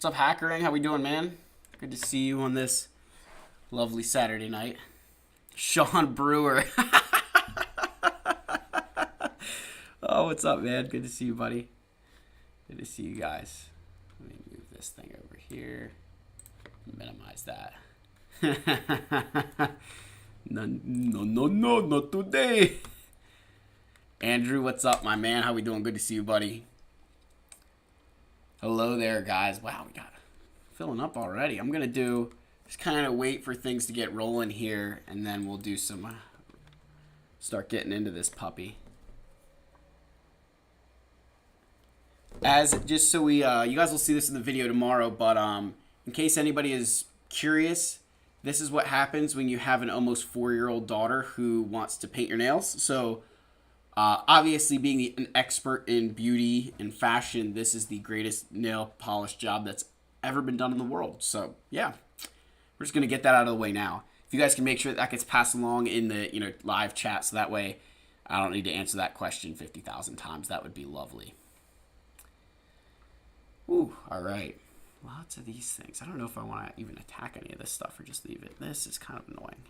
What's up, Hackering? How we doing, man? Good to see you on this lovely Saturday night. Sean Brewer. Oh, what's up, man? Good to see you, buddy. Good to see you guys. Let me move this thing over here. Minimize that. No, not today. Andrew, what's up, my man? How we doing? Good to see you, buddy. Hello there, guys. Wow, we got filling up already. I'm gonna just kind of wait for things to get rolling here, and then we'll do some start getting into this puppy. Just so we you guys will see this in the video tomorrow, but in case anybody is curious, this is what happens when you have an almost 4-year-old daughter who wants to paint your nails. So obviously, being an expert in beauty and fashion, this is the greatest nail polish job that's ever been done in the world. So yeah, we're just gonna get that out of the way now. If you guys can make sure that gets passed along in the live chat, so that way I don't need to answer that question 50,000 times. That would be lovely. Ooh, all right. Lots of these things. I don't know if I want to even attack any of this stuff or just leave it. This is kind of annoying.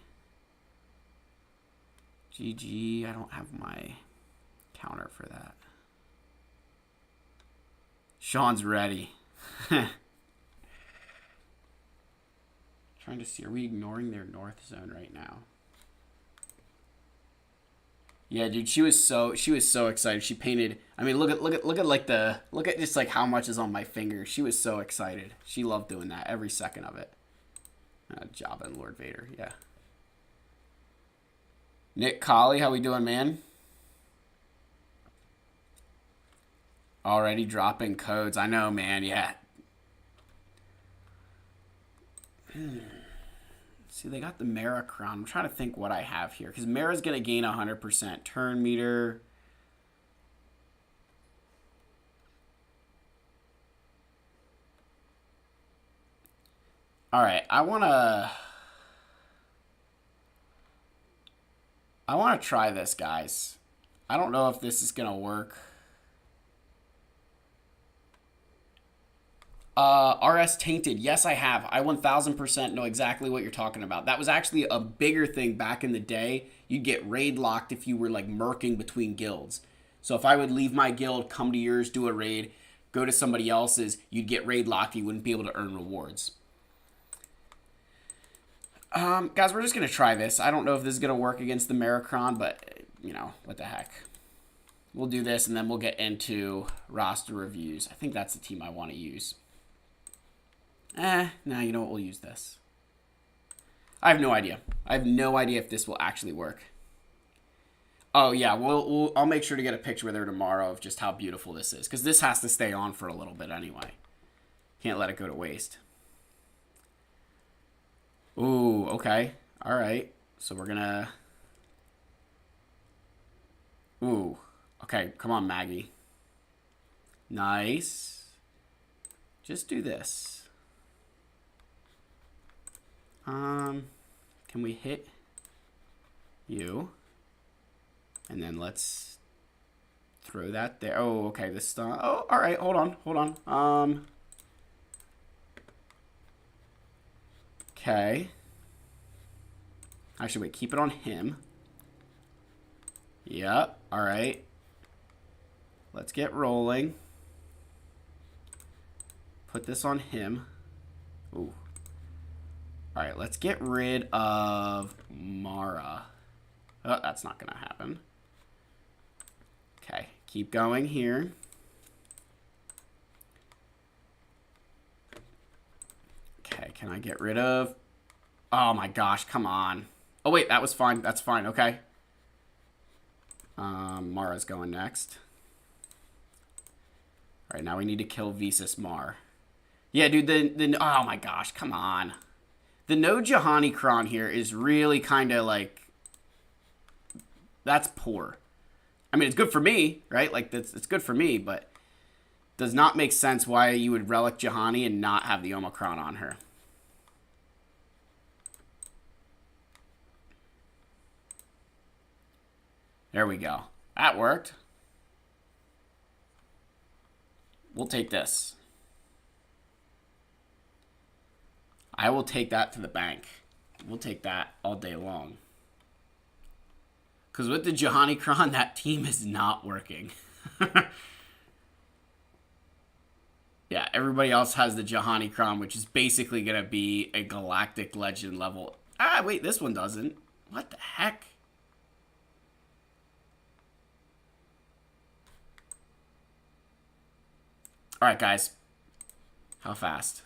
GG. I don't have my counter for that. Sean's ready. Trying to see, are we ignoring their north zone right now? Yeah, dude, she was so excited. She painted. I mean, look at just like how much is on my finger. She was so excited. She loved doing that every second of it. Jabba and Lord Vader, yeah. Nick Cauley, how we doing, man? Already dropping codes. I know, man. Yeah. See, they got the Mara crown. I'm trying to think what I have here. Because Mara's going to gain 100%. Turn meter. All right. I want to try this, guys. I don't know if this is going to work. RS Tainted. Yes, I have. I 1000% know exactly what you're talking about. That was actually a bigger thing back in the day. You'd get raid locked if you were like merking between guilds. So if I would leave my guild, come to yours, do a raid, go to somebody else's, you'd get raid locked. You wouldn't be able to earn rewards. Guys, we're just going to try this. I don't know if this is going to work against the Maracron, but, what the heck. We'll do this, and then we'll get into roster reviews. I think that's the team I want to use. No, you know what? We'll use this. I have no idea. I have no idea if this will actually work. Oh, yeah. I'll make sure to get a picture with her tomorrow of just how beautiful this is, because this has to stay on for a little bit anyway. Can't let it go to waste. Ooh, okay. All right. So we're going to... Ooh. Okay, come on, Maggie. Nice. Just do this. Can we hit you? And then let's throw that there. Oh, okay, this oh, all right, hold on. Okay. Actually, wait, keep it on him. Yep, all right. Let's get rolling. Put this on him. Ooh. All right, let's get rid of Mara. Oh, that's not going to happen. Okay, keep going here. Okay, can I get rid of... Oh my gosh, come on. Oh wait, that was fine. That's fine, okay. Mara's going next. All right, now we need to kill Visas Mar. Yeah, dude, oh my gosh, come on. The no Jahani Kron here is really kind of like, that's poor. I mean, it's good for me, right? Like, it's good for me, but does not make sense why you would relic Jahani and not have the Omicron on her. There we go. That worked. We'll take this. I will take that to the bank. We'll take that all day long. Because with the Johannikron, that team is not working. Yeah, everybody else has the Johannikron, which is basically going to be a Galactic Legend level. Ah, wait, this one doesn't. What the heck? All right, guys. How fast?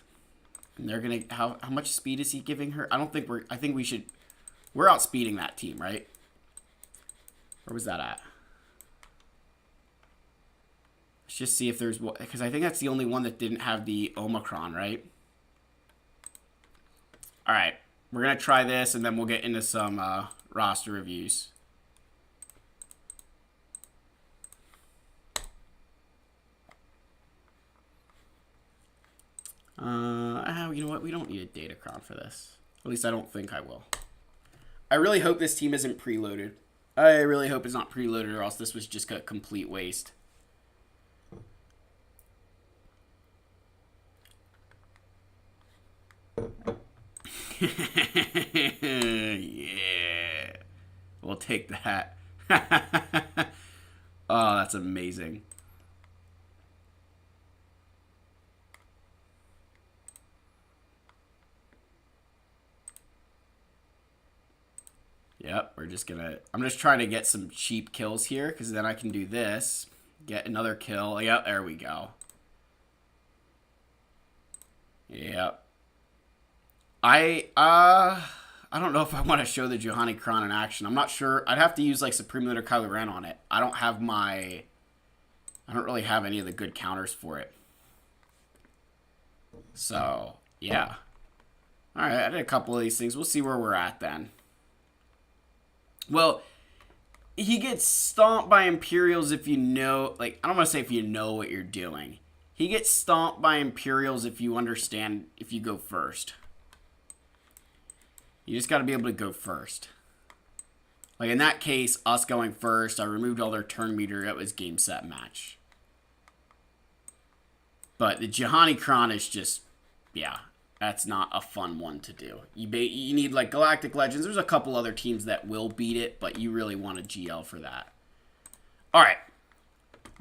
And they're going to... How much speed is he giving her? I don't think we're... I think we should... We're outspeeding that team, right? Where was that at? Let's just see if there's... Because I think that's the only one that didn't have the Omicron, right? All right. We're going to try this, and then we'll get into some roster reviews. You know what? We don't need a Datacron for this. At least I don't think I will. I really hope this team isn't preloaded. I really hope it's not preloaded, or else this was just a complete waste. Yeah. We'll take that. Oh, that's amazing. Yep, we're just gonna... I'm just trying to get some cheap kills here, because then I can do this. Get another kill. Yep, there we go. Yep. I don't know if I want to show the Johannikron in action. I'm not sure. I'd have to use, like, Supreme Leader Kylo Ren on it. I don't have my... I don't really have any of the good counters for it. So, yeah. Alright, I did a couple of these things. We'll see where we're at then. Well, he gets stomped by Imperials if you know... Like, I don't want to say if you know what you're doing. He gets stomped by Imperials if you understand... If you go first. You just got to be able to go first. Like, in that case, us going first, I removed all their turn meter. It was game, set, match. But the Johannikron is just... Yeah, that's not a fun one to do. You need, like, Galactic Legends. There's a couple other teams that will beat it, but you really want a GL for that. Alright.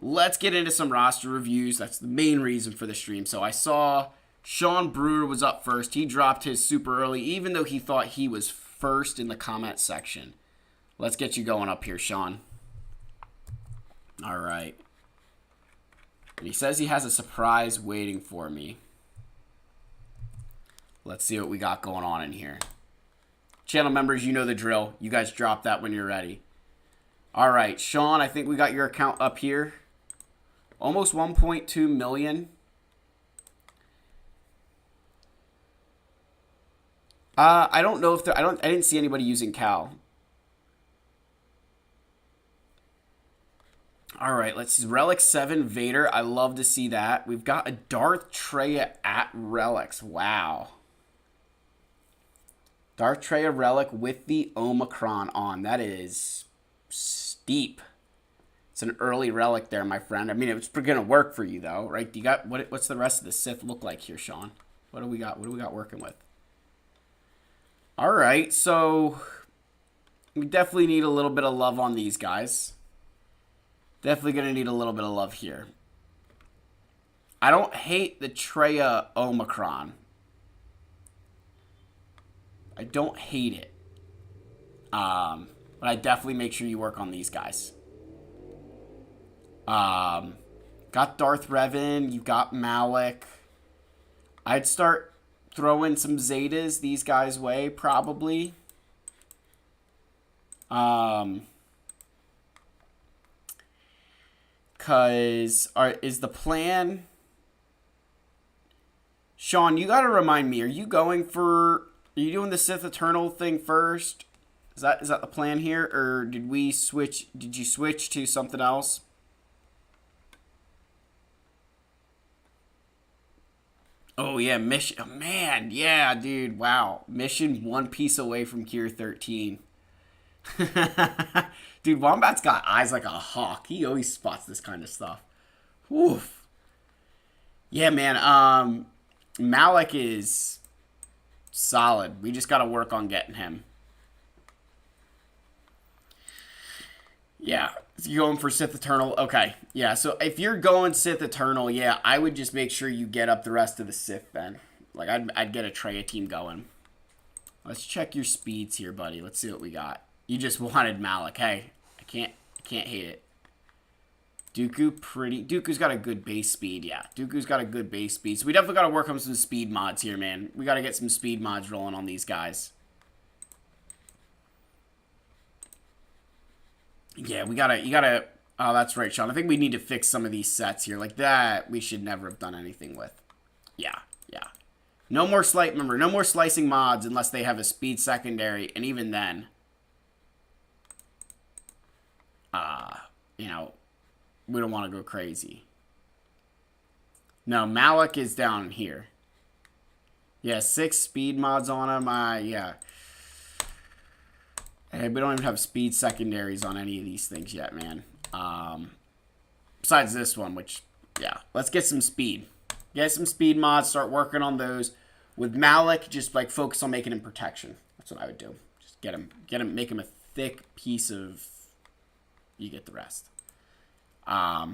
Let's get into some roster reviews. That's the main reason for the stream. So I saw Sean Brewer was up first. He dropped his super early, even though he thought he was first in the comment section. Let's get you going up here, Sean. Alright. And he says he has a surprise waiting for me. Let's see what we got going on in here. Channel members, you know the drill. You guys drop that when you're ready. Alright, Sean, I think we got your account up here. Almost 1.2 million. I don't know if I didn't see anybody using Cal. Alright, let's see. Relic 7 Vader. I love to see that. We've got a Darth Treya at Relics. Wow. Darth Treya Relic with the Omicron on. That is steep. It's an early relic there, my friend. I mean, it's going to work for you, though, right? You got what's the rest of the Sith look like here, Sean? What do we got? What do we got working with? All right, so we definitely need a little bit of love on these guys. Definitely going to need a little bit of love here. I don't hate the Treya Omicron. I don't hate it. But I definitely make sure you work on these guys. Got Darth Revan. You've got Malik. I'd start throwing some Zetas these guys' way, probably. Because is the plan... Sean, you got to remind me. Are you going for... Are you doing the Sith Eternal thing first? Is that the plan here? Or did we switch... Did you switch to something else? Oh, yeah. Mission... Oh, man. Yeah, dude. Wow. Mission one piece away from Cure 13. Dude, Wombat's got eyes like a hawk. He always spots this kind of stuff. Oof. Yeah, man. Malik is Solid. We just got to work on getting him. Yeah. You going for Sith Eternal? Okay. Yeah, so if you're going Sith Eternal, yeah, I would just make sure you get up the rest of the Sith then. Like, I'd get a Traya team going. Let's check your speeds here, buddy. Let's see what we got. You just wanted Malik. Hey, I can't hate it. Dooku's got a good base speed. Yeah, Dooku's got a good base speed. So we definitely got to work on some speed mods here, man. We got to get some speed mods rolling on these guys. Yeah, you gotta, oh, that's right, Sean. I think we need to fix some of these sets here. Like that, we should never have done anything with. Yeah. No more remember, no more slicing mods unless they have a speed secondary, and even then, you know, we don't want to go crazy. No, Malik is down here. Yeah, 6 speed mods on him. Yeah. Hey, we don't even have speed secondaries on any of these things yet, man. Besides this one, which, yeah. Let's get some speed. Get some speed mods. Start working on those. With Malik, just, like, focus on making him protection. That's what I would do. Just get him, make him a thick piece of... You get the rest. Yeah,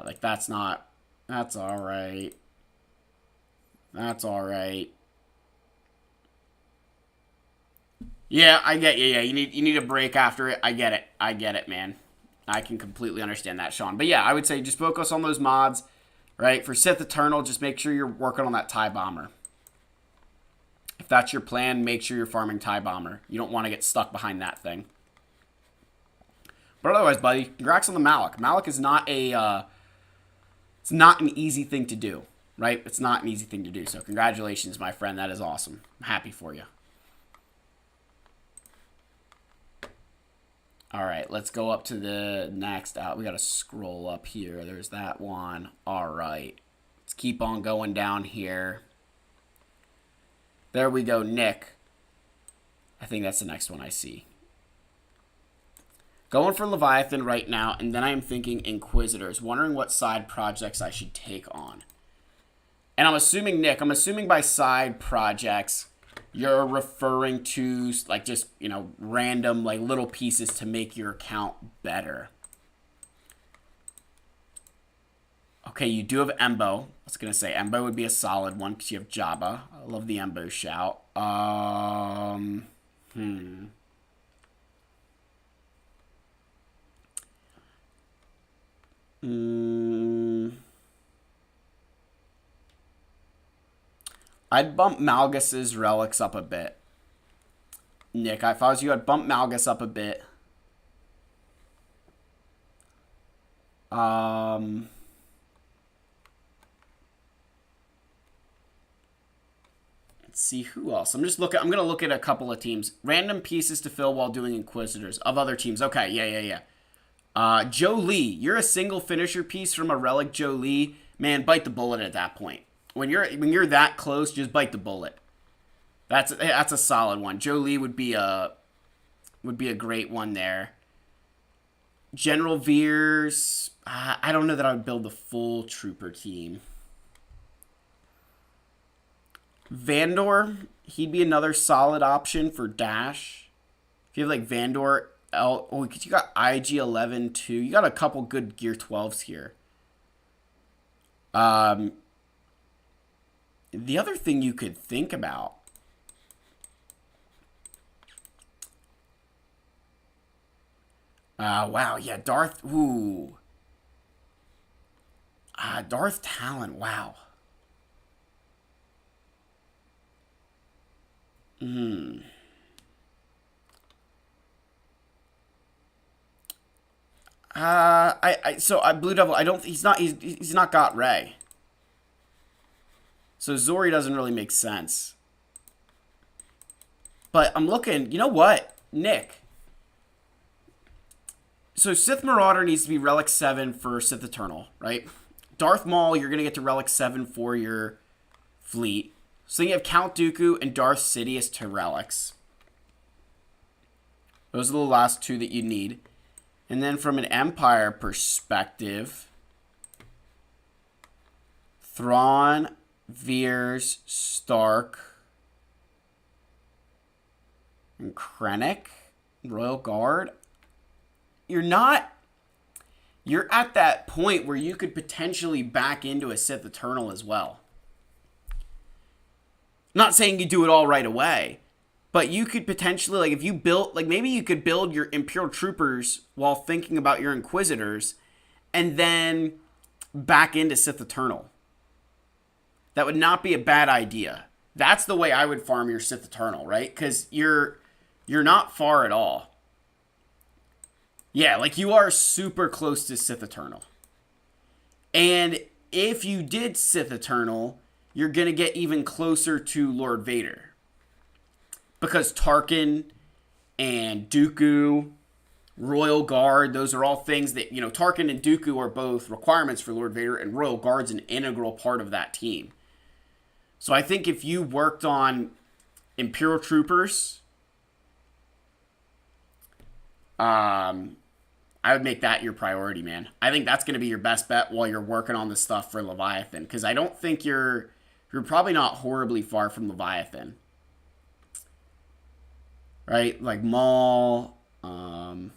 like, that's not... That's alright. That's alright. Yeah, I get you. Yeah, you need a break after it. I get it, man. I can completely understand that, Sean. But yeah, I would say just focus on those mods, right? For Sith Eternal, just make sure you're working on that TIE Bomber. If that's your plan, make sure you're farming TIE Bomber. You don't want to get stuck behind that thing. But otherwise, buddy, congrats on the Malik. Malik is not a, it's not an easy thing to do, right? It's not an easy thing to do. So congratulations, my friend. That is awesome. I'm happy for you. All right, let's go up to the next. We got to scroll up here. There's that one. All right. Let's keep on going down here. There we go, Nick. I think that's the next one I see. Going for Leviathan right now, and then I am thinking Inquisitors, wondering what side projects I should take on. And I'm assuming, Nick, by side projects, you're referring to, like, just, you know, random, like, little pieces to make your account better. Okay, you do have Embo. I was going to say Embo would be a solid one because you have Jabba. I love the Embo shout. I'd bump Malgus's relics up a bit. Nick, if I was you, I'd bump Malgus up a bit. Let's see who else. I'm gonna look at a couple of teams. Random pieces to fill while doing Inquisitors of other teams. Okay, yeah. Joe Lee, you're a single finisher piece from a relic. Joe Lee, man, bite the bullet at that point. When you're that close, just bite the bullet. That's a solid one. Joe Lee would be a great one there. General Veers, I don't know that I would build the full trooper team. Vandor, he'd be another solid option for Dash. If you have like Vandor, because you got IG-11 too. You got a couple good Gear 12s here. The other thing you could think about. Wow, yeah, Darth. Ooh. Darth Talon. Wow. Blue Devil. He's not got Rey. So Zori doesn't really make sense. But I'm looking, you know what, Nick? So Sith Marauder needs to be Relic 7 for Sith Eternal, right? Darth Maul, you're going to get to Relic 7 for your fleet. So you have Count Dooku and Darth Sidious to Relics. Those are the last two that you need. And then from an Empire perspective, Thrawn, Veers, Stark, and Krennic, Royal Guard. You're at that point where you could potentially back into a Sith Eternal as well. Not saying you do it all right away, but you could potentially, like, if you built, like, maybe you could build your Imperial Troopers while thinking about your Inquisitors, and then back into Sith Eternal. That would not be a bad idea. That's the way I would farm your Sith Eternal, right? Because you're not far at all. Yeah, like, you are super close to Sith Eternal. And if you did Sith Eternal, you're going to get even closer to Lord Vader. Because Tarkin and Dooku, Royal Guard, those are all things that, Tarkin and Dooku are both requirements for Lord Vader, and Royal Guard's an integral part of that team. So I think if you worked on Imperial Troopers, I would make that your priority, man. I think that's going to be your best bet while you're working on the stuff for Leviathan. Because I don't think you're probably not horribly far from Leviathan. Right? Like Maul. Do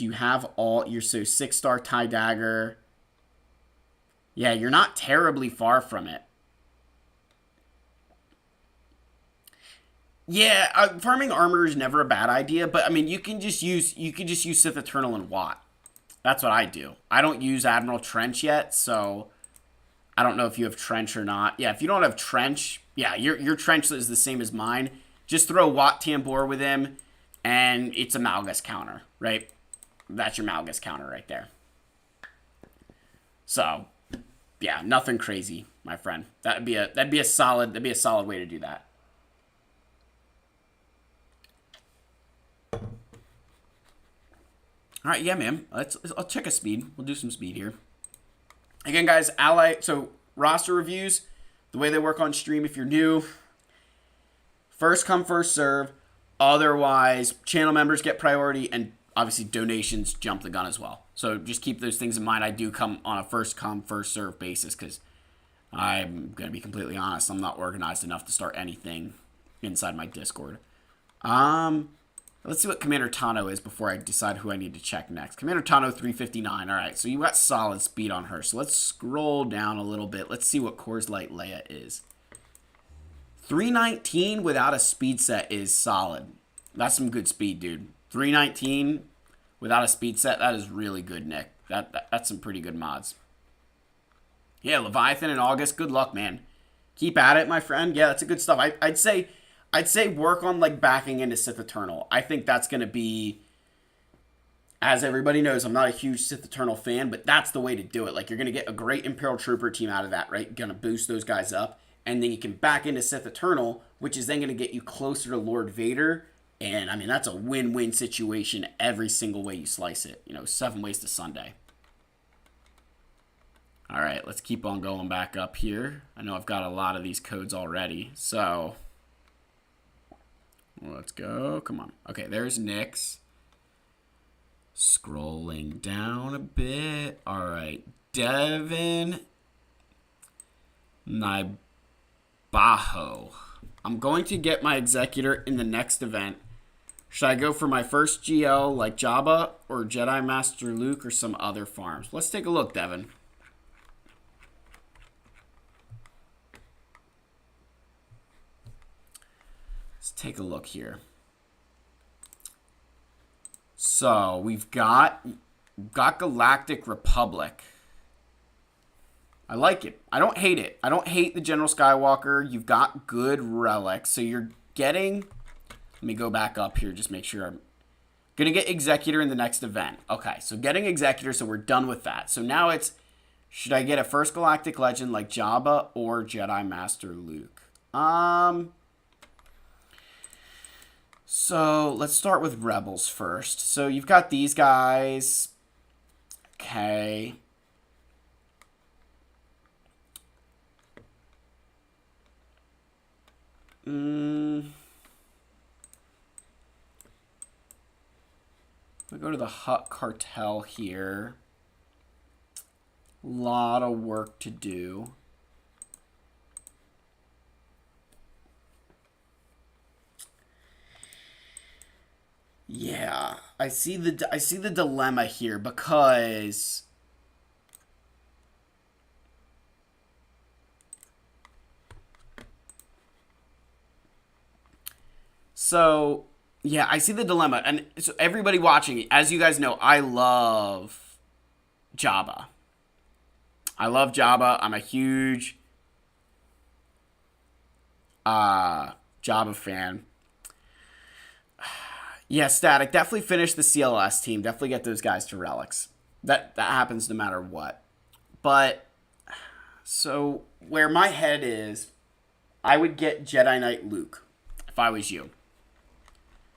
you have all your 6-star TIE Dagger? Yeah, you're not terribly far from it. Yeah, farming armor is never a bad idea, but I mean you can just use Sith Eternal and Watt. That's what I do. I don't use Admiral Trench yet, so I don't know if you have Trench or not. Yeah, if you don't have Trench, yeah, your Trench is the same as mine. Just throw Watt Tambor with him, and it's a Malgus counter, right? That's your Malgus counter right there. So, yeah, nothing crazy, my friend. That'd be a solid way to do that. All right, yeah, man. I'll check a speed. We'll do some speed here. Again, guys, so roster reviews, the way they work on stream, if you're new, first come, first serve. Otherwise, channel members get priority, and obviously donations jump the gun as well. So just keep those things in mind. I do come on a first come, first serve basis because I'm going to be completely honest. I'm not organized enough to start anything inside my Discord. Let's see what Commander Tano is before I decide who I need to check next. Commander Tano, 359. All right, so you got solid speed on her. So let's scroll down a little bit. Let's see what Coors Light Leia is. 319 without a speed set is solid. That's some good speed, dude. 319 without a speed set, that is really good, Nick. That's some pretty good mods. Yeah, Leviathan in August. Good luck, man. Keep at it, my friend. Yeah, that's a good stuff. I'd say work on, like, backing into Sith Eternal. I think that's going to be, as everybody knows, I'm not a huge Sith Eternal fan, but that's the way to do it. Like, you're going to get a great Imperial Trooper team out of that, right? Going to boost those guys up. And then you can back into Sith Eternal, which is then going to get you closer to Lord Vader. And, I mean, that's a win-win situation every single way you slice it. 7 ways to Sunday. All right, let's keep on going back up here. I know I've got a lot of these codes already, so let's go. Come on. Okay, there's Nick's. Scrolling down a bit. All right, Devin Nibaho. I'm going to get my Executor in the next event. Should I go for my first GL like Jabba or Jedi Master Luke or some other farms? Let's take a look, Devin. Let's take a look here. So we've got Galactic Republic. I like it. I don't hate it. I don't hate the General Skywalker. You've got good relics. So you're getting... Let me go back up here. Just make sure I'm going to get Executor in the next event. Okay, so getting Executor, so we're done with that. So now it's, should I get a First Galactic Legend like Jabba or Jedi Master Luke? So let's start with Rebels first. So you've got these guys. Okay. We go to the Hutt Cartel here. A lot of work to do. Yeah, I see the dilemma here because so yeah, I see the dilemma, and so everybody watching, as you guys know, I love Jabba. I love Jabba. I'm a huge Jabba fan. Yeah, Static. Definitely finish the CLS team. Definitely get those guys to relics. That happens no matter what. But so where my head is, I would get Jedi Knight Luke if I was you.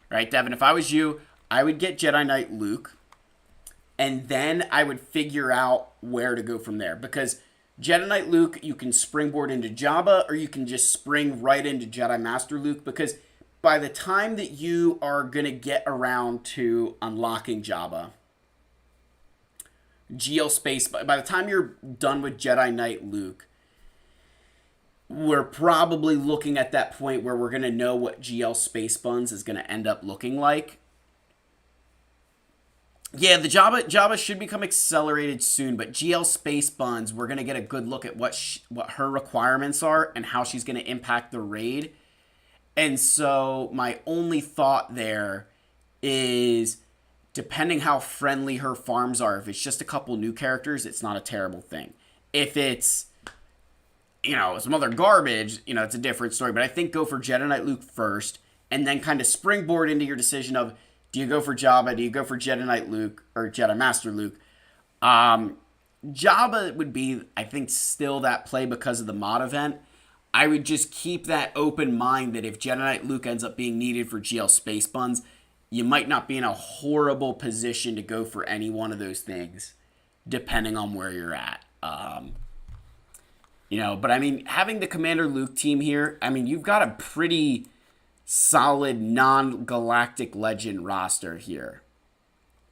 Right, Devin? If I was you, I would get Jedi Knight Luke, and then I would figure out where to go from there. Because Jedi Knight Luke, you can springboard into Jabba, or you can just spring right into Jedi Master Luke. Because by the time that you are going to get around to unlocking Jabba, GL Space, by the time you're done with Jedi Knight Luke, we're probably looking at that point where we're going to know what GL Space Buns is going to end up looking like. Yeah, the Jabba should become accelerated soon, but GL Space Buns, we're going to get a good look at what her requirements are and how she's going to impact the raid. And so my only thought there is, depending how friendly her farms are, if it's just a couple new characters, it's not a terrible thing. If it's, some other garbage, it's a different story. But I think go for Jedi Knight Luke first, and then kind of springboard into your decision of, do you go for Jabba? Do you go for Jedi Knight Luke or Jedi Master Luke? Jabba would be, I think, still that play because of the mod event. I would just keep that open mind that if Jedi Knight Luke ends up being needed for GL Space Buns, you might not be in a horrible position to go for any one of those things, depending on where you're at. But I mean, having the Commander Luke team here, I mean, you've got a pretty solid non-galactic legend roster here,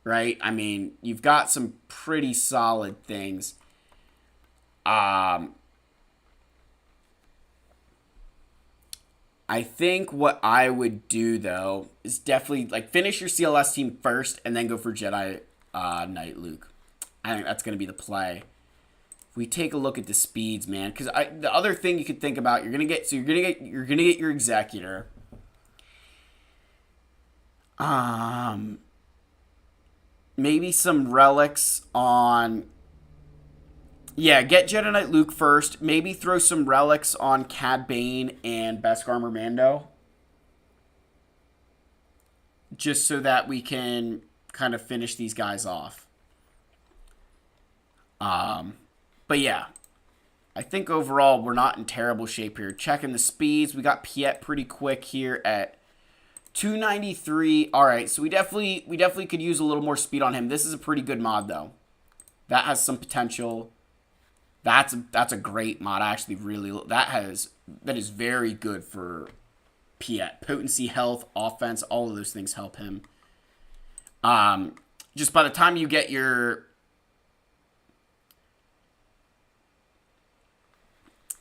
right? I mean, you've got some pretty solid things. I think what I would do, though, is definitely finish your CLS team first and then go for Jedi Knight Luke. I think that's going to be the play. If we take a look at the speeds, man, because the other thing you could think about, you're gonna get your Executor. Maybe some relics on. Yeah, get Jedi Knight Luke first. Maybe throw some relics on Cad Bane and Beskar Mando. Just so that we can kind of finish these guys off. But yeah, I think overall we're not in terrible shape here. Checking the speeds, we got Piet pretty quick here at 293. All right, so we definitely could use a little more speed on him. This is a pretty good mod though. That has some potential. That's a great mod. I actually really that is very good for Piet. Potency, health, offense, all of those things help him. Just by the time you get your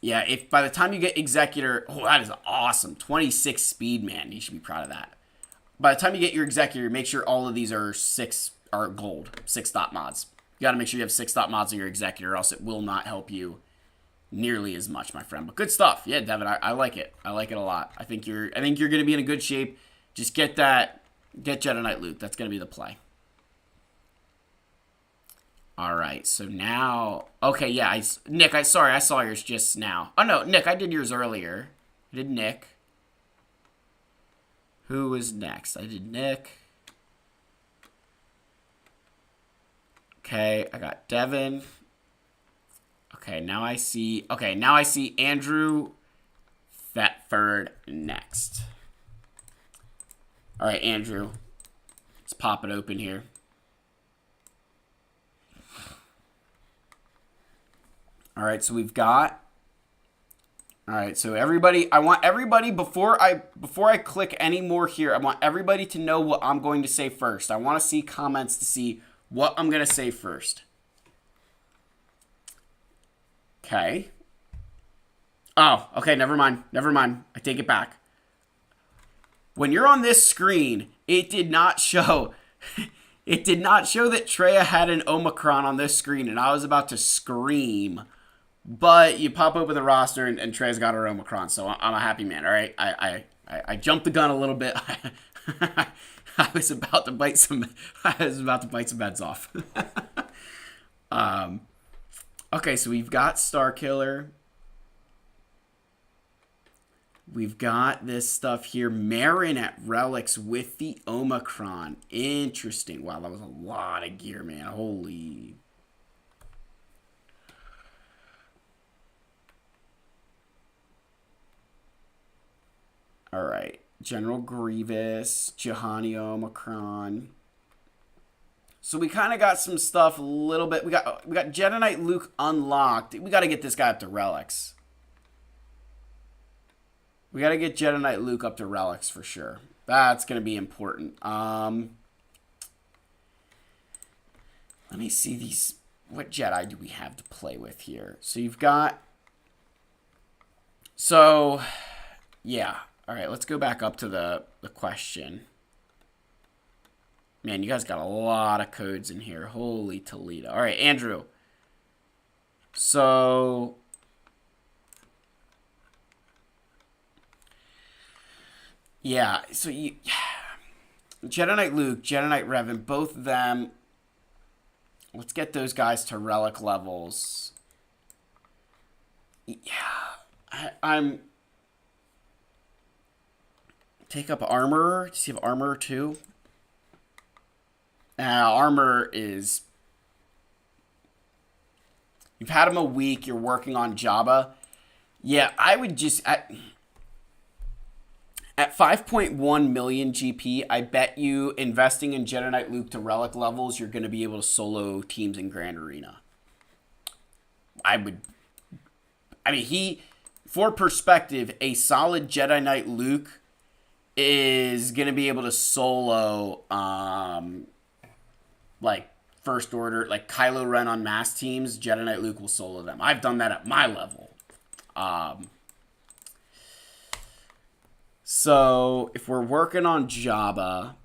if by the time you get Executor, that is awesome. 26 speed, man. You should be proud of that. By the time you get your Executor, make sure all of these are gold, 6-stop mods. You got to make sure you have 6-stop mods on your Executor, or else it will not help you nearly as much, my friend. But good stuff. Yeah, Devin, I like it. I like it a lot. I think you're going to be in a good shape. Just get Jedi Knight Luke. That's going to be the play. All right, so now, okay, yeah, Nick, sorry, I saw yours just now. Oh, no, Nick, I did yours earlier. I did Nick. Who was next? I did Nick. Okay, I got Devin. Okay, now I see Andrew Thetford next. All right, Andrew, let's pop it open here. All right, so we've got. All right, so everybody, I want everybody before I click any more here, I want everybody to know what I'm going to say first. I want to see comments to see what I'm going to say first. Okay. Oh, okay, never mind. I take it back. When you're on this screen, it did not show... It did not show that Traya had an Omicron on this screen, and I was about to scream. But you pop over the roster, and Traya's got her Omicron, so I'm a happy man, all right? I jumped the gun a little bit. I was about to bite some heads off. Okay, so we've got Starkiller. We've got this stuff here. Marin at Relics with the Omicron. Interesting. Wow, that was a lot of gear, man. Holy. All right. General Grievous. Juhani Omicron. So we kind of got some stuff a little bit. We got Jedi Knight Luke unlocked. We got to get this guy up to Relics. We got to get Jedi Knight Luke up to Relics for sure. That's going to be important. Let me see these. What Jedi do we have to play with here? So you've got... So, yeah. All right, let's go back up to the question. Man, you guys got a lot of codes in here. Holy Toledo. All right, Andrew. So... Yeah, so you... Jedi Knight Luke, Jedi Knight Revan, both of them. Let's get those guys to relic levels. Yeah, I'm... Take up Armorer. Does he have Armorer too? Armor is... You've had him a week. You're working on Jabba. Yeah, I would just... At 5.1 million GP, I bet you investing in Jedi Knight Luke to relic levels, you're going to be able to solo teams in Grand Arena. For perspective, a solid Jedi Knight Luke is going to be able to solo, like, First Order, like Kylo Ren on mass teams. Jedi Knight Luke will solo them. I've done that at my level. So, if we're working on Jabba,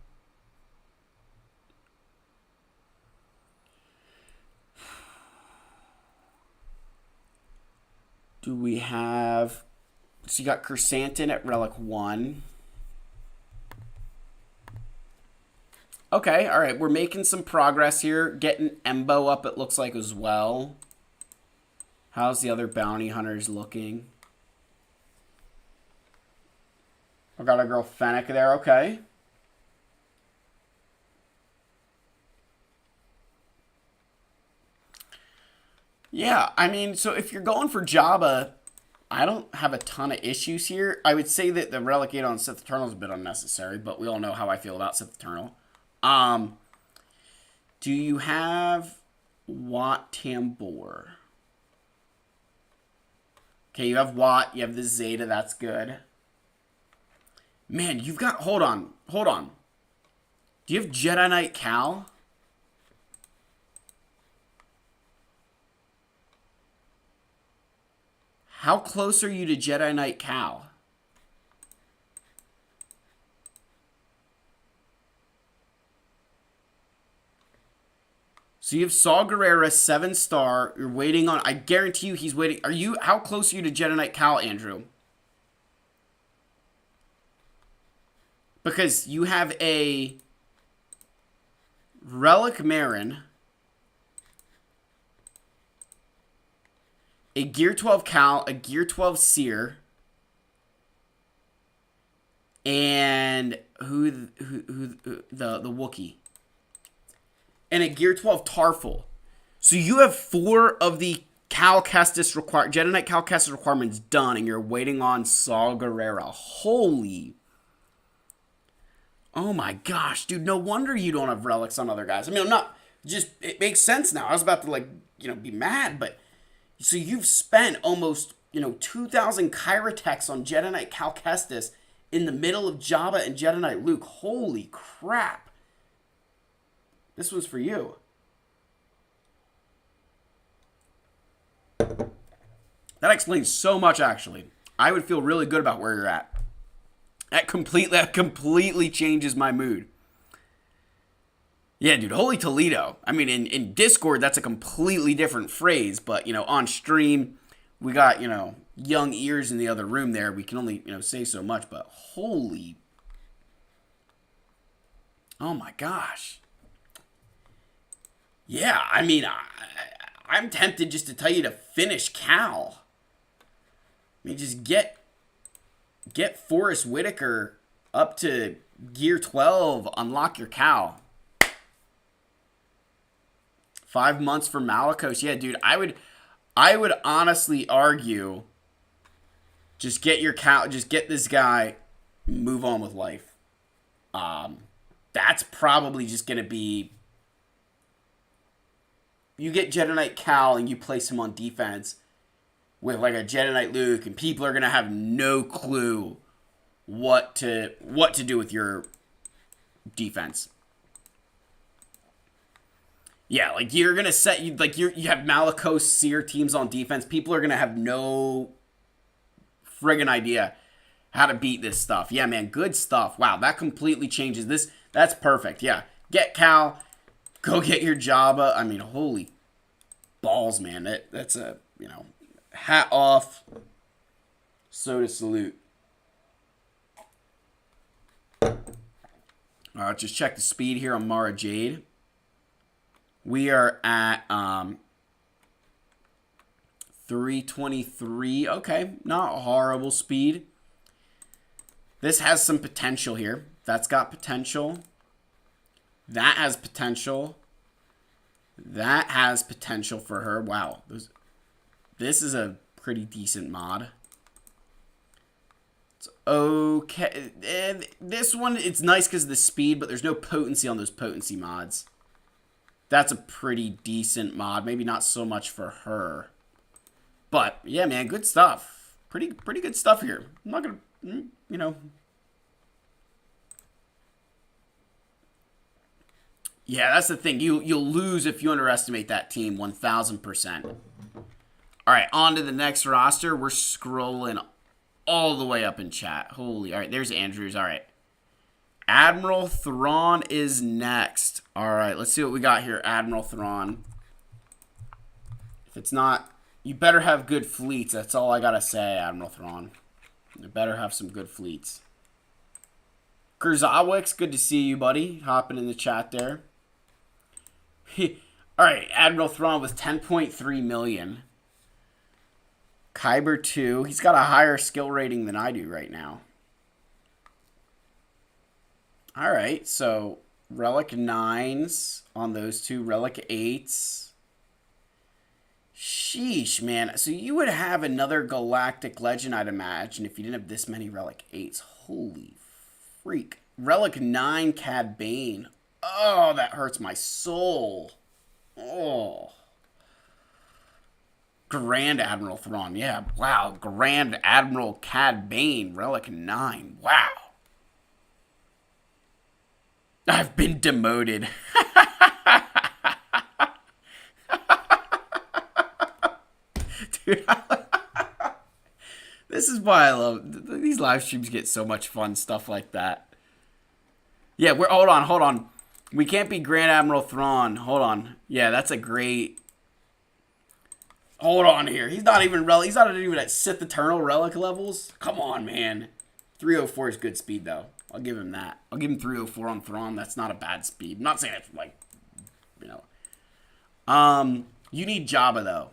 do we have... So you got Chrysanthemum at Relic 1. Okay, all right. We're making some progress here. Getting Embo up, it looks like, as well. How's the other bounty hunters looking? I got a girl Fennec there. Okay. Yeah, I mean, so if you're going for Jabba, I don't have a ton of issues here. I would say that the Relicate on Sith Eternal is a bit unnecessary, but we all know how I feel about Sith Eternal. Do you have Wat Tambor? Okay, you have Wat, you have the Zeta, that's good. Man, you've got... Hold on. Do you have Jedi Knight Cal? How close are you to Jedi Knight Cal? So you have Saw Gerrera, 7-star. You're waiting on... I guarantee you he's waiting... How close are you to Jedi Knight Cal, Andrew? Because you have a Relic Marin, a Gear 12 Cal, a Gear 12 Seer, and the Wookiee, and a Gear 12 Tarful. So you have 4 of the Jedi Knight Cal Kestis requirements done, and you're waiting on Saw Gerrera. Holy... Oh my gosh, dude, no wonder you don't have relics on other guys. I mean, it makes sense now. I was about to, be mad, but... So you've spent almost, 2,000 Kyrotex on Jedi Knight Cal Kestis in the middle of Jabba and Jedi Knight Luke. Holy crap. This was for you. That explains so much, actually. I would feel really good about where you're at. That completely changes my mood. Yeah, dude, Holy Toledo. I mean, in Discord, that's a completely different phrase, but, on stream, we got, young ears in the other room there. We can only, say so much, but holy. Oh my gosh. Yeah, I mean, I'm tempted just to tell you to finish Cal. I mean, just get Forrest Whitaker up to gear 12, unlock your Cal. 5 months for Malicos. Yeah, dude, I would honestly argue just get your Cal, just get this guy, move on with life. That's probably just going to be, you get Jedi Knight Cal and you place him on defense with like a Jedi Knight Luke, and people are going to have no clue what to do with your defense. Yeah, like you're going to set, you have Malicos Seer teams on defense. People are going to have no friggin' idea how to beat this stuff. Yeah, man, good stuff. Wow, that completely changes this. That's perfect. Yeah, get Cal, go get your Jabba. I mean, holy balls, man. That's a, hat off. So to salute. All right, just check the speed here on Mara Jade. We are at 323. Okay, not horrible speed. This has some potential here. That's got potential. That has potential. That has potential for her. Wow. This is a pretty decent mod. It's okay. And this one, it's nice because of the speed, but there's no potency on those potency mods. That's a pretty decent mod. Maybe not so much for her. But, yeah, man, good stuff. Pretty good stuff here. I'm not going to, Yeah, that's the thing. You'll lose if you underestimate that team 1,000%. All right, on to the next roster. We're scrolling all the way up in chat. Holy, all right, there's Andrews. All right. Admiral Thrawn is next. All right, let's see what we got here, Admiral Thrawn. If it's not, you better have good fleets. That's all I got to say, Admiral Thrawn. You better have some good fleets. Kurzawix, good to see you, buddy. Hopping in the chat there. All right, Admiral Thrawn with 10.3 million. Kyber 2. He's got a higher skill rating than I do right now. All right, so Relic 9s on those two. Relic 8s. Sheesh, man. So you would have another Galactic Legend, I'd imagine, if you didn't have this many Relic 8s. Holy freak. Relic 9 Cad Bane. Oh, that hurts my soul. Oh. Grand Admiral Thrawn. Yeah, wow. Grand Admiral Cad Bane. Relic 9. Wow. I've been demoted. Dude, this is why I love these live streams. Get so much fun stuff like that. Yeah, hold on. We can't be Grand Admiral Thrawn. Hold on. Yeah, that's a great. Hold on here. He's not even at Sith Eternal relic levels. Come on, man. 304 is good speed though. I'll give him that. I'll give him 304 on Thrawn. That's not a bad speed. I'm not saying it's like, you need Jabba though.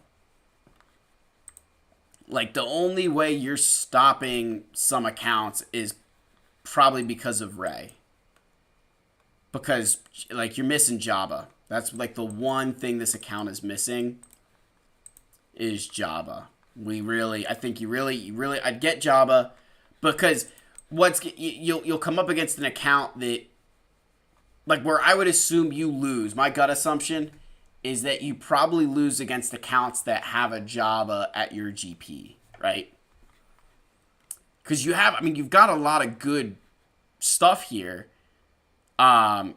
Like the only way you're stopping some accounts is probably because of Rey. Because like you're missing Jabba. That's like the one thing this account is missing is Jabba. I think you really I'd get Jabba because you'll come up against an account that like where I would assume you lose. My gut assumption is that you probably lose against accounts that have a Jabba at your GP, right? Because you've got a lot of good stuff here. But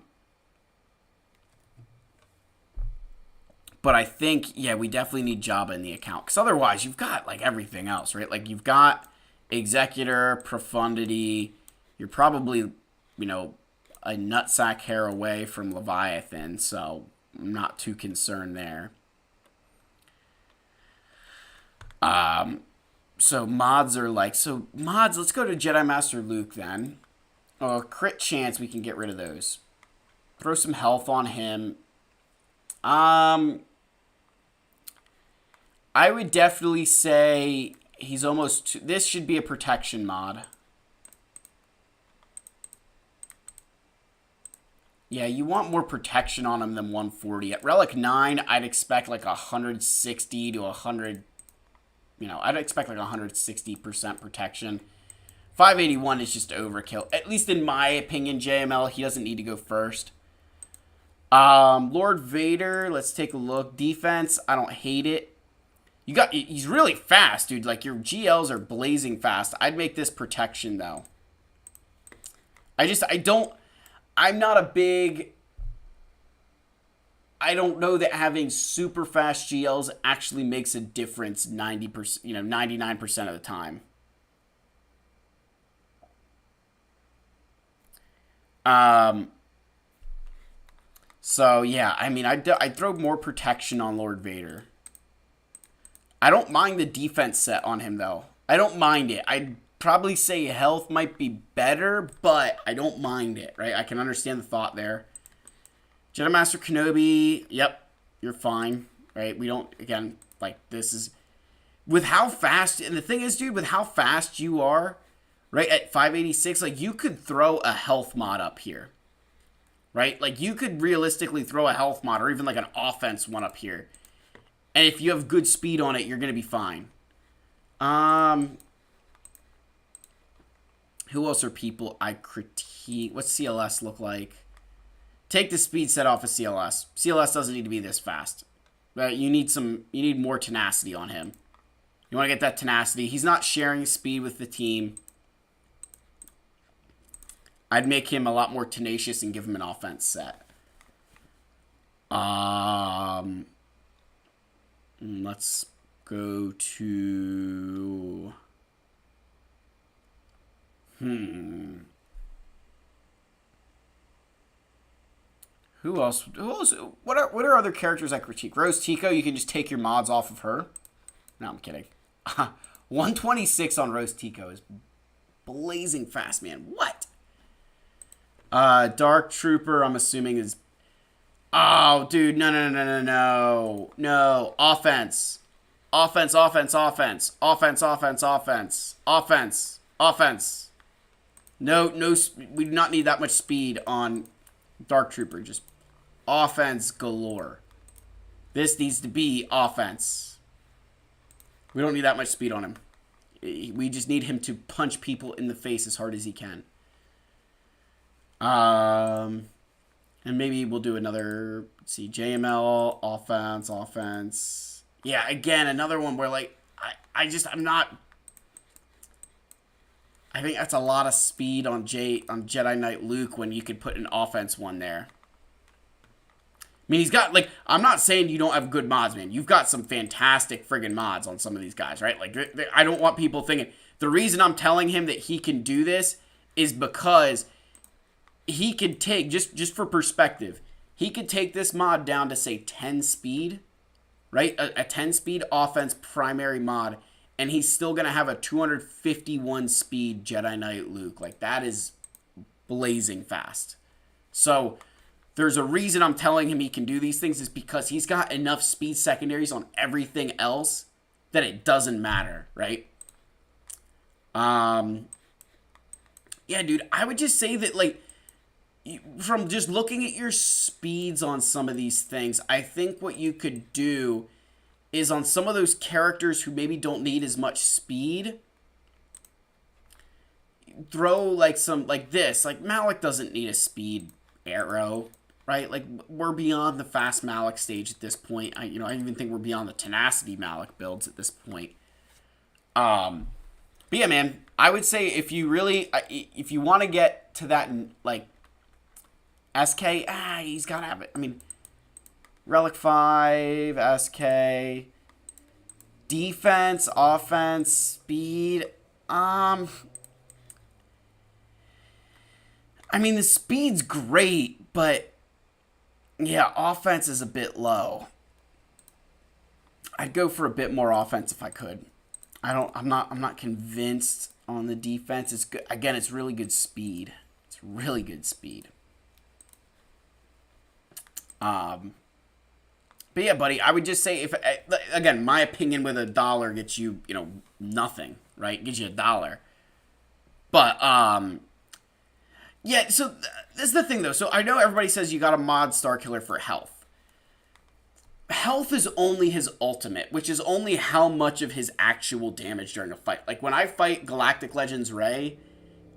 I think, yeah, we definitely need Jabba in the account. Because otherwise, you've got, like, everything else, right? Like, you've got Executor, Profundity. you're probably, you know, a nutsack hair away from Leviathan, so I'm not too concerned there. So mods are like, so mods, let's go to Jedi Master Luke then. Oh, crit chance, we can get rid of those. Throw some health on him. I would definitely say he's almost... This should be a protection mod. Yeah, you want more protection on him than 140. At Relic 9, I'd expect like 160 to 100... You know, I'd expect like 160% protection. 581 is just overkill. At least in my opinion, JML, he doesn't need to go first. Lord Vader, let's take a look. Defense, I don't hate it. He's really fast, dude. Like, your GLs are blazing fast. I'd make this protection, though. I'm not a big... I don't know that having super fast GLs actually makes a difference 90%, you know, 99% of the time. So yeah, I mean, I'd throw more protection on Lord Vader. I don't mind the defense set on him though. I don't mind it. I'd probably say health might be better, but I don't mind it, right? I can understand the thought there. Jedi Master Kenobi, yep, you're fine, right? We don't, again, like, this is, with how fast, and the thing is, dude, with how fast you are, right, at 586, like, you could throw a health mod up here, right? Like, you could realistically throw a health mod, or even, like, an offense one up here, and if you have good speed on it, you're going to be fine. Who else are people I critique? What's CLS look like? Take the speed set off of CLS. CLS doesn't need to be this fast. But you need more tenacity on him. You want to get that tenacity. He's not sharing speed with the team. I'd make him a lot more tenacious and give him an offense set. Let's go to... Who else? What are other characters I critique? Rose Tico, you can just take your mods off of her. No, I'm kidding. 126 on Rose Tico is blazing fast, man. What? Dark Trooper, I'm assuming is... Oh, dude, no. No, offense. Offense. No, we do not need that much speed on Dark Trooper. Just offense galore. This needs to be offense. We don't need that much speed on him. We just need him to punch people in the face as hard as he can. And maybe we'll do another, let's see, JML, offense. Yeah, again, another one where, like, I'm not... I think that's a lot of speed on Jedi Knight Luke when you could put an offense one there. I mean, he's got, like, I'm not saying you don't have good mods, man. You've got some fantastic friggin' mods on some of these guys, right? Like, I don't want people thinking, the reason I'm telling him that he can do this is because he could take, just for perspective, he could take this mod down to, say, 10 speed, right? A 10 speed offense primary mod, and he's still going to have a 251 speed Jedi Knight Luke. Like, that is blazing fast. So, there's a reason I'm telling him he can do these things, is because he's got enough speed secondaries on everything else that it doesn't matter, right? Yeah, dude, I would just say that, like, from just looking at your speeds on some of these things, I think what you could do is on some of those characters who maybe don't need as much speed, throw, like, some, like this. Like, Malak doesn't need a speed arrow, right? Like, we're beyond the fast Malak stage at this point. I even think we're beyond the tenacity Malak builds at this point. But yeah, man, I would say if you want to get to that, like, SK, he's got to have it. I mean, Relic 5, SK, defense, offense, speed, I mean, the speed's great, but yeah, offense is a bit low. I'd go for a bit more offense if I could. I'm not convinced on the defense. It's good. Again, it's really good speed. It's really good speed. But yeah, buddy, I would just say if again, my opinion with $1 gets you, nothing, right? Gets you $1. But yeah, so this is the thing though. So I know everybody says you got to mod Starkiller for health. Health is only his ultimate, which is only how much of his actual damage during a fight. Like when I fight Galactic Legends Ray,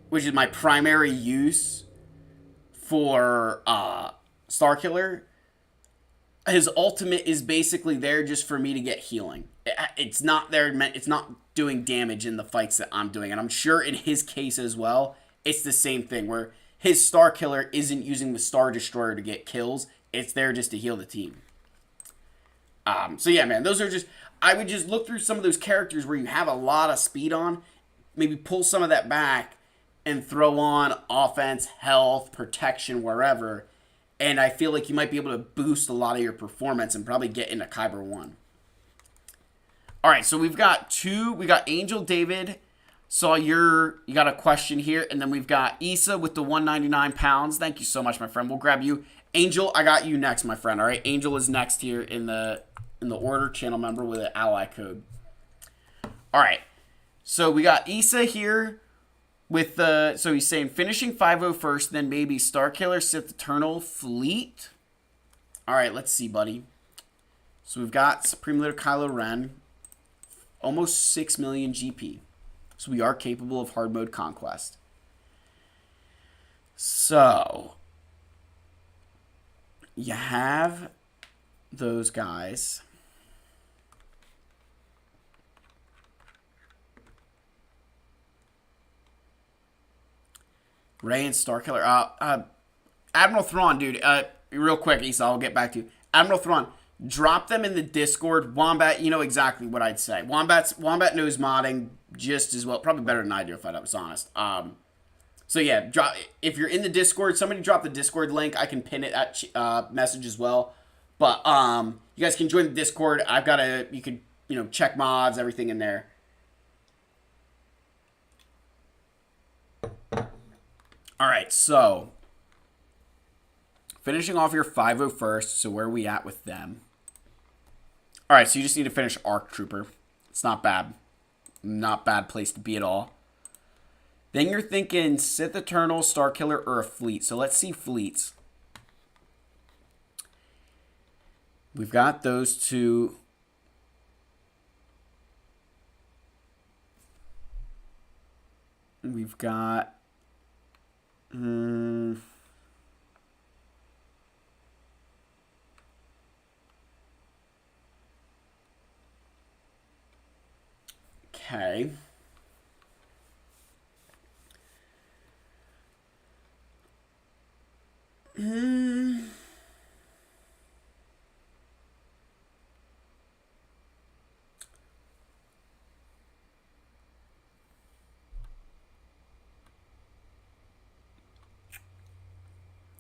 which is my primary use for Starkiller, his ultimate is basically there just for me to get healing. It's not there. It's not doing damage in the fights that I'm doing, and I'm sure in his case as well, it's the same thing where his Starkiller isn't using the Star Destroyer to get kills. It's there just to heal the team. So yeah, man, those are just, I would just look through some of those characters where you have a lot of speed on, maybe pull some of that back and throw on offense, health, protection, wherever. And I feel like you might be able to boost a lot of your performance and probably get into Kyber 1. All right, so we've got Angel David. Saw you got a question here. And then we've got Issa with the 199 pounds. Thank you so much, my friend. We'll grab you. Angel, I got you next, my friend. All right, Angel is next here in the order, channel member with an ally code. All right, so we got Issa here with the, so he's saying finishing 5-0 first, then maybe Starkiller, Sith Eternal, Fleet. All right, let's see, buddy. So we've got Supreme Leader Kylo Ren, almost 6 million GP. So we are capable of hard mode conquest. So you have those guys. Rey and Starkiller. Admiral Thrawn, dude. Real quick, Issa, I'll get back to you. Admiral Thrawn, drop them in the Discord. Wombat, you know exactly what I'd say. Wombat knows modding just as well. Probably better than I do, if I was honest. So yeah, if you're in the Discord, somebody drop the Discord link. I can pin it at message as well. But you guys can join the Discord. I've got you could check mods, everything in there. All right, so finishing off your 5-0 first. So where are we at with them? All right, so you just need to finish Arc Trooper. It's not bad. Not bad place to be at all. Then you're thinking Sith Eternal, Starkiller, or a Fleet. So let's see Fleets. We've got those two. We've got... Okay.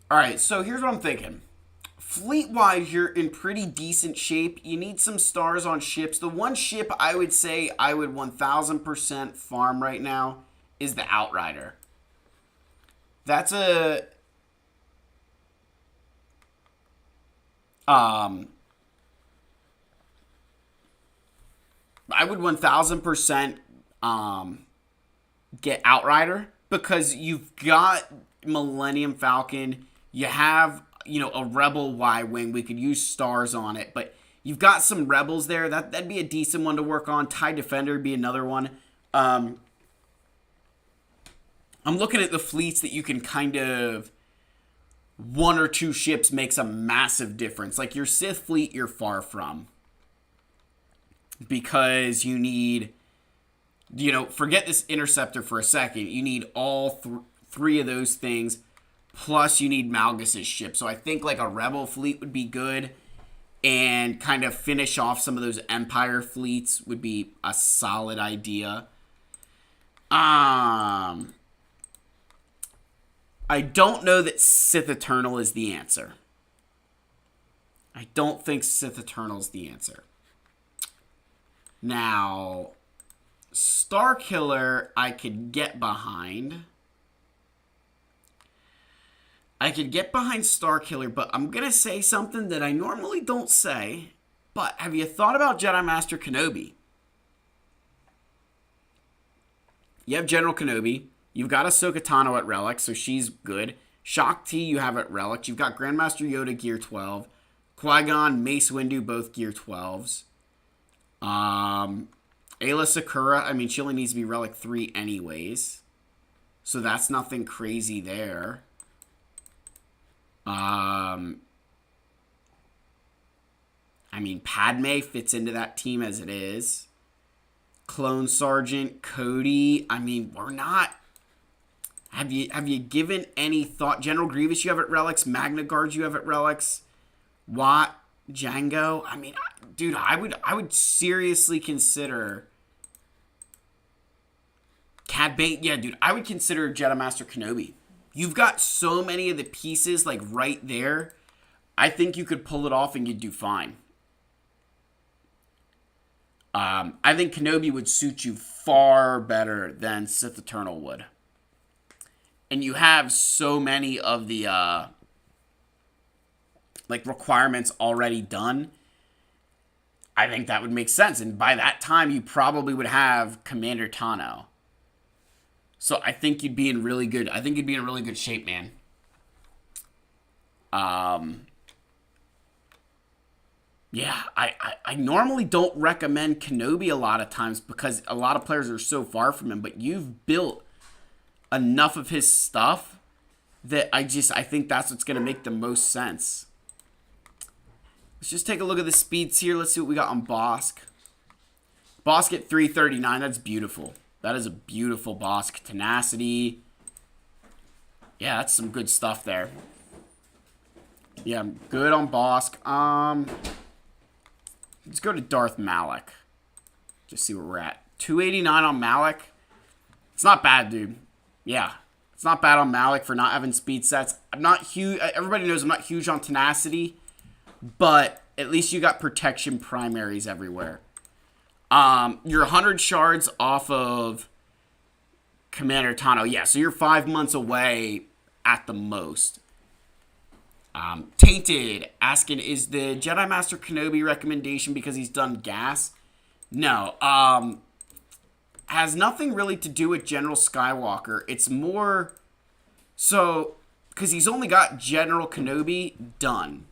All right, so here's what I'm thinking. Fleet-wise, you're in pretty decent shape. You need some stars on ships. The one ship I would say I would 1,000% farm right now is the Outrider. That's a... I would 1,000% get Outrider because you've got Millennium Falcon. You have, a Rebel Y-Wing. We could use stars on it, but you've got some Rebels there. That'd be a decent one to work on. TIE Defender would be another one. I'm looking at the fleets that you can kind of... One or two ships makes a massive difference. Like your Sith fleet, you're far from. Because you need... forget this Interceptor for a second. You need all three of those things... Plus, you need Malgus's ship. So I think like a Rebel fleet would be good. And kind of finish off some of those Empire fleets would be a solid idea. I don't know that Sith Eternal is the answer. I don't think Sith Eternal is the answer. Now, Starkiller, I could get behind. I could get behind Starkiller, but I'm going to say something that I normally don't say. But have you thought about Jedi Master Kenobi? You have General Kenobi. You've got Ahsoka Tano at Relic, so she's good. Shakti you have at Relic. You've got Grandmaster Yoda Gear 12. Qui-Gon, Mace Windu, both Gear 12s. Ayla Sakura, I mean, she only needs to be Relic 3 anyways. So that's nothing crazy there. I mean, Padme fits into that team as it is. Clone Sergeant, Cody. I mean, we're not... Have you given any thought? General Grievous you have at Relics. Magna Guard you have at Relics. Watt, Django. I mean, dude, I would seriously consider... Cad Bane. Yeah, dude, I would consider Jedi Master Kenobi. You've got so many of the pieces, like, right there. I think you could pull it off and you'd do fine. I think Kenobi would suit you far better than Sith Eternal would. And you have so many of the, like, requirements already done. I think that would make sense. And by that time, you probably would have Commander Tano. So I think you'd be in really good... I think you'd be in really good shape, man. Yeah, I normally don't recommend Kenobi a lot of times because a lot of players are so far from him. But you've built enough of his stuff that I think that's what's going to make the most sense. Let's just take a look at the speeds here. Let's see what we got on Bosk. Bosk at 339. That's beautiful. That is a beautiful Bosk. Tenacity. Yeah, that's some good stuff there. Yeah, I'm good on Bosk. Let's go to Darth Malak. Just see where we're at. 289 on Malak. It's not bad, dude. Yeah, it's not bad on Malak for not having speed sets. I'm not huge. Everybody knows I'm not huge on Tenacity, but at least you got protection primaries everywhere. You're 100 shards off of Commander Tano. Yeah, so you're 5 months away at the most. Tainted asking, is the Jedi Master Kenobi recommendation because he's done gas? No. Has nothing really to do with General Skywalker. It's more so because he's only got General Kenobi done.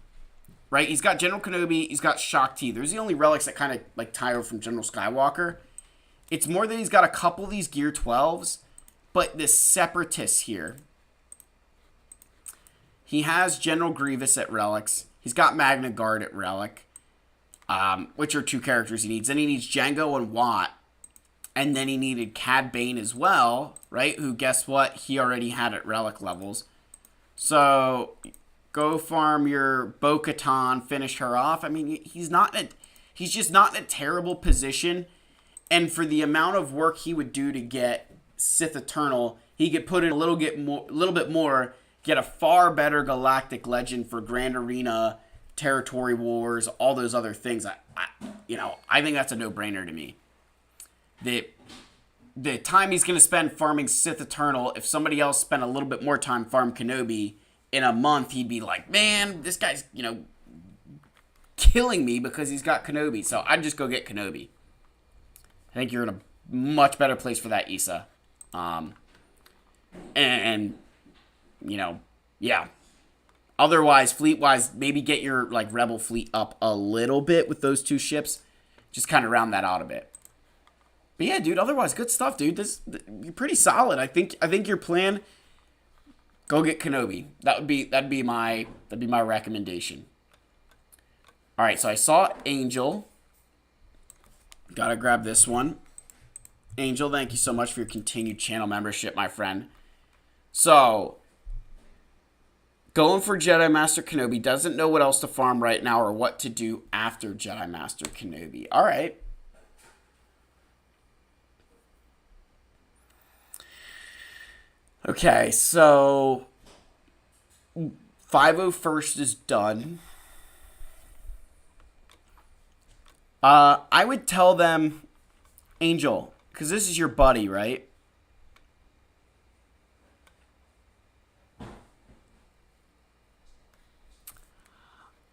Right? He's got General Kenobi, he's got Shakti. There's the only relics that kind of like tie over from General Skywalker. It's more that he's got a couple of these Gear 12s, but this Separatists here. He has General Grievous at Relics. He's got Magna Guard at Relic, which are two characters he needs. Then he needs Django and Watt. And then he needed Cad Bane as well, right? Who, guess what? He already had at Relic levels. So, go farm your Bo-Katan, finish her off. I mean, he's just not in a terrible position. And for the amount of work he would do to get Sith Eternal, he could put in a little bit more, get a far better Galactic Legend for Grand Arena, Territory Wars, all those other things. I think that's a no-brainer to me. The time he's going to spend farming Sith Eternal, if somebody else spent a little bit more time farm Kenobi, in a month he'd be like, man, this guy's, killing me because he's got Kenobi. So I'd just go get Kenobi. I think you're in a much better place for that, Issa. Yeah. Otherwise, fleet-wise, maybe get your, Rebel fleet up a little bit with those two ships. Just kind of round that out a bit. But yeah, dude, otherwise, good stuff, dude. You're pretty solid. I think your plan, go get Kenobi. That'd be my recommendation. All right, so I saw Angel. Gotta grab this one. Angel, thank you so much for your continued channel membership, my friend. So, going for Jedi Master Kenobi, doesn't know what else to farm right now or what to do after Jedi Master Kenobi. All right. Okay, so 501st is done. I would tell them, Angel, because this is your buddy, right?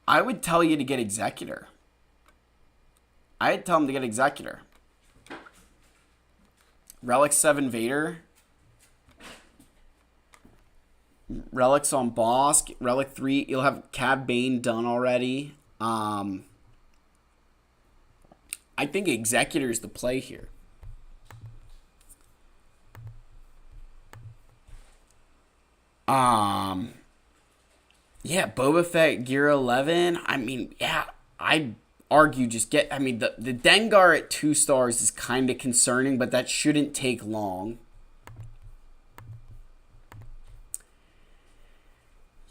I would tell you to get Executor. I'd tell him to get Executor. Relic 7 Vader. Relics on Boss. Relic 3. You'll have Cad Bane done already. I think Executor is the play here. Yeah, Boba Fett Gear 11. I mean, yeah, I'd argue just get... I mean, the Dengar at 2 stars is kind of concerning, but that shouldn't take long.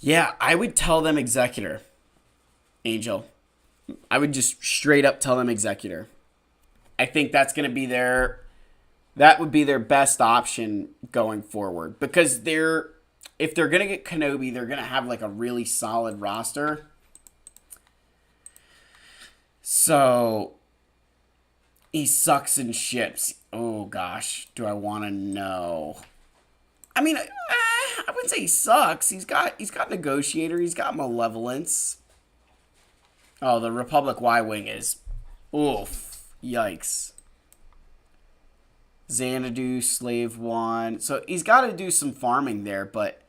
Yeah, I would tell them Executor, Angel. I would just straight up tell them Executor. I think that's going to be their... That would be their best option going forward. Because if they're going to get Kenobi, they're going to have like a really solid roster. So, he sucks in ships. Oh gosh, do I want to know? I mean, I wouldn't say he sucks. He's got Negotiator. He's got Malevolence. Oh, the Republic Y-Wing is... Oof. Yikes. Xanadu, Slave 1. So he's got to do some farming there, but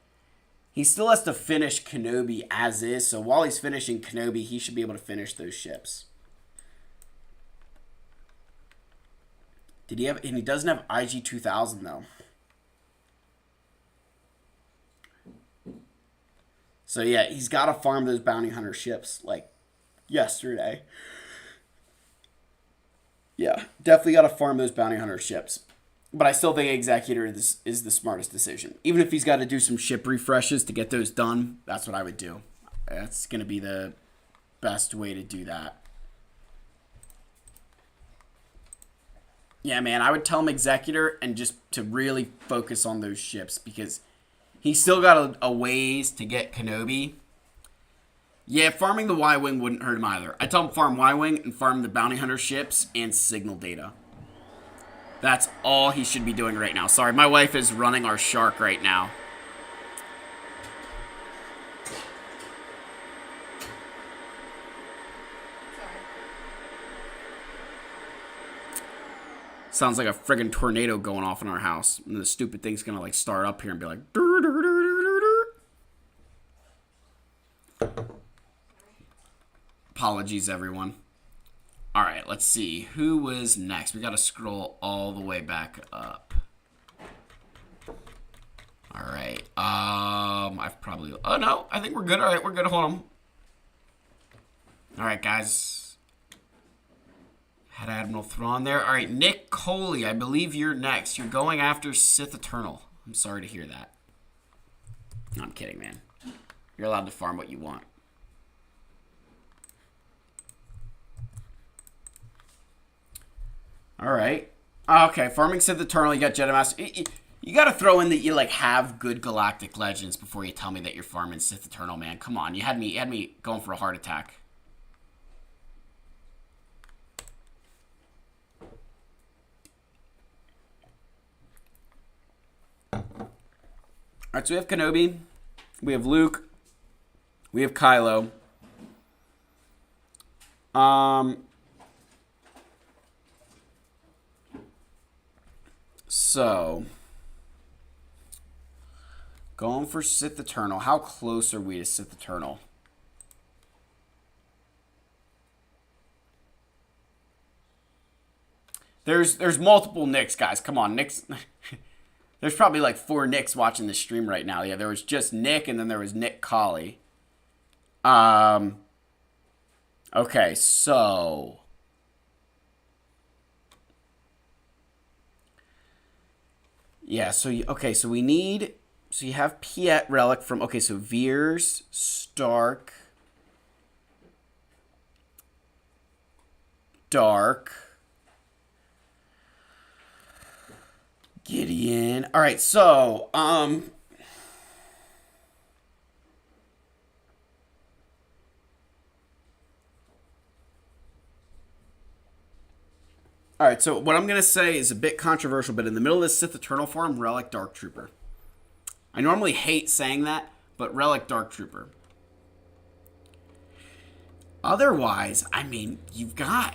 he still has to finish Kenobi as is. So while he's finishing Kenobi, he should be able to finish those ships. Did he have... And he doesn't have IG 2000, though. So yeah, he's got to farm those bounty hunter ships like yesterday. Yeah, definitely got to farm those bounty hunter ships. But I still think Executor is the smartest decision. Even if he's got to do some ship refreshes to get those done, that's what I would do. That's going to be the best way to do that. Yeah, man, I would tell him Executor and just to really focus on those ships because he's still got a ways to get Kenobi. Yeah, farming the Y-Wing wouldn't hurt him either. I tell him farm Y-Wing and farm the bounty hunter ships and signal data. That's all he should be doing right now. Sorry, my wife is running our shark right now. Sounds like a friggin' tornado going off in our house. And the stupid thing's gonna like start up here and be like... Dur, dur, dur, dur, dur, dur. Apologies, everyone. All right, let's see. Who was next? We got to scroll all the way back up. All right. I've probably... Oh, no. I think we're good. All right, we're good. Hold on. All right, guys. Had Admiral Thrawn there. All right, Nick Cauley, I believe you're next. You're going after Sith Eternal. I'm sorry to hear that. No, I'm kidding, man. You're allowed to farm what you want. All right. Okay, farming Sith Eternal. You got Jedi Master. You got to throw in that you like have good Galactic Legends before you tell me that you're farming Sith Eternal, man. Come on, you had me going for a heart attack. All right, so we have Kenobi, we have Luke, we have Kylo. So, going for Sith Eternal. How close are we to Sith Eternal? There's multiple Nicks, guys. Come on, Nicks. There's probably like 4 Nicks watching the stream right now. Yeah, there was just Nick, and then there was Nick Cauley. Okay, so... Yeah, so so we need... So you have Piet Relic from... Okay, so Veers, Stark, Dark, Gideon. All right, so... All right, so what I'm going to say is a bit controversial, but in the middle of this Sith Eternal form, Relic Dark Trooper. I normally hate saying that, but Relic Dark Trooper. Otherwise, I mean, you've got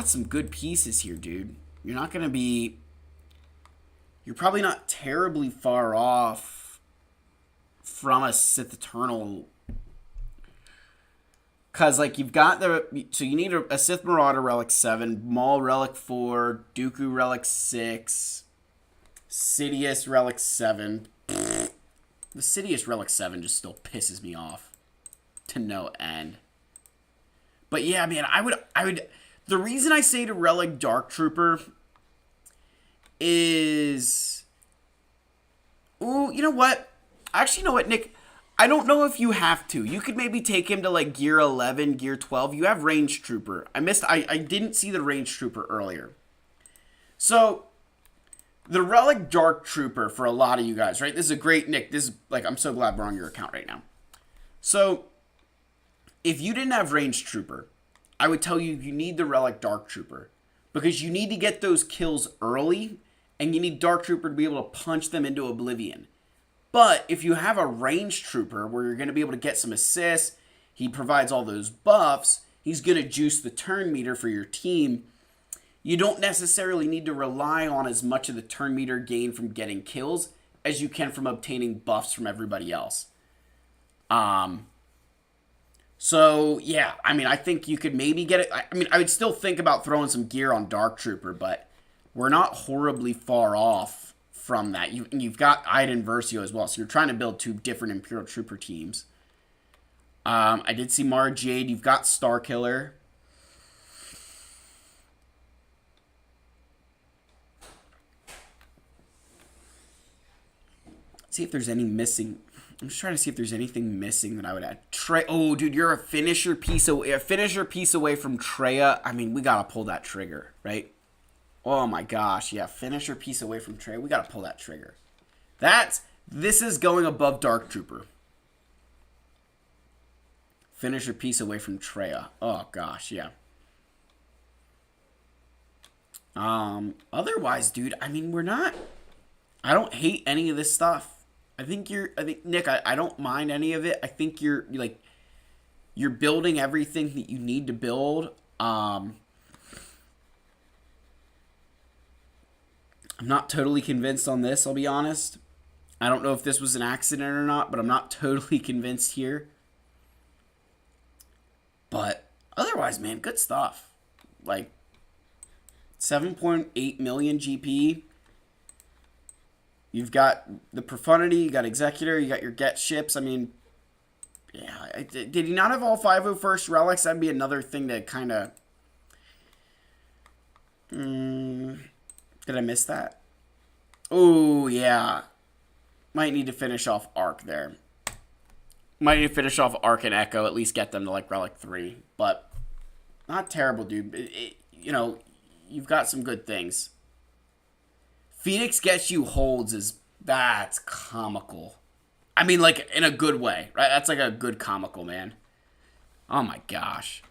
some good pieces here, dude. You're not going to be... You're probably not terribly far off from a Sith Eternal. Because, like, you've got the... So you need a Sith Marauder Relic 7, Maul Relic 4, Dooku Relic 6, Sidious Relic 7. The Sidious Relic 7 just still pisses me off to no end. But yeah, man, I would... The reason I say to Relic Dark Trooper is... Ooh, you know what? Actually, you know what, Nick? I don't know if you have to. You could maybe take him to, like, Gear 11, Gear 12. You have Range Trooper. I didn't see the Range Trooper earlier. So, the Relic Dark Trooper for a lot of you guys, right? This is a great... Nick, this is, like, I'm so glad we're on your account right now. So, if you didn't have Range Trooper, I would tell you you need the Relic Dark Trooper. Because you need to get those kills early, and you need Dark Trooper to be able to punch them into oblivion. But if you have a Range Trooper where you're going to be able to get some assists, he provides all those buffs, he's going to juice the turn meter for your team, you don't necessarily need to rely on as much of the turn meter gain from getting kills as you can from obtaining buffs from everybody else. So, yeah, I mean, I think you could maybe get it. I mean, I would still think about throwing some gear on Dark Trooper, but we're not horribly far off from that. You've got Iden Versio as well, so you're trying to build two different Imperial Trooper teams. I did see Mara Jade. You've got Starkiller. See if there's any missing... I'm just trying to see if there's anything missing that I would add. Oh, dude, you're a finisher piece away from Traya. I mean, we gotta pull that trigger, right? Oh my gosh, yeah, finisher piece away from Traya. We gotta pull that trigger. This is going above Dark Trooper. Finisher piece away from Traya. Oh gosh, yeah. Otherwise, dude, I mean, I don't hate any of this stuff. I think Nick, I don't mind any of it. I think you're building everything that you need to build. I'm not totally convinced on this, I'll be honest. I don't know if this was an accident or not, but I'm not totally convinced here. But otherwise, man, good stuff. Like 7.8 million GP. You've got the Profundity, you got Executor, you got your Get ships. I mean, yeah. Did he not have all 501st relics? That'd be another thing that kind of... Did I miss that? Oh, yeah. Might need to finish off Arc there. Might need to finish off Arc and Echo, at least get them to, like, Relic 3. But not terrible, dude. You know, you've got some good things. Phoenix gets you holds that's comical. I mean, like, in a good way, right? That's like a good comical, man. Oh my gosh.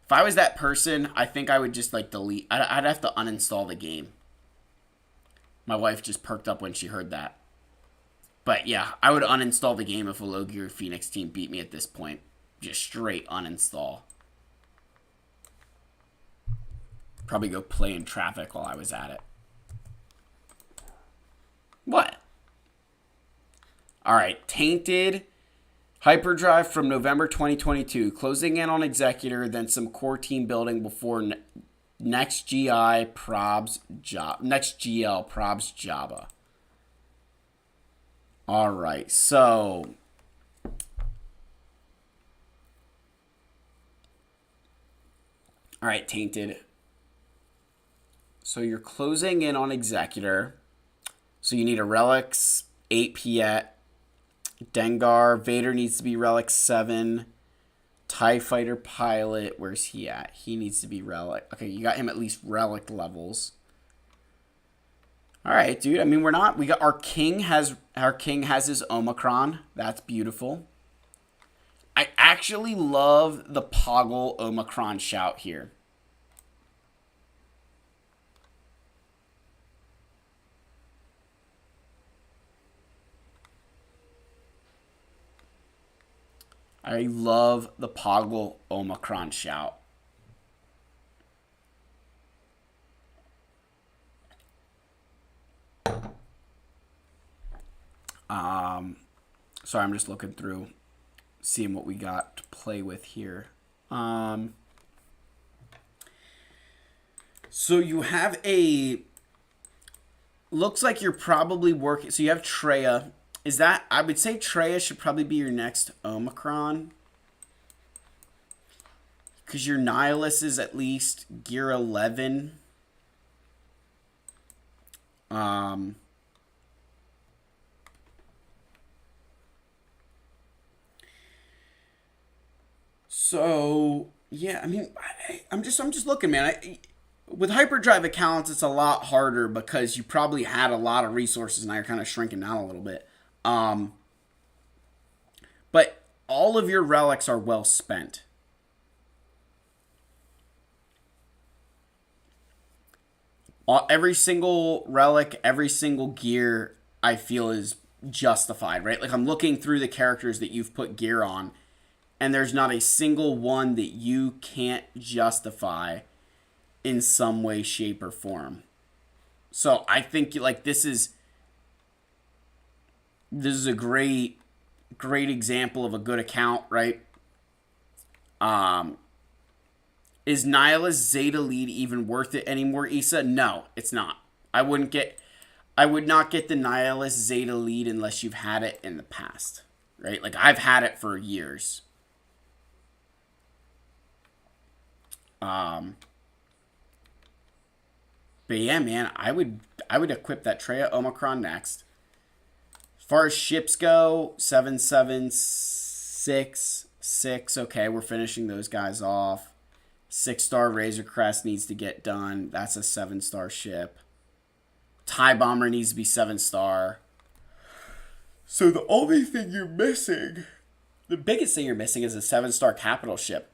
If I was that person, I think I would just, like, delete. I'd have to uninstall the game. My wife just perked up when she heard that. But yeah, I would uninstall the game if a low gear Phoenix team beat me at this point. Just straight uninstall. Probably go play in traffic while I was at it. What? Alright, Tainted Hyperdrive from November 2022. Closing in on Executor, then some core team building before next GL Probs Jabba. Alright, so... Alright, Tainted. So you're closing in on Executor. So you need a Relics 8 Piet. Dengar. Vader needs to be Relic 7. TIE Fighter Pilot. Where's he at? He needs to be Relic. Okay, you got him at least Relic levels. Alright, dude. I mean, we got our king has his Omicron. That's beautiful. I actually love the Poggle Omicron shout here. I love the Poggle Omicron shout. Sorry, I'm just looking through, seeing what we got to play with here. So you have a... Looks like you're probably working... So you have Treya. Is that... I would say Treya should probably be your next Omicron. Because your Nihilus is at least gear 11. So yeah, I mean, I'm just looking, man. With hyperdrive accounts, it's a lot harder because you probably had a lot of resources. Now you're kind of shrinking down a little bit. But all of your relics are well spent. Every single relic, every single gear, I feel is justified, right? Like I'm looking through the characters that you've put gear on, and there's not a single one that you can't justify in some way, shape, or form. So I think like this is a great example of a good account, right? Is Nihilus Zeta Lead even worth it anymore, Issa? No, it's not. I would not get the Nihilus Zeta Lead unless you've had it in the past, right? Like I've had it for years. But yeah, man, I would equip that Treya Omicron next. As far as ships go, 776. Okay, we're finishing those guys off. 6-star Razor Crest needs to get done. That's a 7-star ship. TIE Bomber needs to be 7-star. So the only thing you're missing, the biggest thing you're missing is a 7-star capital ship.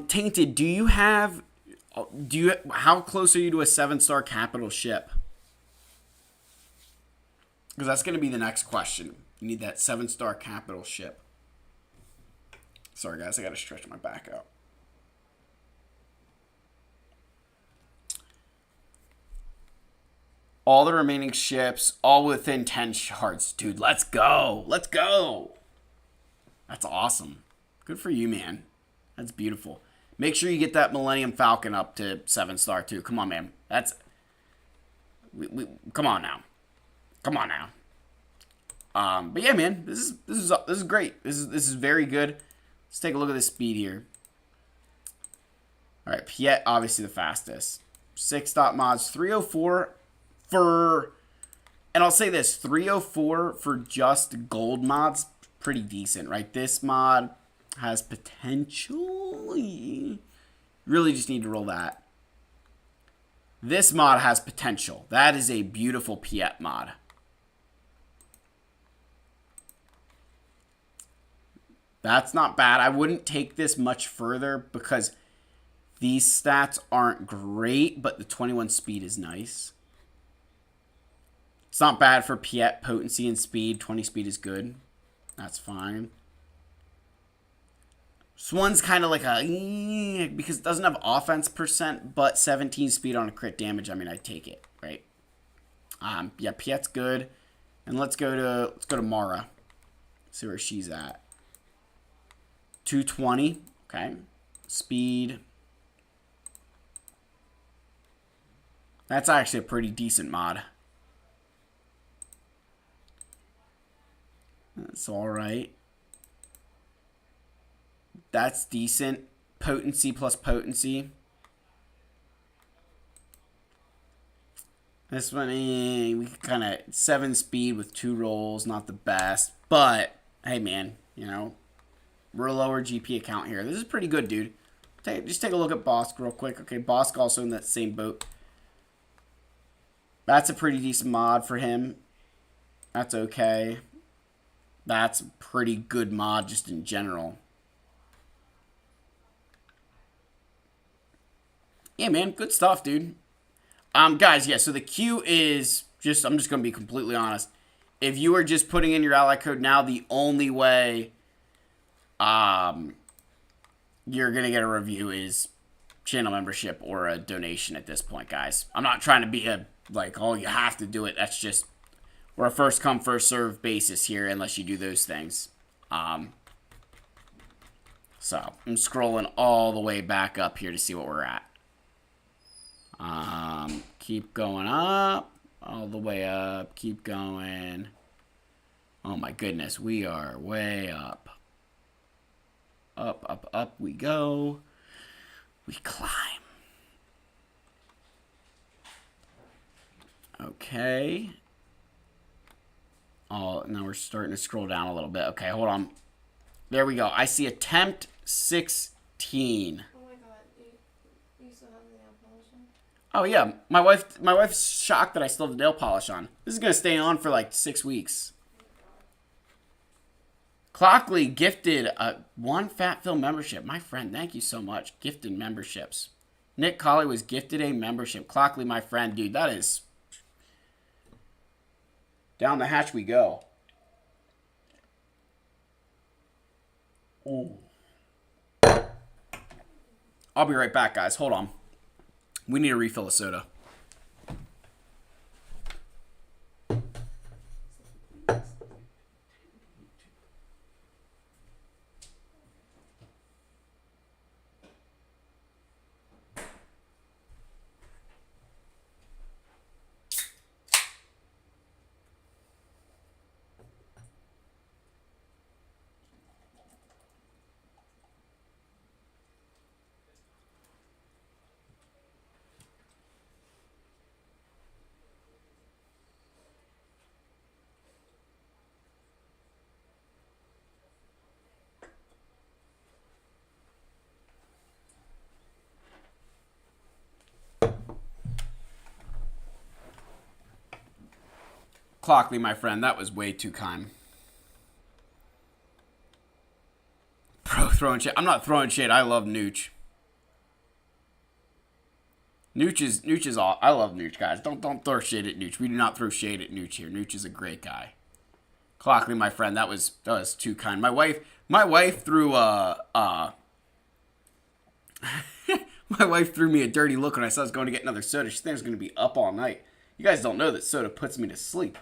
Tainted, how close are you to a 7-star capital ship? Because that's going to be the next question. You need that 7-star capital ship. Sorry, guys, I got to stretch my back out. All the remaining ships, all within 10 shards. Dude, let's go. Let's go. That's awesome. Good for you, man. That's beautiful. Make sure you get that Millennium Falcon up to 7-star too. Come on, man. That's... come on now. Come on now. But yeah, man, this is great. This is very good. Let's take a look at the speed here. All right, Piet obviously the fastest. 6-dot mods, 304 for, and I'll say this, 304 for just gold mods, pretty decent, right? This mod has potential. You really just need to roll that. This mod has potential. That is a beautiful Piet mod. That's not bad. I wouldn't take this much further because these stats aren't great, but the 21 speed is nice. It's not bad for Piet potency and speed. 20 speed is good. That's fine. This one's kind of like a... because it doesn't have offense percent, but 17 speed on a crit damage. I mean, I'd take it, right? Yeah, Piet's good. And let's go to Mara. See where she's at. 220. Okay. Speed. That's actually a pretty decent mod. That's alright. That's decent. Potency plus potency. This one, we kind of 7 speed with 2 rolls. Not the best. But, hey man, you know, we're a lower GP account here. This is pretty good, dude. Just take a look at Bosk real quick. Okay, Bosk also in that same boat. That's a pretty decent mod for him. That's okay. That's a pretty good mod just in general. Yeah, man, good stuff, dude. Guys, yeah, so the queue is just, I'm just going to be completely honest. if you are just putting in your ally code now, the only way you're going to get a review is channel membership or a donation at this point, guys. I'm not trying to be oh, you have to do it. That's just, we're a first come, first serve basis here unless you do those things. So I'm scrolling all the way back up here to see what we're at. Keep going up, all the way up, keep going. Oh my goodness, we are way up. Up, up, up we go. We climb. Okay. Oh, now we're starting to scroll down a little bit. Okay, hold on. There we go. I see attempt 16. Oh my god, you still have the nail polish on? Oh yeah, my wife's shocked that I still have the nail polish on. This is gonna stay on for like 6 weeks. Clockley gifted one Fat Film membership. My friend, thank you so much. Gifted memberships. Nick Cauley was gifted a membership. Clockley, my friend, dude, that is down the hatch we go. Ooh. I'll be right back, guys. Hold on. We need a refill of soda. Clockley, my friend, that was way too kind. Bro, throwing shit. I'm not throwing shit. I love Nooch. Nooch is all. I love Nooch, guys. Don't throw shade at Nooch. We do not throw shade at Nooch here. Nooch is a great guy. Clockley, my friend, that was too kind. My wife threw my wife threw me a dirty look when I said I was going to get another soda. She thinks I was going to be up all night. You guys don't know that soda puts me to sleep.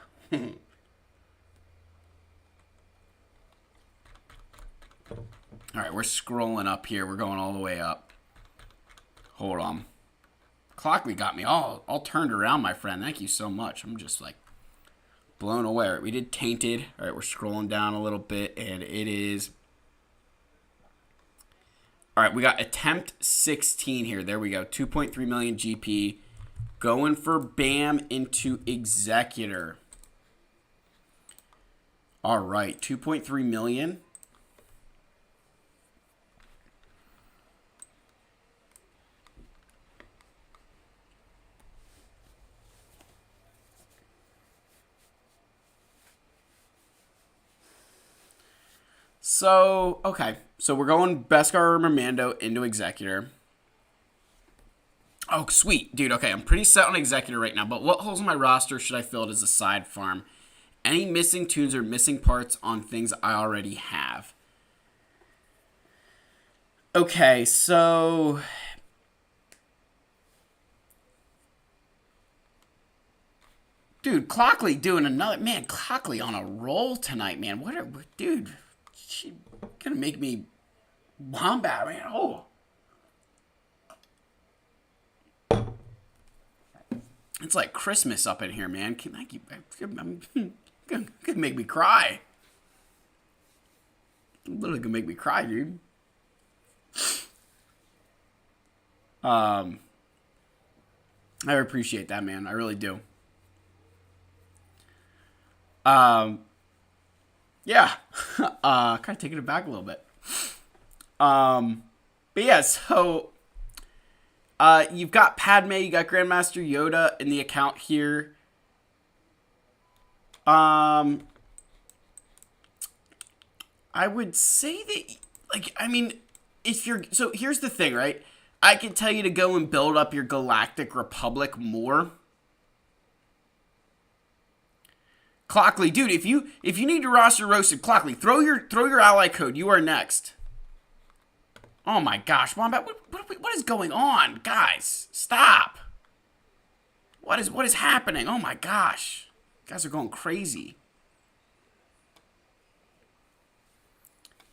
Alright, we're scrolling up here. We're going all the way up. Hold on. Clockley got me all turned around, my friend. Thank you so much. I'm just like blown away. All right, we did Tainted. Alright, we're scrolling down a little bit, and it is... Alright, we got attempt 16 here. There we go. 2.3 million GP. Going for BAM into Executor. All right, 2.3 million. So, okay. So we're going Beskar or Mando into Executor. Oh, sweet. Dude, okay, I'm pretty set on Executor right now, but what holes in my roster should I fill as a side farm? Any missing tunes or missing parts on things I already have? Okay, so... Dude, Clockley doing another... Man, Clockley on a roll tonight, man. Dude, she gonna make me... Wombat, man. Oh. It's like Christmas up in here, man. Could make me cry. Literally gonna make me cry, dude. I appreciate that, man. I really do. Yeah. Kind of taking it back a little bit. But yeah, so you've got Padme, you got Grandmaster Yoda in the account here. I would say that, like, I mean, if you're, so here's the thing, right? I can tell you to go and build up your Galactic Republic more. Clockley, dude, if you need your roster roasted, Clockley, throw your ally code. You are next. Oh my gosh, Wombat, what is going on, guys? Stop. What is happening? Oh my gosh, you guys are going crazy.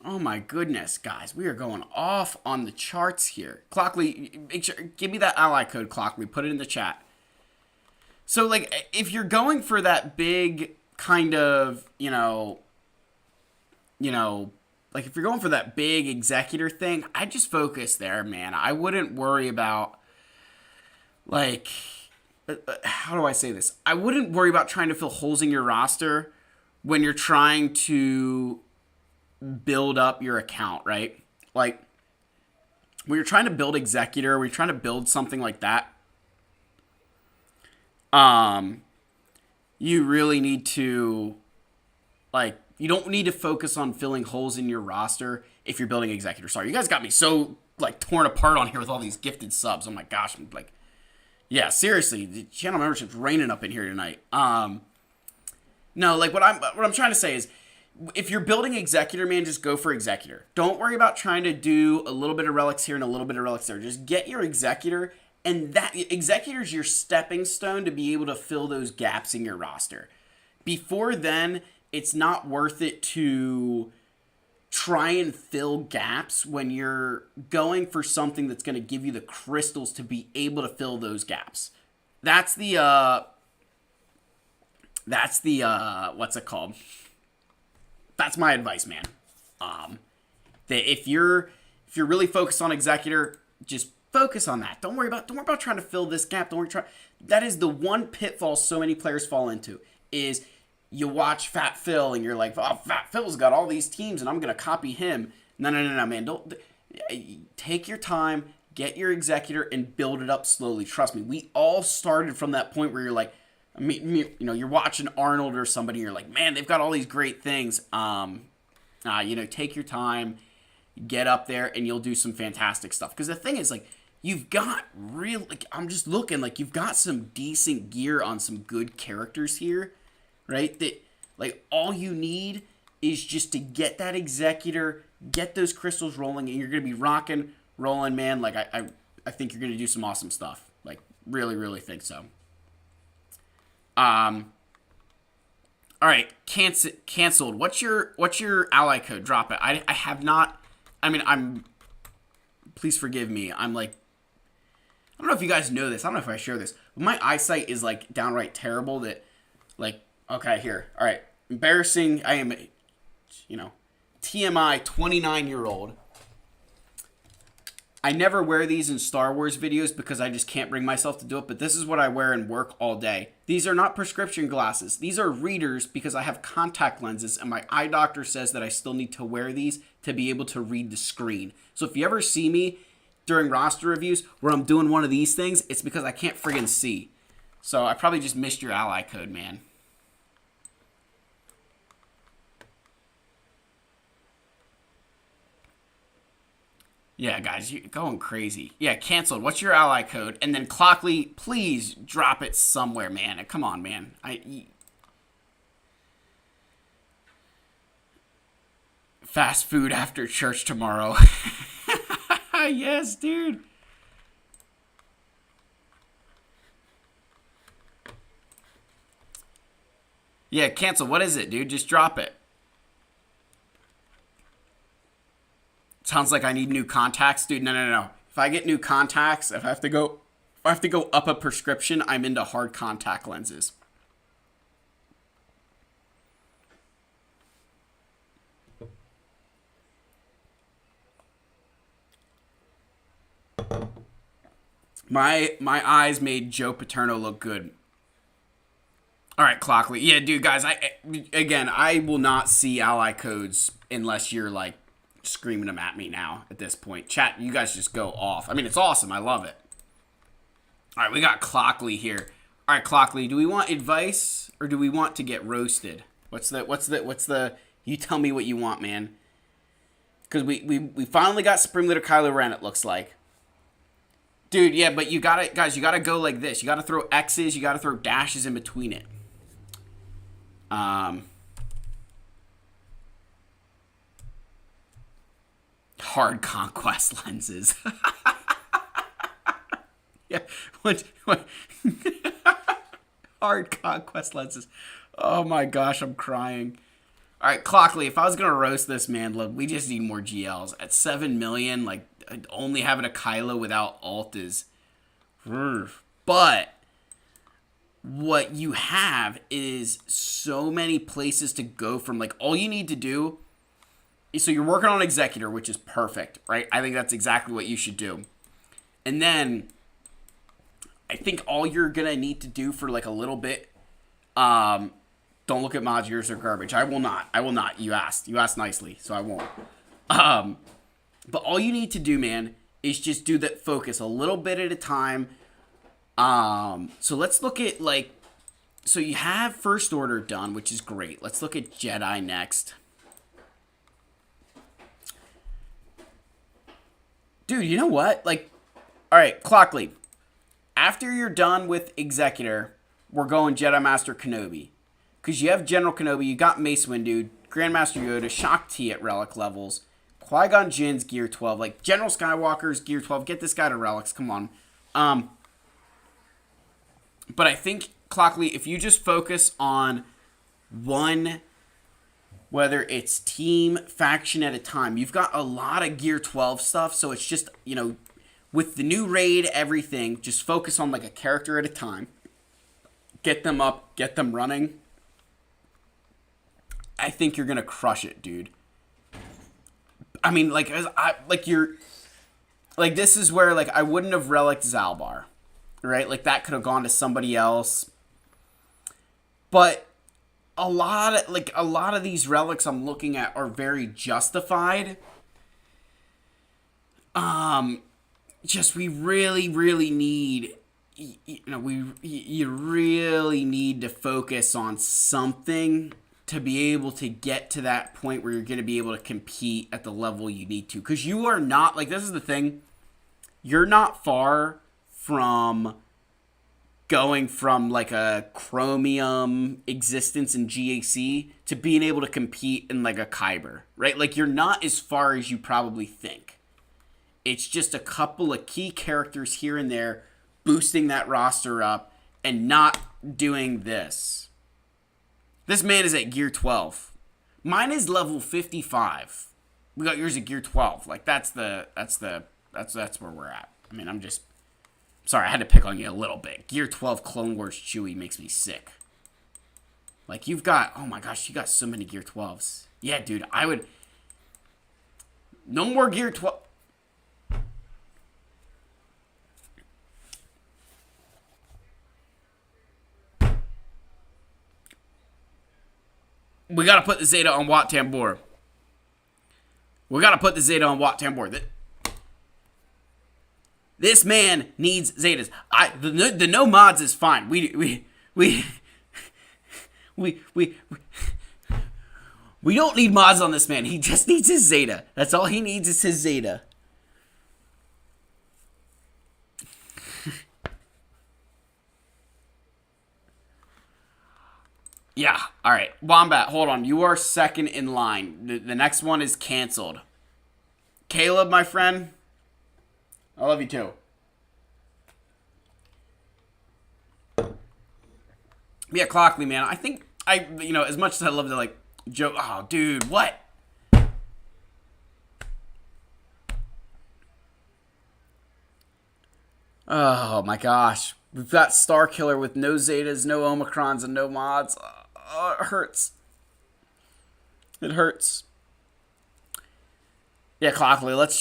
Oh my goodness, guys, we are going off on the charts here. Clockley, make sure, give me that ally code, Clockley. Put it in the chat. So, like, if you're going for that big kind of, like if you're going for that big executor thing, I'd just focus there, man. I wouldn't worry about, like, how do I say this? I wouldn't worry about trying to fill holes in your roster when you're trying to build up your account, right? Like, when you're trying to build executor, when you're trying to build something like that, you really need to, like, you don't need to focus on filling holes in your roster if you're building executor. Sorry, you guys got me so, like, torn apart on here with all these gifted subs. Oh my gosh, I'm like, yeah, seriously, the channel membership's raining up in here tonight. No, like, what I'm trying to say is, if you're building executor, man, just go for executor. Don't worry about trying to do a little bit of relics here and a little bit of relics there. Just get your executor, and that executor is your stepping stone to be able to fill those gaps in your roster. Before then, it's not worth it to try and fill gaps when you're going for something that's going to give you the crystals to be able to fill those gaps. That's the what's it called? That's my advice, man. That if you're really focused on executor, just focus on that. Don't worry about trying to fill this gap. That is the one pitfall so many players fall into, is you watch Fat Phil and you're like, oh, Fat Phil's got all these teams and I'm gonna copy him. No, man. Don't take your time, get your executor and build it up slowly. Trust me, we all started from that point where you're like, you're watching Arnold or somebody, and you're like, man, they've got all these great things. Take your time, get up there, and you'll do some fantastic stuff. Because the thing is, like, you've got I'm just looking, like, you've got some decent gear on some good characters here, right? That, like, all you need is just to get that executor, get those crystals rolling, and you're going to be rocking, rolling, man. Like, I think you're going to do some awesome stuff. Like, really, really think so. All right, canceled. What's your ally code? Drop it. I have not. I mean, please forgive me. I'm like, I don't know if you guys know this. I don't know if I share this, but my eyesight is like downright terrible. That, like, okay, here. All right, embarrassing. I am, TMI 29-year-old. I never wear these in Star Wars videos because I just can't bring myself to do it, but this is what I wear in work all day. These are not prescription glasses. These are readers because I have contact lenses, and my eye doctor says that I still need to wear these to be able to read the screen. So if you ever see me during roster reviews where I'm doing one of these things, it's because I can't friggin' see. So I probably just missed your ally code, man. Yeah, guys, you're going crazy. Yeah, canceled. What's your ally code? And then Clockley, please drop it somewhere, man. Come on, man. Fast food after church tomorrow. Yes, dude. Yeah, cancel. What is it, dude? Just drop it. Sounds like I need new contacts, dude. No. If I get new contacts, if I have to go up a prescription, I'm into hard contact lenses. My eyes made Joe Paterno look good. All right, Clockley. Yeah, dude, guys, I will not see ally codes unless you're like screaming them at me now at this point. Chat, you guys just go off. I mean, it's awesome. I love it. All right, we got Clockley here. All right, Clockley, do we want advice or do we want to get roasted? What's the you tell me what you want, man. Because we finally got Supreme Leader Kylo Ren, it looks like. Dude, yeah, but you gotta go like this. You gotta throw X's, you gotta throw dashes in between it. Hard conquest lenses. Yeah, what? Hard conquest lenses. Oh my gosh, I'm crying. All right, Clockley, if I was going to roast this, man, look, we just need more GLs. At 7 million, like, only having a Kylo without alt is... But what you have is so many places to go from. Like, all you need to do is... So you're working on Executor, which is perfect, right? I think that's exactly what you should do. And then... I think all you're going to need to do for, like, a little bit... don't look at mods, yours are garbage. I will not. I will not. You asked. You asked nicely, so I won't. But all you need to do, man, is just do that focus a little bit at a time. So let's look at, like... So you have First Order done, which is great. Let's look at Jedi next. Dude, you know what? Like, all right, Clockley. After you're done with Executor, we're going Jedi Master Kenobi. Because you have General Kenobi, you got Mace Windu, Grandmaster Yoda, Shaak Ti at Relic levels, Qui-Gon Jinn's Gear 12, like General Skywalker's Gear 12. Get this guy to Relics, come on. But I think, Clockley, if you just focus on one, whether it's team, faction at a time, you've got a lot of Gear 12 stuff, so it's just, you know, with the new raid, everything, just focus on like a character at a time. Get them up, get them running. I think you're gonna crush it, dude. I mean, like, this is where, like, I wouldn't have reliced Zalbar, right? Like, that could have gone to somebody else. But a lot of these relics I'm looking at are very justified. Just we really, really need, you really need to focus on something to be able to get to that point where you're going to be able to compete at the level you need to. Because you are not, like, this is the thing, you're not far from going from, like, a Chromium existence in GAC to being able to compete in, like, a Kyber, right? Like, you're not as far as you probably think. It's just a couple of key characters here and there boosting that roster up and not doing this. This man is at Gear 12. Mine is level 55. We got yours at Gear 12. Like, that's where we're at. I mean, I'm sorry, I had to pick on you a little bit. Gear 12 Clone Wars Chewie makes me sick. Like, you've got, oh my gosh, you got so many Gear 12s. Yeah, dude, I would, no more Gear 12. We gotta put the Zeta on Wat Tambor. We gotta put the Zeta on Wat Tambor. This man needs Zetas. The no mods is fine. We don't need mods on this man. He just needs his Zeta. That's all he needs is his Zeta. Yeah, all right. Wombat, hold on. You are second in line. The next one is canceled. Caleb, my friend, I love you too. Yeah, Clockley, man. I think as much as I love to, like, joke. Oh, dude, what? Oh, my gosh. We've got Starkiller with no Zetas, no Omicrons, and no mods. Oh, it hurts. It hurts. Yeah, Clockley, let's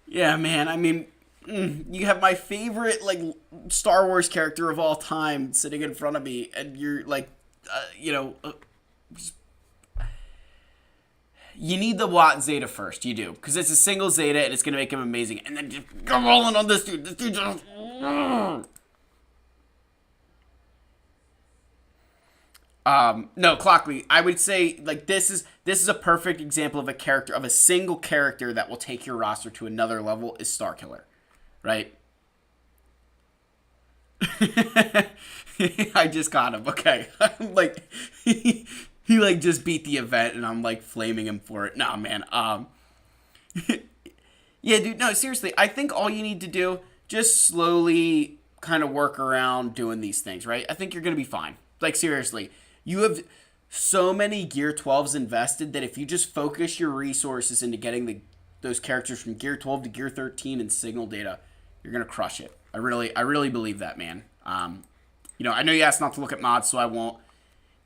yeah, man, I mean, you have my favorite, like, Star Wars character of all time sitting in front of me, and you're, like, you need the Watt Zeta first. You do. Because it's a single Zeta, and it's going to make him amazing. And then just go rolling on this dude. This dude just... No, Clockley, I would say like this is a perfect example of a character, of a single character that will take your roster to another level, is Starkiller, right? I just got him. Okay. I'm like he like just beat the event and I'm like flaming him for it. Nah, man. Yeah, dude, no, seriously. I think all you need to do, just slowly kind of work around doing these things, right? I think you're going to be fine. Like, seriously. You have so many Gear 12s invested that if you just focus your resources into getting those characters from Gear 12 to Gear 13 and Signal data, you're going to crush it. I really believe that, man. I know you asked not to look at mods, so I won't.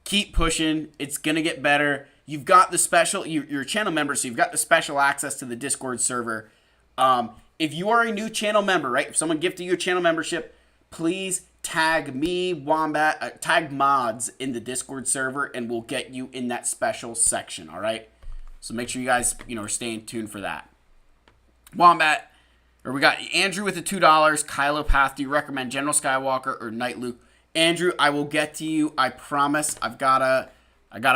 Keep pushing. It's going to get better. You've got the special, you're a channel member, so you've got the special access to the Discord server. If you are a new channel member, right, if someone gifted you a channel membership, please tag me, Wombat, tag mods in the Discord server, and we'll get you in that special section, all right? So make sure you guys, are staying tuned for that. Wombat, or we got Andrew with the $2. Kylo Path, do you recommend General Skywalker or Knight Luke? Andrew, I will get to you. I promise. I gotta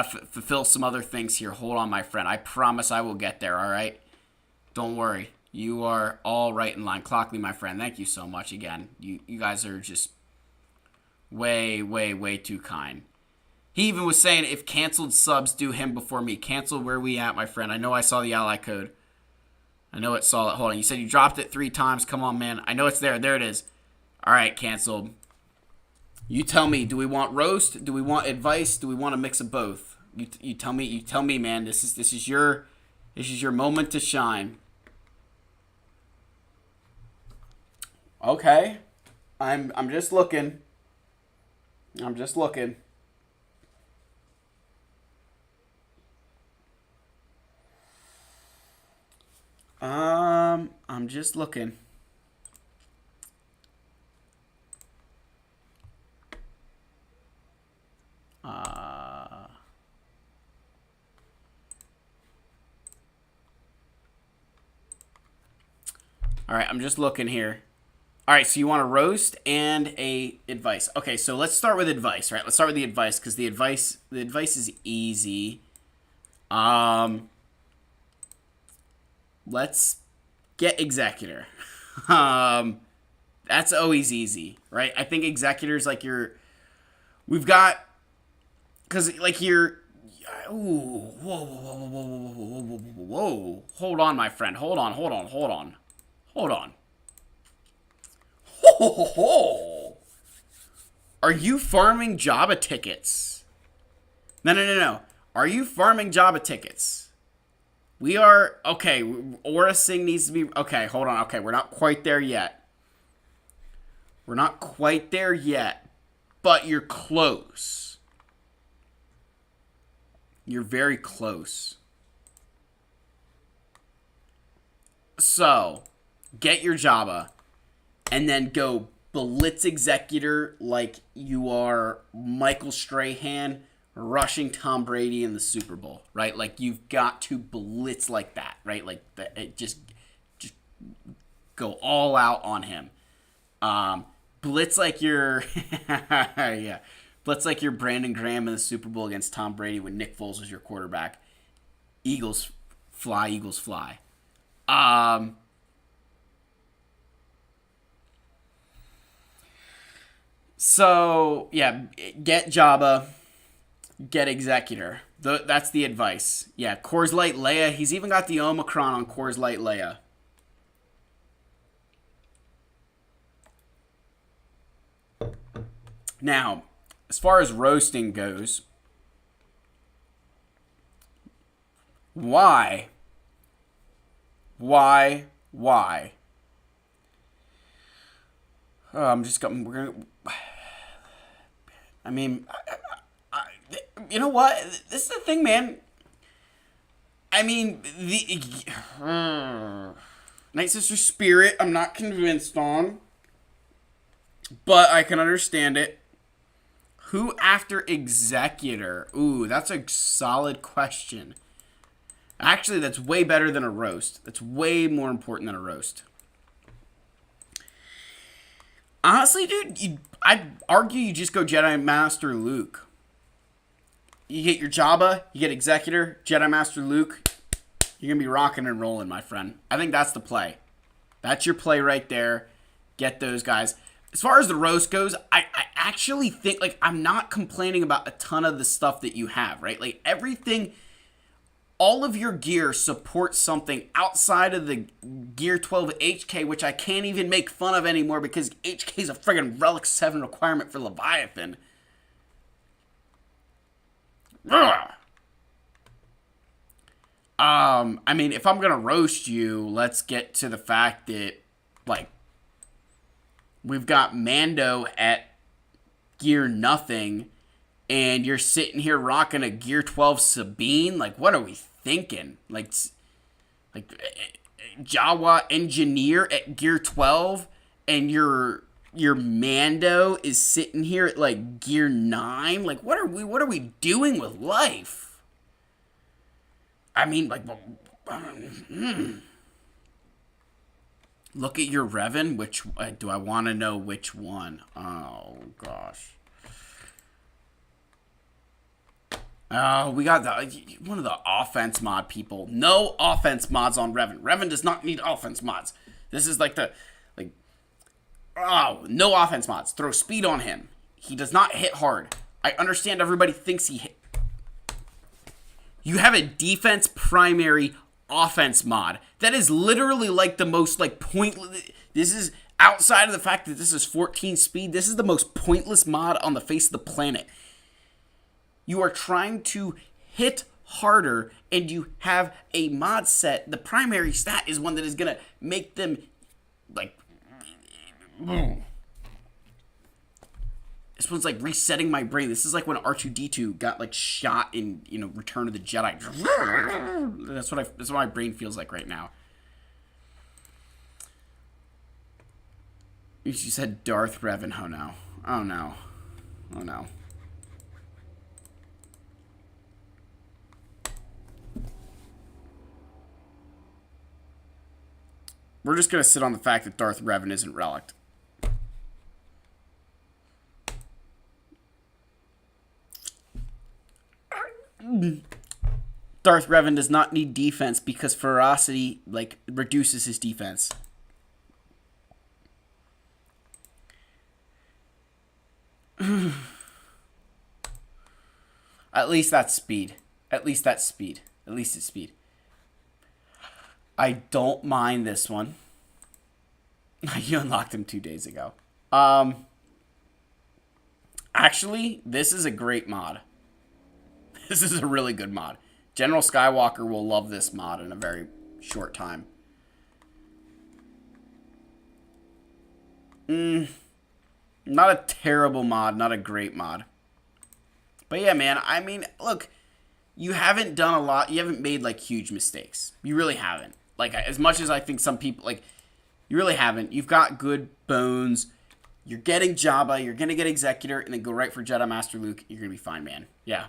fulfill some other things here. Hold on, my friend. I promise I will get there, all right? Don't worry. You are all right in line. Clockley, my friend, thank you so much again. You guys are just way too kind. He even was saying if canceled subs do him before me. Cancel, where we at, my friend? I know I saw the ally code. I know it saw it. Hold on. You said you dropped it 3 times. Come on, man. I know it's there. There it is. All right, canceled. You tell me. Do we want roast? Do we want advice? Do we want a mix of both? You tell me. You tell me, man. This is your moment to shine. Okay. I'm just looking. I'm just looking. I'm just looking. All right, I'm just looking here. All right, so you want a roast and a advice. Okay, so let's start with advice, right? Let's start with the advice because the advice is easy. Let's get Executor. That's always easy, right? I think Executor's like we've got, because like you're, ooh, whoa. Hold on, my friend. Hold on. Ho. Are you farming Jabba tickets? No. Are you farming Jabba tickets? We are, okay, Aura Sing needs to be, okay, hold on, okay, we're not quite there yet. But you're close. You're very close. So, get your Jabba, and then go Blitz Executor like you are Michael Strahan rushing Tom Brady in the Super Bowl, right? Like, you've got to blitz like that, right? Like, just go all out on him. Blitz like you're, yeah, blitz like you're Brandon Graham in the Super Bowl against Tom Brady when Nick Foles was your quarterback. Eagles fly. So, yeah, get Jabba, get Executor. That's the advice. Yeah, Coors Light Leia. He's even got the Omicron on Coors Light Leia. Now, as far as roasting goes, why? Oh, we're gonna. I mean, you know what? This is the thing, man. I mean, Night Sister Spirit, I'm not convinced on, but I can understand it. Who after Executor? Ooh, that's a solid question. Actually, that's way better than a roast. That's way more important than a roast. Honestly, dude, I'd argue you just go Jedi Master Luke. You get your Jabba, you get Executor, Jedi Master Luke. You're going to be rocking and rolling, my friend. I think that's the play. That's your play right there. Get those guys. As far as the roast goes, I actually think, like, I'm not complaining about a ton of the stuff that you have, right? Like, everything, all of your gear supports something outside of the Gear 12 HK, which I can't even make fun of anymore because HK is a friggin' Relic 7 requirement for Leviathan. Ugh. I mean, if I'm gonna roast you, let's get to the fact that, like, we've got Mando at Gear Nothing, and you're sitting here rocking a Gear 12 Sabine. Like, what are we thinking? Like Jawa Engineer at Gear 12, and your Mando is sitting here at, like, Gear 9. Like, what are we doing with life? I mean, like, look at your Revan. Which do I want to know which one? Oh gosh. Oh, we got one of the offense mod people. No offense mods on Revan. Revan does not need offense mods. This is like no offense mods. Throw speed on him. He does not hit hard. I understand everybody thinks he hit. You have a defense primary offense mod. That is literally like the most, like, pointless. This is outside of the fact that this is 14 speed. This is the most pointless mod on the face of the planet. You are trying to hit harder, and you have a mod set. The primary stat is one that is going to make them, like, this one's like resetting my brain. This is like when R2-D2 got, like, shot in, Return of the Jedi. That's what my brain feels like right now. You said Darth Revan. Oh no. Oh no. Oh no. We're just gonna sit on the fact that Darth Revan isn't relicked. Darth Revan does not need defense because ferocity, like, reduces his defense. At least that's speed. At least that's speed. At least it's speed. I don't mind this one. You unlocked him 2 days ago. Actually, this is a great mod. This is a really good mod. General Skywalker will love this mod in a very short time. Not a terrible mod, not a great mod. But yeah, man, I mean, look, you haven't done a lot. You haven't made, like, huge mistakes. You really haven't. Like, as much as I think some people, like, you really haven't. You've got good bones. You're getting Jabba. You're going to get Executor and then go right for Jedi Master Luke. You're going to be fine, man. Yeah.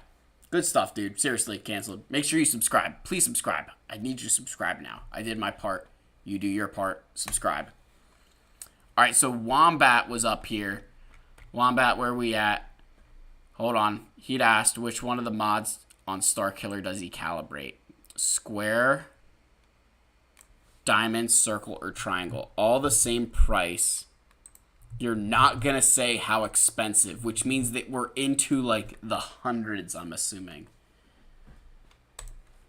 Good stuff, dude. Seriously, canceled. Make sure you subscribe. Please subscribe. I need you to subscribe now. I did my part. You do your part. Subscribe. All right, so Wombat was up here. Wombat, where are we at? Hold on. He'd asked which one of the mods on Starkiller does he calibrate? Square, diamond, circle, or triangle. All the same price. You're not going to say how expensive, which means that we're into, like, the hundreds, I'm assuming.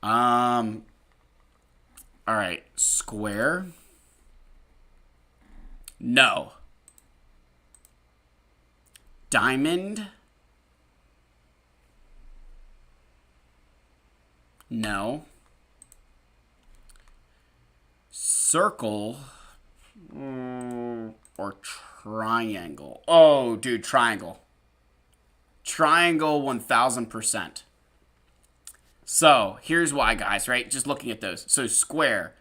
All right. Square. No. Diamond. No. Circle. Or triangle. Oh, dude, triangle. Triangle 1000%. So, here's why, guys, right? Just looking at those. So, square.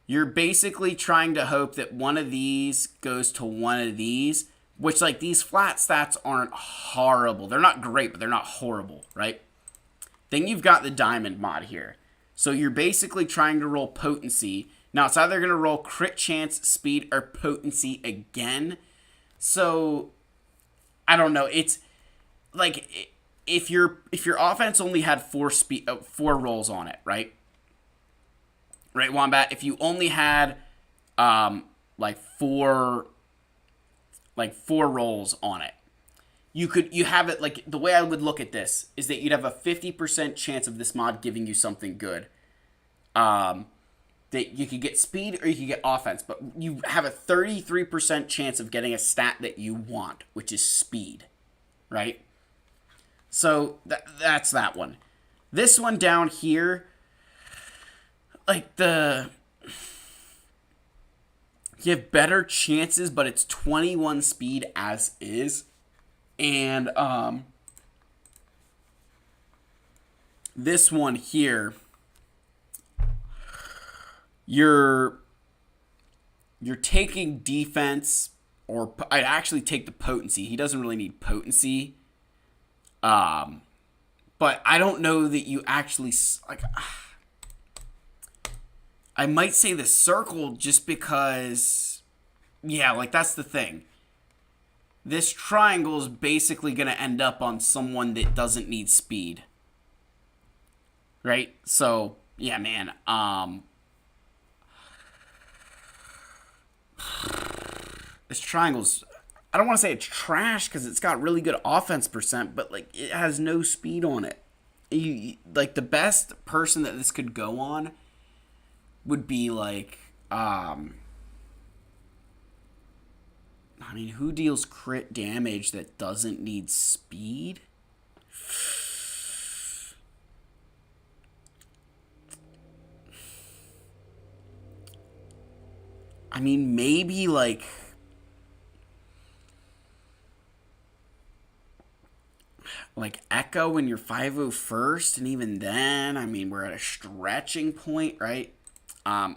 You're basically trying to hope that one of these goes to one of these, which, like, these flat stats aren't horrible. They're not great, but they're not horrible, right? Then you've got the diamond mod here. So, you're basically trying to roll potency. Now, it's either going to roll crit chance, speed, or potency again. So, I don't know. It's, like, if your offense only had four rolls on it, right? Right, Wombat. If you only had like four rolls on it, you have it like, the way I would look at this is that you'd have a 50% chance of this mod giving you something good. That you could get speed or you could get offense, but you have a 33% chance of getting a stat that you want, which is speed, right? So that's that one. This one down here, like you have better chances, but it's 21 speed as is. And this one here, you're taking defense, or I'd actually take the potency. He doesn't really need potency. But I don't know that you actually, like, I might say the circle just because, yeah, like, that's the thing. This triangle is basically going to end up on someone that doesn't need speed. Right? So, yeah, man. This triangle's, I don't want to say it's trash because it's got really good offense percent, but like, it has no speed on it. Like, the best person that this could go on would be like, I mean, who deals crit damage that doesn't need speed? I mean, maybe like Echo when you're 501st, and even then, I mean, we're at a stretching point, right? I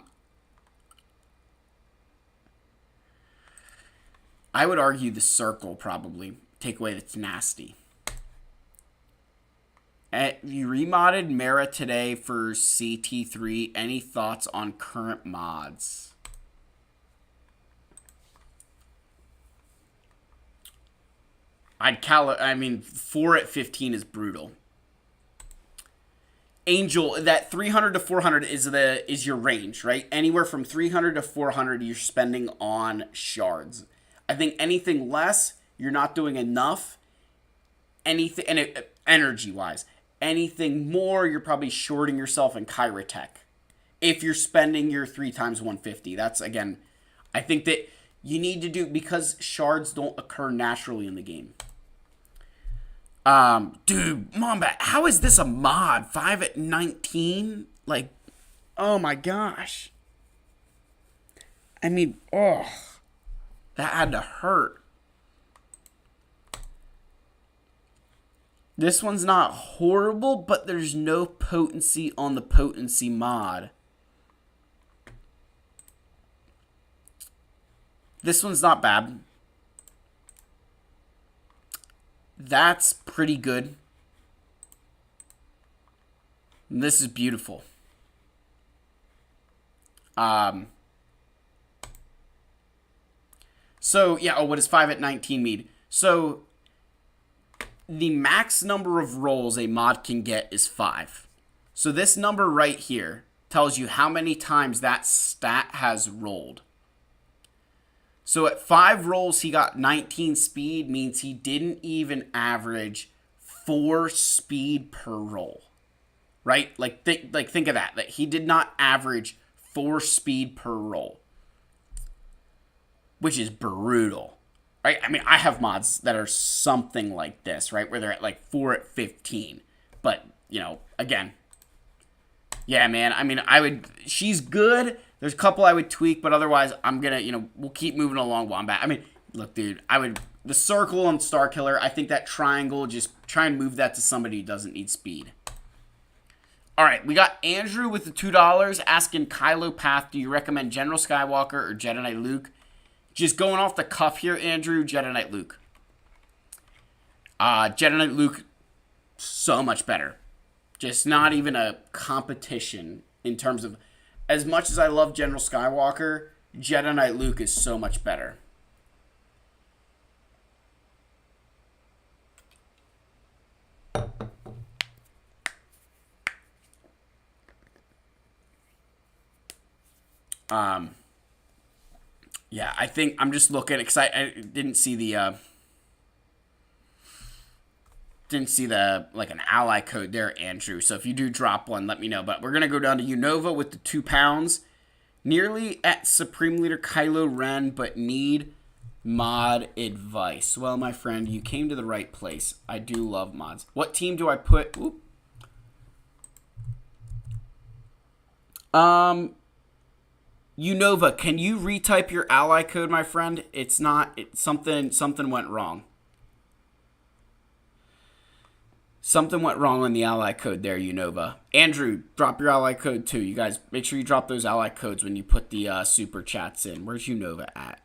would argue the circle probably. Take away that's nasty. You remodded Mara today for CT3. Any thoughts on current mods? I mean, 4 at 15 is brutal. Angel, that 300 to 400 is your range, right? Anywhere from 300 to 400 you're spending on shards. I think anything less, you're not doing enough. Anything, and energy-wise. Anything more, you're probably shorting yourself in Kyrotech. If you're spending your 3 times 150. That's, again, I think that you need to do, because shards don't occur naturally in the game. Dude, Wombat, how is this a mod? 5 at 19? Like, oh my gosh. I mean, oh, that had to hurt. This one's not horrible, but there's no potency on the potency mod. This one's not bad. That's pretty good. And this is beautiful. So, yeah, what is 5 at 19 mead? So, the max number of rolls a mod can get is 5. So, this number right here tells you how many times that stat has rolled. So at 5 rolls, he got 19 speed, means he didn't even average 4 speed per roll, right? Like think of that. That he did not average 4 speed per roll, which is brutal, right? I mean, I have mods that are something like this, right, where they're at like 4 at 15. But you know, again, yeah, man. I mean, she's good. There's a couple I would tweak, but otherwise, I'm going to, we'll keep moving along, Wombat. I mean, look, dude, the circle on Star Killer, I think that triangle, just try and move that to somebody who doesn't need speed. All right, we got Andrew with the $2 asking Kylo Path, do you recommend General Skywalker or Jedi Knight Luke? Just going off the cuff here, Andrew, Jedi Knight Luke. Jedi Knight Luke, so much better. Just not even a competition in terms of, as much as I love General Skywalker, Jedi Knight Luke is so much better. Yeah, I think I'm just looking because I didn't see the like an ally code there, Andrew. So if you do drop one, let me know. But we're gonna go down to Unova with the 2 pounds, nearly at Supreme Leader Kylo Ren, but need mod advice. Well, my friend, you came to the right place. I do love mods. What team do I put? Oop. Unova, can you retype your ally code, my friend? It's not. Something went wrong. Something went wrong on the ally code there, Unova. Andrew, drop your ally code too. You guys, make sure you drop those ally codes when you put the super chats in. Where's Unova at?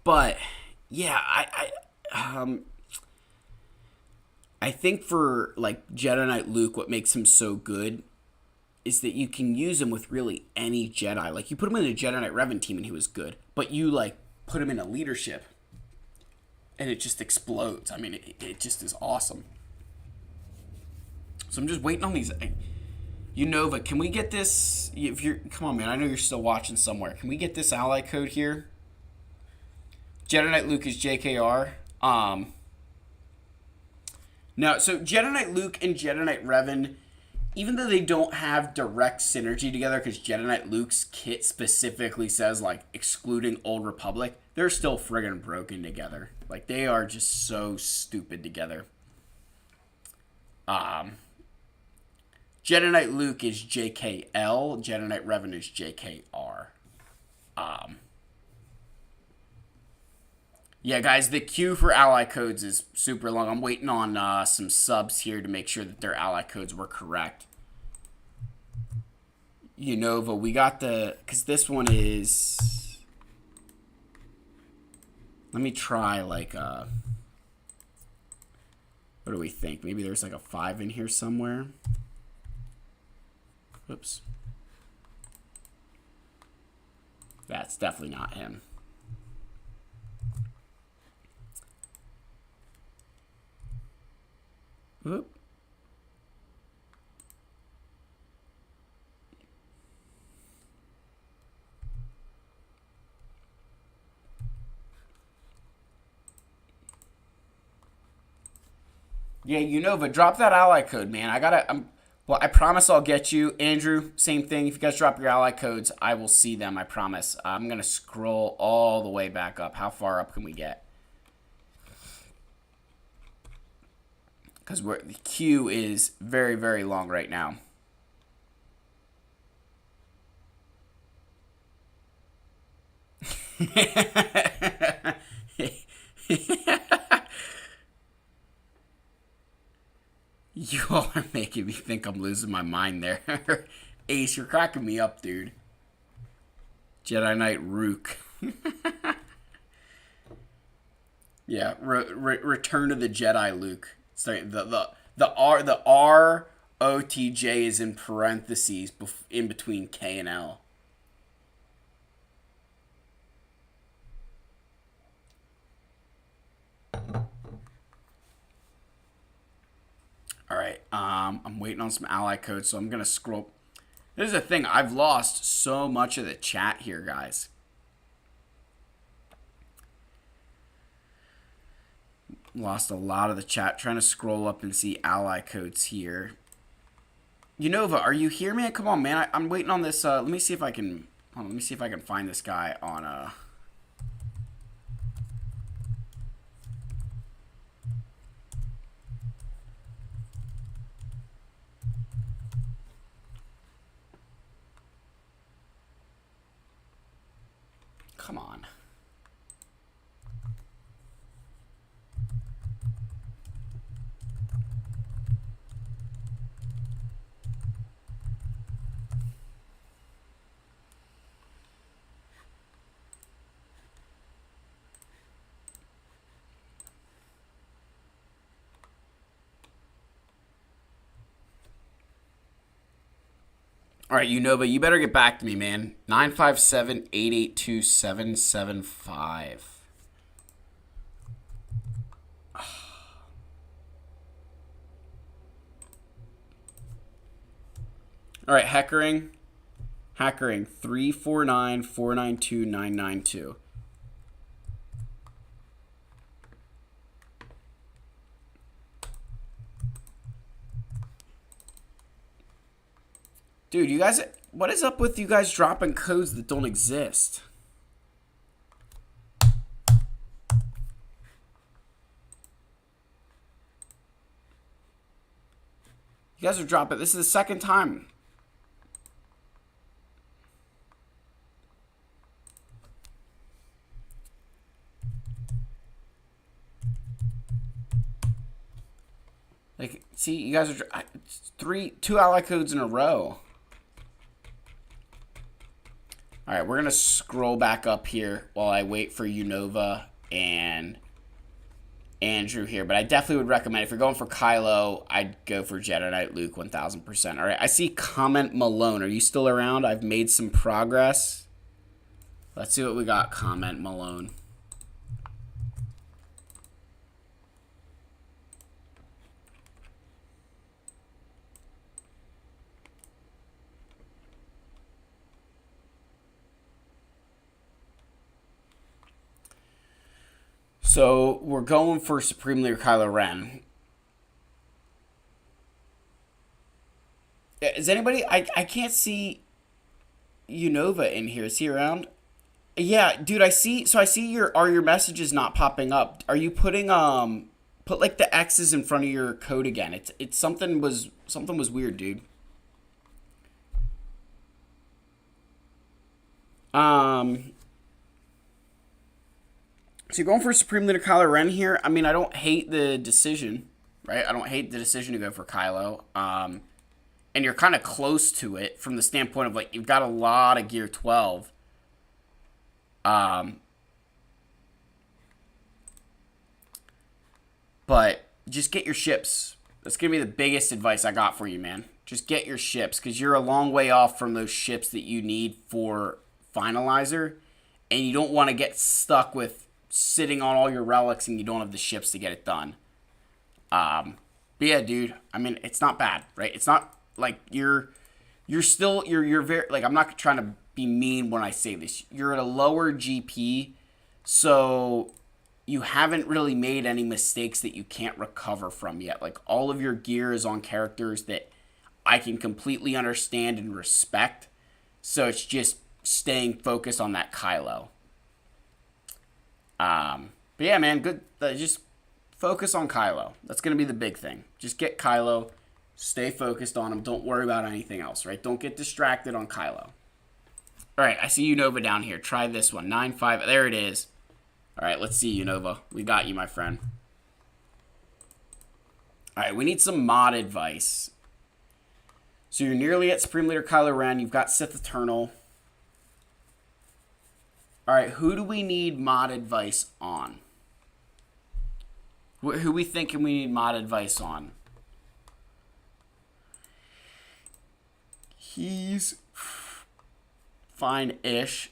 But yeah, I think for like Jedi Knight Luke, what makes him so good is that you can use him with really any Jedi. Like you put him in a Jedi Knight Revan team and he was good, but you like put him in a leadership and it just explodes. I mean, it just is awesome. So I'm just waiting on these. Unova, can we get this? If you're, come on, man. I know you're still watching somewhere. Can we get this ally code here? Jedi Knight Luke is JKR. No, so Jedi Knight Luke and Jedi Knight Revan, even though they don't have direct synergy together, because Jedi Knight Luke's kit specifically says, like, excluding Old Republic, they're still friggin' broken together. Like, they are just so stupid together. Jedi Knight Luke is JKL. Jedi Knight Revan is JKR. Yeah, guys, the queue for ally codes is super long. I'm waiting on some subs here to make sure that their ally codes were correct. Unova, we got the... Because this one is... Let me try, like, what do we think? Maybe there's, like, a 5 in here somewhere. Whoops. That's definitely not him. Whoop. Yeah, Unova, drop that ally code, man. Well, I promise I'll get you. Andrew, same thing. If you guys drop your ally codes, I will see them, I promise. I'm going to scroll all the way back up. How far up can we get? Because the queue is very, very long right now. You all are making me think I'm losing my mind there. Ace, you're cracking me up, dude. Jedi Knight Rook. Yeah, Return of the Jedi Luke. Sorry, the ROTJ is in parentheses in between K and L. All right, I'm waiting on some ally codes, so I'm gonna scroll. This is the thing, I've lost so much of the chat here, guys. Lost a lot of the chat. Trying to scroll up and see ally codes here. Unova, are you here, man? Come on, man. I'm waiting on this. Let me see if I can. Hold on, let me see if I can find this guy on. Come on. All right, Unova, you better get back to me, man. 957-882-775. All right, Hackering. 349-492-992. Dude, you guys, what is up with you guys dropping codes that don't exist? You guys are dropping. This is the second time. Like, see, you guys are two ally codes in a row. All right, we're gonna scroll back up here while I wait for Unova and Andrew here. But I definitely would recommend, if you're going for Kylo, I'd go for Jedi Knight Luke 1000%. All right, I see comment Malone. Are you still around? I've made some progress. Let's see what we got. Comment Malone. So we're going for Supreme Leader Kylo Ren. Is anybody? I can't see Unova in here. Is he around? Yeah, dude. I see. So I see your messages not popping up. Are you putting put like the X's in front of your code again? It's something was weird, dude. So you're going for Supreme Leader Kylo Ren here. I mean, I don't hate the decision, right? I don't hate the decision to go for Kylo. And you're kind of close to it from the standpoint of, like, you've got a lot of Gear 12. But just get your ships. That's going to be the biggest advice I got for you, man. Just get your ships, because you're a long way off from those ships that you need for Finalizer. And you don't want to get stuck with sitting on all your relics and you don't have the ships to get it done. But yeah, dude, I mean, it's not bad, right? It's not like you're very, like, I'm not trying to be mean when I say this. You're at a lower GP, so you haven't really made any mistakes that you can't recover from yet. Like, all of your gear is on characters that I can completely understand and respect. So it's just staying focused on that Kylo. But yeah, man, good. Just focus on Kylo. That's going to be the big thing. Just get Kylo. Stay focused on him. Don't worry about anything else, right? Don't get distracted on Kylo. All right, I see Unova down here. Try this one. 9-5. There it is. All right, let's see, Unova. We got you, my friend. All right, we need some mod advice. So you're nearly at Supreme Leader Kylo Ren. You've got Sith Eternal. All right, who do we need mod advice on? Who we thinking we need mod advice on? He's fine-ish.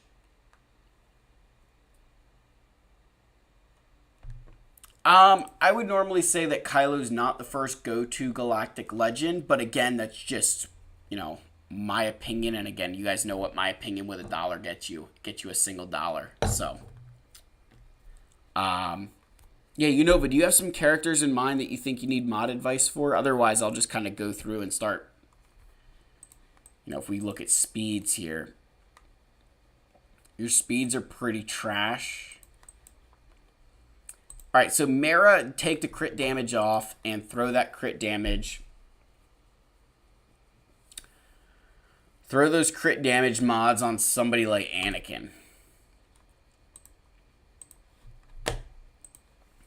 I would normally say that Kylo's not the first go-to galactic legend, but again, that's just, you know, my opinion. And again, you guys know what my opinion with $1 gets you. Get you a single dollar. So, yeah, Unova, do you have some characters in mind that you think you need mod advice for? Otherwise, I'll just kind of go through and start. You know, if we look at speeds here, your speeds are pretty trash. All right, so Mara, take the crit damage off and throw that crit damage. Throw those crit damage mods on somebody like Anakin.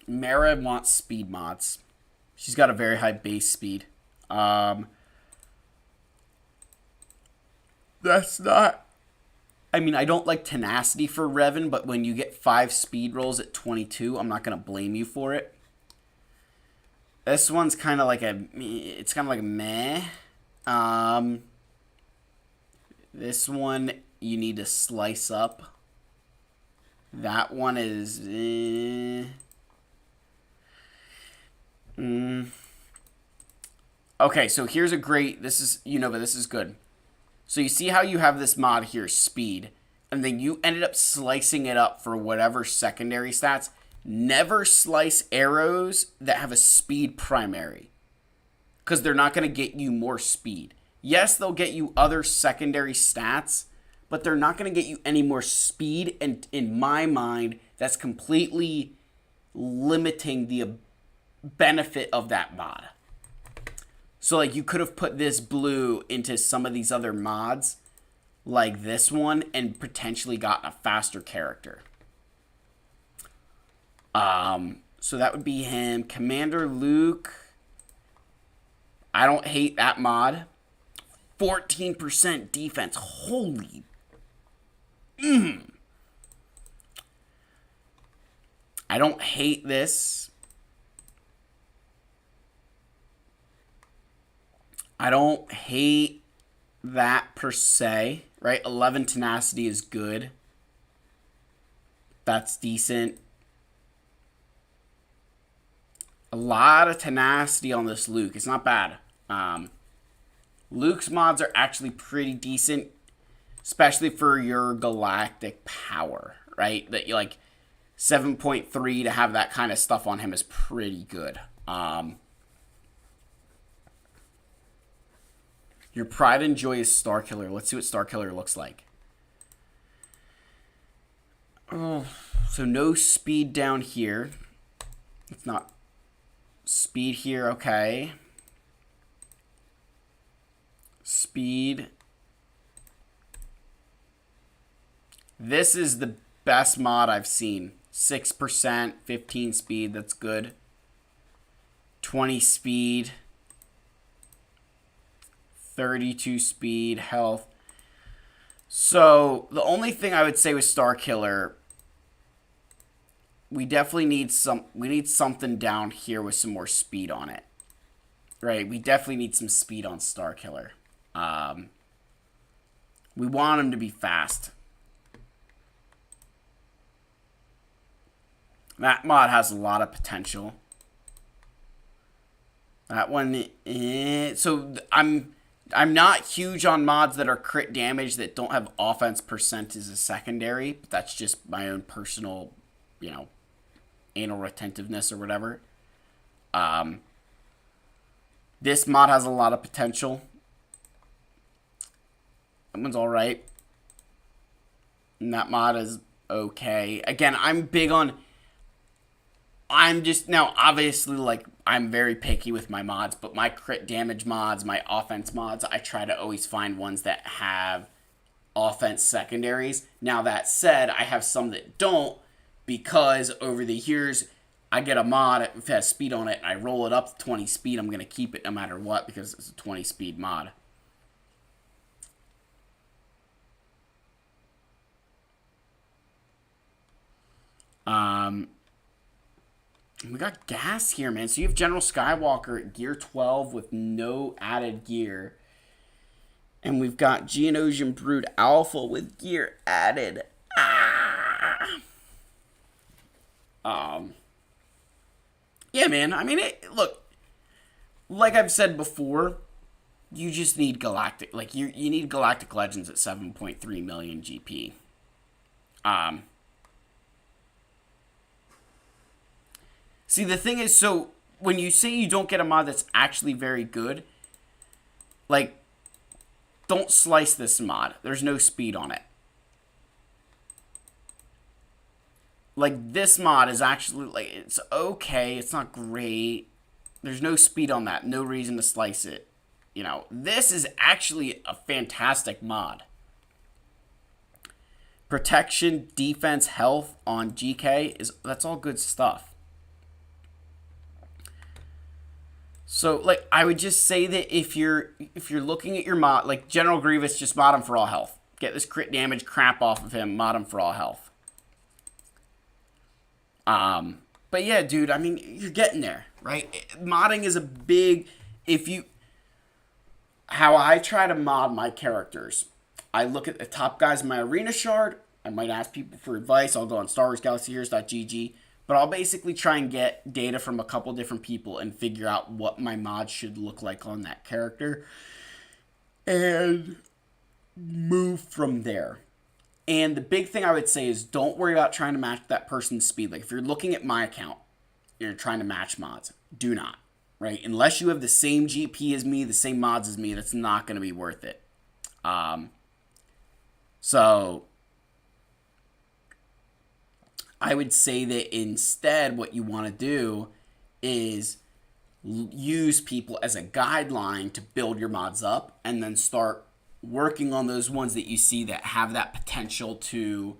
Mara wants speed mods. She's got a very high base speed. That's not... I mean, I don't like tenacity for Revan, but when you get 5 speed rolls at 22, I'm not going to blame you for it. This one's kind of like a... It's kind of like a meh. This one you need to slice up. That one is... Okay, so here's a great... This is... Unova, this is good. So you see how you have this mod here, speed, and then you ended up slicing it up for whatever secondary stats. Never slice arrows that have a speed primary, because they're not going to get you more speed. Yes, they'll get you other secondary stats, but they're not going to get you any more speed, and in my mind, that's completely limiting the benefit of that mod. So, like, you could have put this blue into some of these other mods, like this one, and potentially gotten a faster character. So that would be him. Commander Luke. I don't hate that mod. 14% defense. Holy. I don't hate this. I don't hate that per se, right? 11 tenacity is good. That's decent. A lot of tenacity on this Luke. It's not bad. Luke's mods are actually pretty decent, especially for your galactic power, right? That you like 7.3 to have that kind of stuff on him is pretty good. Your pride and joy is Starkiller. Let's see what Starkiller looks like. Oh, so no speed down here. It's not speed here, okay. Speed. This is the best mod I've seen. 6%, 15 speed, that's good. 20 speed. 32 speed, health. So, the only thing I would say with Starkiller, we definitely need something down here with some more speed on it. Right, we definitely need some speed on Starkiller. We want him to be fast. That mod has a lot of potential. That one, so I'm not huge on mods that are crit damage that don't have offense percent as a secondary, but that's just my own personal, you know, anal retentiveness or whatever. This mod has a lot of potential. That one's alright. And that mod is okay. Again, I'm big on... I'm just... Now, obviously, like, I'm very picky with my mods, but my crit damage mods, my offense mods, I try to always find ones that have offense secondaries. Now, that said, I have some that don't, because over the years, I get a mod that has speed on it, and I roll it up to 20 speed. I'm going to keep it no matter what, because it's a 20 speed mod. We got gas here, man. So you have General Skywalker at gear 12 with no added gear. And we've got Geonosian Brood Alpha with gear added. Yeah, man. I mean, look, like I've said before, you just need Galactic. Like, you need Galactic Legends at 7.3 million GP. See, the thing is, so when you say you don't get a mod that's actually very good, like, don't slice this mod. There's no speed on it. Like, this mod is actually, like, it's okay. It's not great. There's no speed on that. No reason to slice it. You know, this is actually a fantastic mod. Protection, defense, health on GK, that's all good stuff. So, like, I would just say that if you're looking at your mod, like, General Grievous, just mod him for all health. Get this crit damage crap off of him, mod him for all health. But yeah, dude, I mean, you're getting there, right? Modding is a big, how I try to mod my characters, I look at the top guys in my arena shard. I might ask people for advice. I'll go on StarWarsGalaxyHeroes.gg. But I'll basically try and get data from a couple different people and figure out what my mod should look like on that character. And move from there. And the big thing I would say is don't worry about trying to match that person's speed. Like if you're looking at my account, you're trying to match mods. Do not. Right? Unless you have the same GP as me, the same mods as me, that's not going to be worth it. So I would say that instead what you want to do is use people as a guideline to build your mods up and then start working on those ones that you see that have that potential to,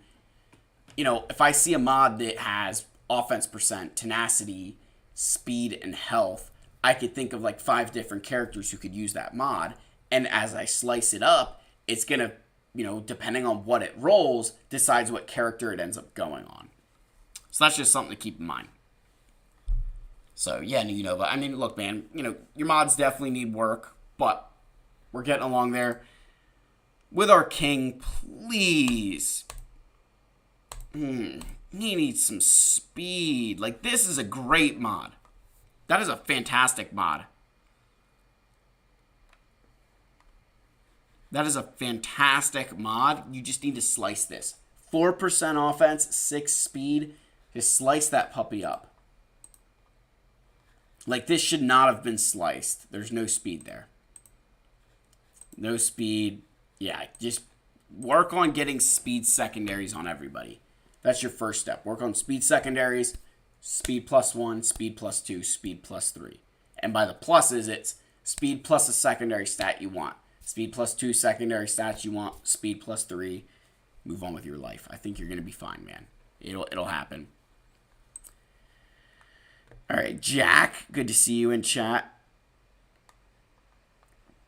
you know, if I see a mod that has offense percent, tenacity, speed, and health, I could think of like 5 different characters who could use that mod. And as I slice it up, it's going to, you know, depending on what it rolls, decides what character it ends up going on. So that's just something to keep in mind. So, yeah, Unova. I mean, look, man, you know, your mods definitely need work, but we're getting along there. With our king, please. He needs some speed. Like, this is a great mod. That is a fantastic mod. That is a fantastic mod. You just need to slice this. 4% offense, 6 speed. Just slice that puppy up. Like, this should not have been sliced. There's no speed there. No speed. Yeah, just work on getting speed secondaries on everybody. That's your first step. Work on speed secondaries, speed +1, speed +2, speed +3. And by the pluses, it's speed plus a secondary stat you want. Speed +2 secondary stats you want. Speed +3. Move on with your life. I think you're going to be fine, man. It'll happen. All right, Jack. Good to see you in chat.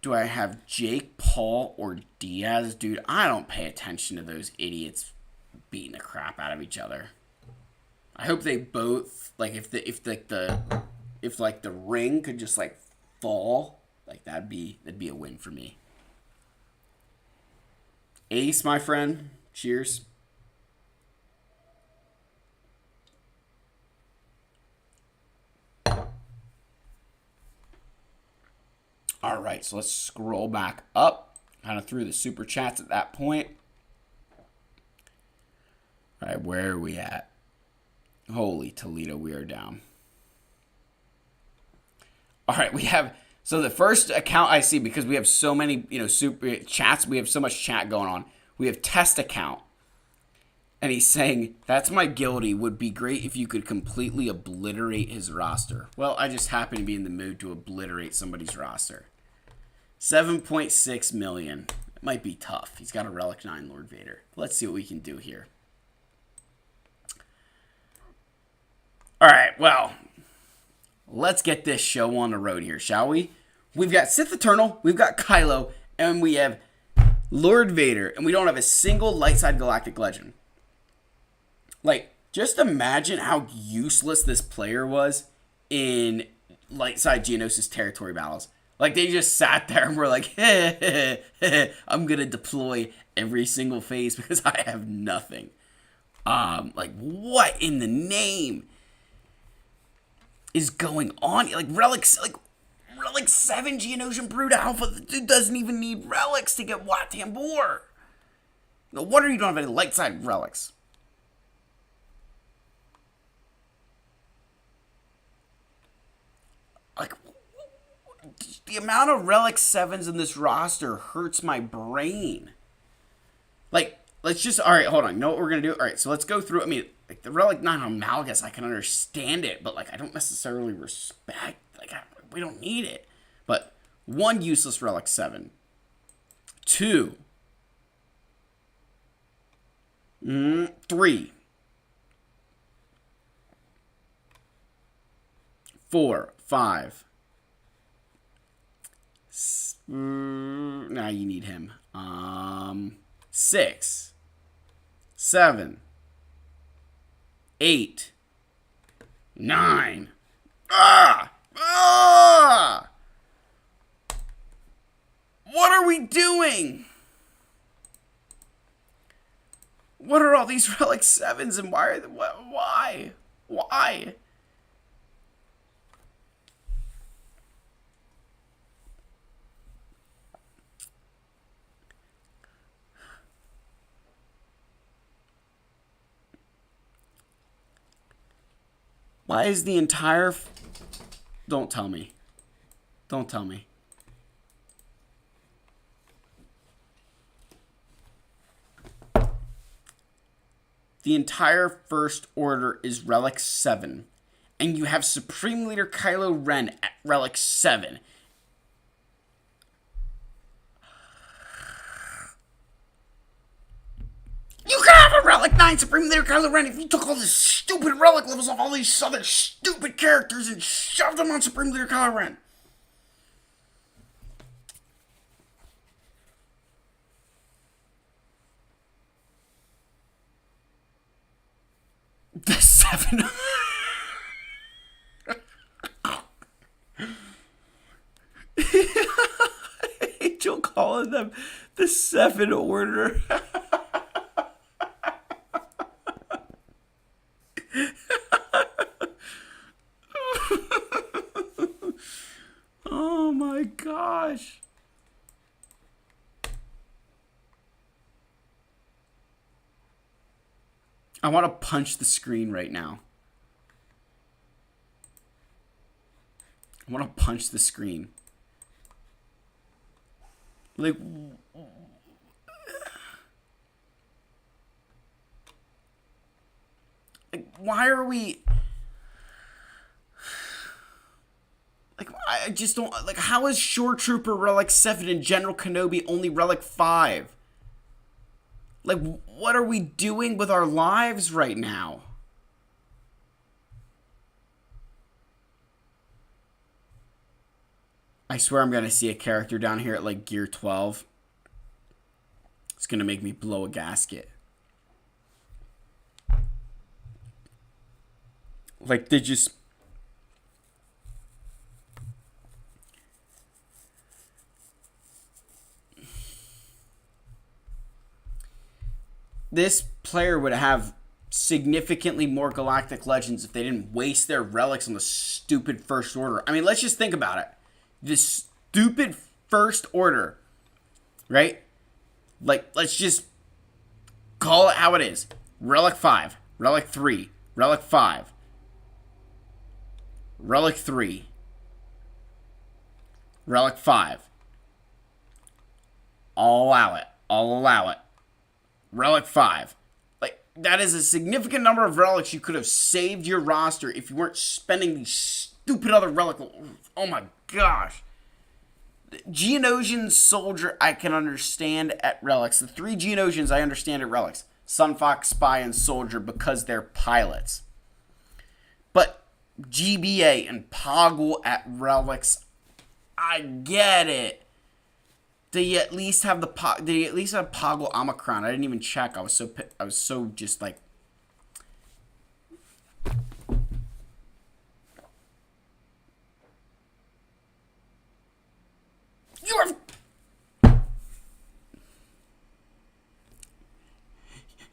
Do I have Jake, Paul, or Diaz? Dude, I don't pay attention to those idiots beating the crap out of each other. I hope they both, like, if the ring could just like fall, like that'd be a win for me. Ace, my friend. Cheers. All right, so let's scroll back up. Kind of through the super chats at that point. All right, where are we at? Holy Toledo, we are down. All right, we have, so the first account I see, because we have so many, you know, super chats, we have so much chat going on. We have test account. And he's saying, that's my guilty. Would be great if you could completely obliterate his roster. Well, I just happen to be in the mood to obliterate somebody's roster. 7.6 million. It might be tough. He's got a Relic 9 Lord Vader. Let's see what we can do here. All right, well, let's get this show on the road here, shall we? We've got Sith Eternal, we've got Kylo, and we have Lord Vader, and we don't have a single Lightside Galactic Legend. Like, just imagine how useless this player was in Lightside Geonosis territory battles. Like, they just sat there and were like, I'm going to deploy every single phase because I have nothing. Like, what in the name is going on? Like, Relic 7 Geonosian Brood Alpha. The dude doesn't even need relics to get Wat Tambor. No wonder you don't have any Lightside relics. Like, the amount of Relic 7s in this roster hurts my brain. Like, let's just, all right, hold on. You know what we're going to do? All right, so let's go through. I mean, like, the Relic 9 on Malgus, I can understand it, but, like, I don't necessarily respect, like, we don't need it. But 1 useless Relic 7. 2. 3. 4, 5. Now you need him. 6, 7, 8, 9. What are we doing? What are all these Relic 7s and why are they, why? Why? Why is the entire... Don't tell me. Don't tell me. The entire First Order is Relic 7. And you have Supreme Leader Kylo Ren at Relic 7. You could have a Relic 9 Supreme Leader Kylo Ren if you took all the stupid Relic levels off all these other stupid characters and shoved them on Supreme Leader Kylo Ren. The 7... Angel calling them the 7 Order. Oh my gosh. I want to punch the screen right now. I want to punch the screen. Like, why are we... Like, I just don't... Like, how is Shore Trooper Relic 7 and General Kenobi only Relic 5? Like, what are we doing with our lives right now? I swear I'm going to see a character down here at, like, Gear 12. It's going to make me blow a gasket. Like, they just... This player would have significantly more Galactic Legends if they didn't waste their relics on the stupid First Order. I mean, let's just think about it. This stupid First Order, right? Like, let's just call it how it is. Relic 5, Relic 3, Relic 5, Relic 3, Relic 5. I'll allow it. I'll allow it. Relic 5. Like, that is a significant number of relics you could have saved your roster if you weren't spending these stupid other relic... Oh my gosh. Geonosian Soldier, I can understand at relics. The 3 Geonosians I understand at relics. Sunfox, Spy, and Soldier because they're pilots. But GBA and Poggle at relics, I get it. Do you at least have do you at least have Poggle Omicron? I didn't even check. I was so just like...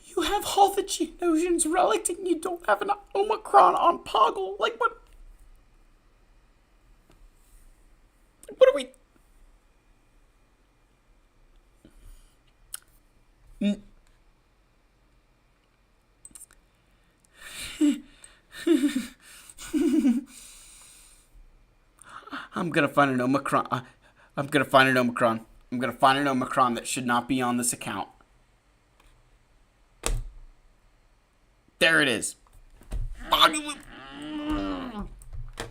You have all the Geonosians relic and you don't have an Omicron on Poggle. Like, what? What are we... I'm gonna find an Omicron. I'm gonna find an Omicron. I'm gonna find an Omicron that should not be on this account. There it is.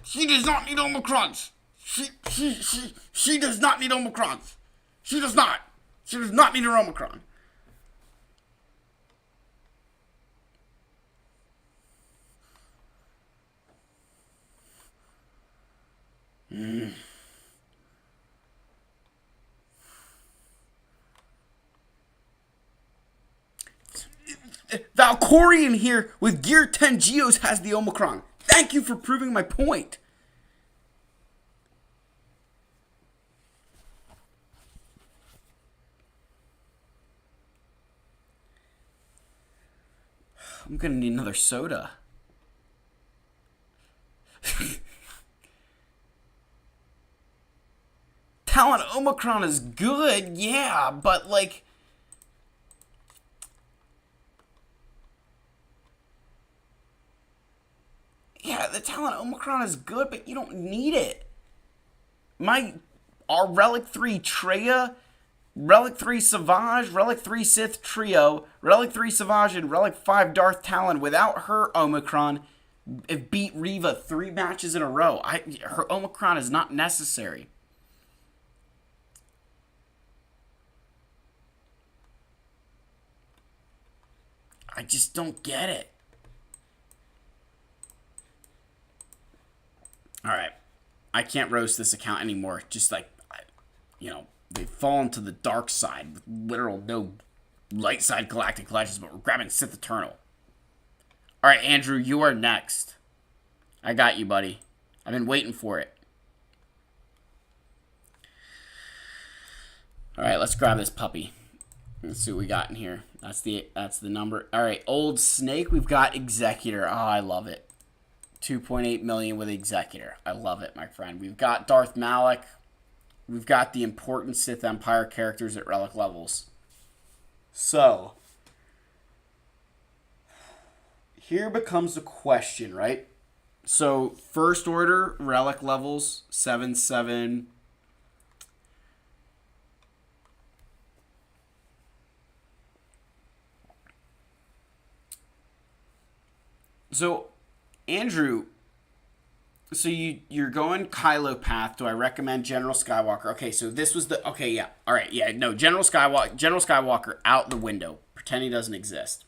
She does not need Omicrons. She does not need Omicrons. She does not. She does not need her Omicron. Valkorian here with Gear 10 Geos has the Omicron. Thank you for proving my point. I'm gonna need another soda. Talon Omicron is good, yeah, but like... Yeah, the Talon Omicron is good, but you don't need it. Our Relic 3 Treya, Relic 3 Savage, Relic 3 Sith Trio, Relic 3 Savage, and Relic 5 Darth Talon, without her Omicron, it beat Reva 3 matches in a row. Her Omicron is not necessary. I just don't get it. Alright. I can't roast this account anymore. Just like, you know, they've fallen to the dark side with literal no light side galactic legends, but we're grabbing Sith Eternal. Alright, Andrew, you are next. I got you, buddy. I've been waiting for it. Alright, let's grab this puppy. Let's see what we got in here. That's the number. Alright, Old Snake, we've got Executor. Oh, I love it. 2.8 million with Executor. I love it, my friend. We've got Darth Malak. We've got the important Sith Empire characters at relic levels. So, here becomes the question, right? So, First Order, relic levels, 7-7. So, Andrew, so you're going Kylo path. Do I recommend General Skywalker? Okay, so this was the... Okay, yeah. All right, yeah. No, General Skywalker out the window. Pretend he doesn't exist.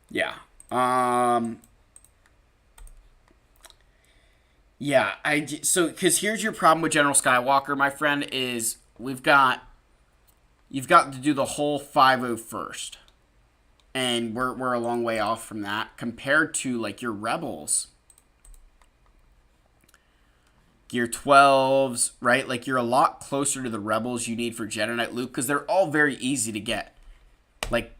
Yeah. Yeah, so, because here's your problem with General Skywalker, my friend, is you've got to do the whole 5-0 first. And we're a long way off from that compared to, like, your Rebels. Gear 12s, right? Like, you're a lot closer to the Rebels you need for Jedi Knight Luke because they're all very easy to get. Like,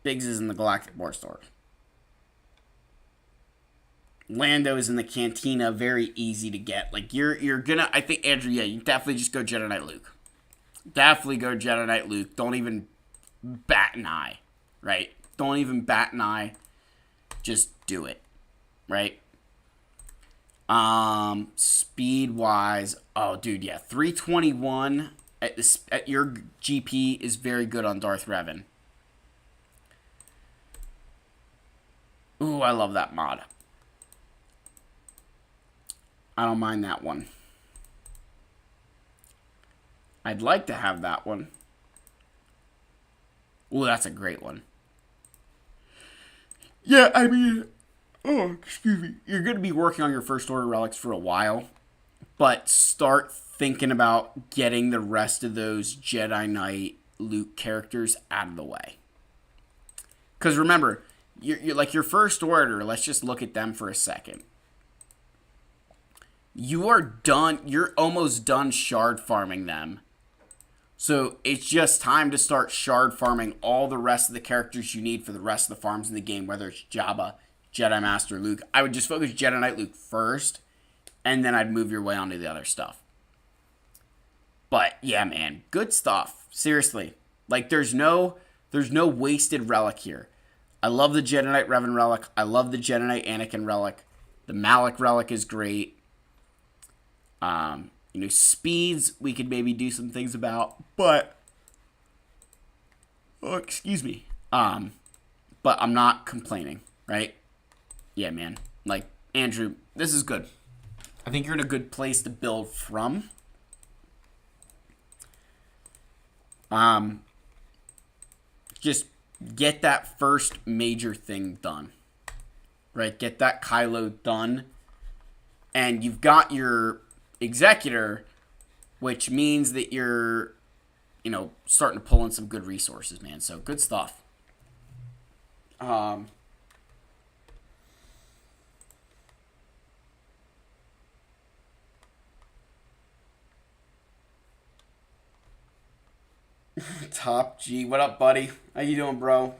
Biggs is in the Galactic War Store. Lando is in the Cantina, very easy to get. Like, you're gonna... I think, Andrew, yeah, you definitely just go Jedi Knight Luke. Definitely go Jedi Knight Luke. Don't even bat an eye, right? Don't even bat an eye. Just do it, right? Speed-wise, oh, dude, yeah. 321 at your GP is very good on Darth Revan. Ooh, I love that mod. I don't mind that one. I'd like to have that one. Ooh, that's a great one. Yeah, I mean... Oh, excuse me. You're going to be working on your First Order relics for a while. But start thinking about getting the rest of those Jedi Knight Luke characters out of the way. Because remember, you're like your First Order, let's just look at them for a second. You are done. You're almost done shard farming them. So it's just time to start shard farming all the rest of the characters you need for the rest of the farms in the game, whether it's Jabba, Jedi Master Luke. I would just focus Jedi Knight Luke first, and then I'd move your way on to the other stuff. But yeah, man, good stuff. Seriously. Like, there's no wasted relic here. I love the Jedi Knight Revan relic. I love the Jedi Knight Anakin relic. The Malak relic is great. You know, speeds, we could maybe do some things about, but, oh, excuse me, but I'm not complaining, right? Yeah, man, like, Andrew, this is good. I think you're in a good place to build from. Just get that first major thing done, right? Get that Kylo done, and you've got your Executor, which means that you're, you know, starting to pull in some good resources, man. So good stuff. Top G. What up, buddy? How you doing, bro?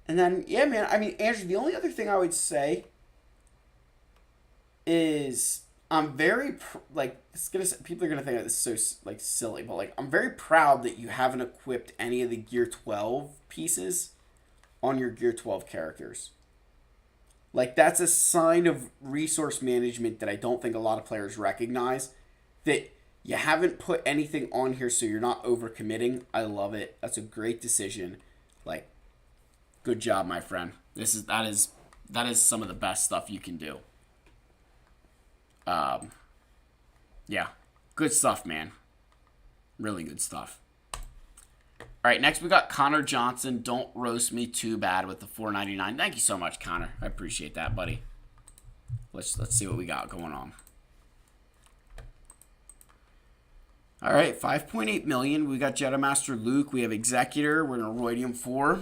And then, yeah, man. I mean, Andrew, the only other thing I would say is I'm very like it's gonna people are gonna think that this is so like silly, but like I'm very proud that you haven't equipped any of the Gear 12 pieces on your Gear 12 characters. Like that's a sign of resource management that I don't think a lot of players recognize. That you haven't put anything on here so you're not overcommitting. I love it. That's a great decision. Like, good job, my friend. That is some of the best stuff you can do. Yeah, good stuff, man. Really good stuff. All right, next we got Connor Johnson. Don't roast me too bad with the $4.99. Thank you so much, Connor. I appreciate that, buddy. Let's see what we got going on. All right, 5.8 million. We got Jedi Master Luke. We have Executor. We're in Rhodium 4.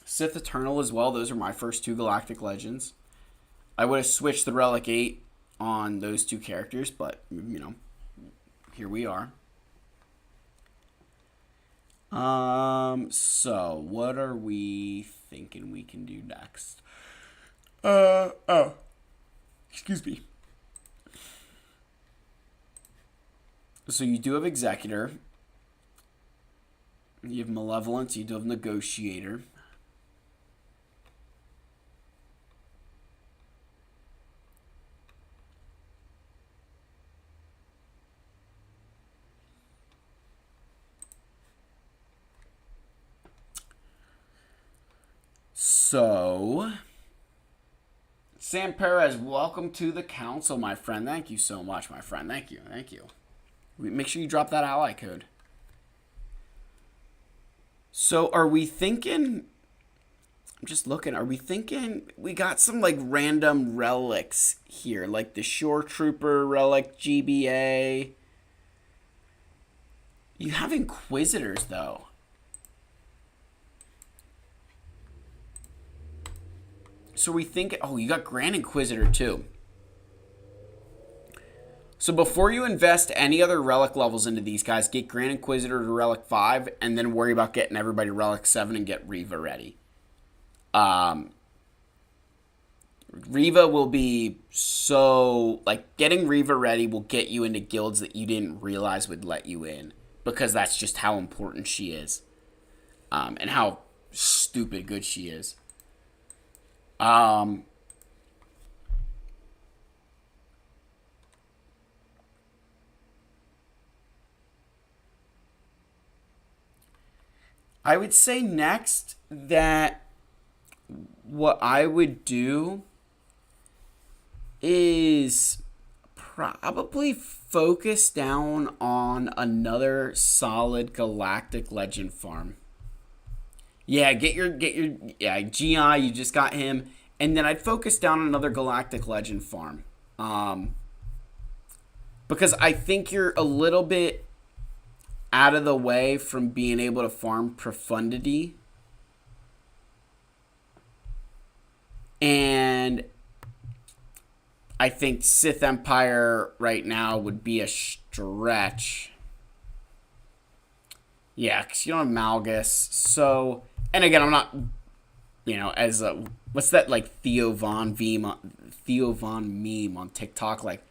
Sith Eternal as well. Those are my first two Galactic Legends. I would have switched the Relic 8 on those two characters, but, you know, here we are. So, what are we thinking we can do next? Excuse me. So you do have Executor. You have Malevolence. You do have Negotiator. So, Sam Perez, welcome to the council, my friend. Thank you so much, my friend. Thank you. Thank you. Make sure you drop that ally code. So, are we thinking... I'm just looking. Are we thinking... We got some, like, random relics here. Like the Shore Trooper relic, GBA. You have Inquisitors, though. So we think... Oh, you got Grand Inquisitor, too. So before you invest any other relic levels into these guys, get Grand Inquisitor to Relic 5, and then worry about getting everybody to Relic 7 and get Reva ready. Reva will be so... Like, getting Reva ready will get you into guilds that you didn't realize would let you in. Because that's just how important she is. And how stupid good she is. I would say next that what I would do is probably focus down on another solid Galactic Legend farm. Yeah, get your GI, you just got him. And then I'd focus down on another Galactic Legend farm. Because I think you're a little bit out of the way from being able to farm Profundity. And I think Sith Empire right now would be a stretch. Yeah, because you don't have Malgus. So, and again, I'm not, you know, as a, what's that, like, Theo Von meme on TikTok? Like,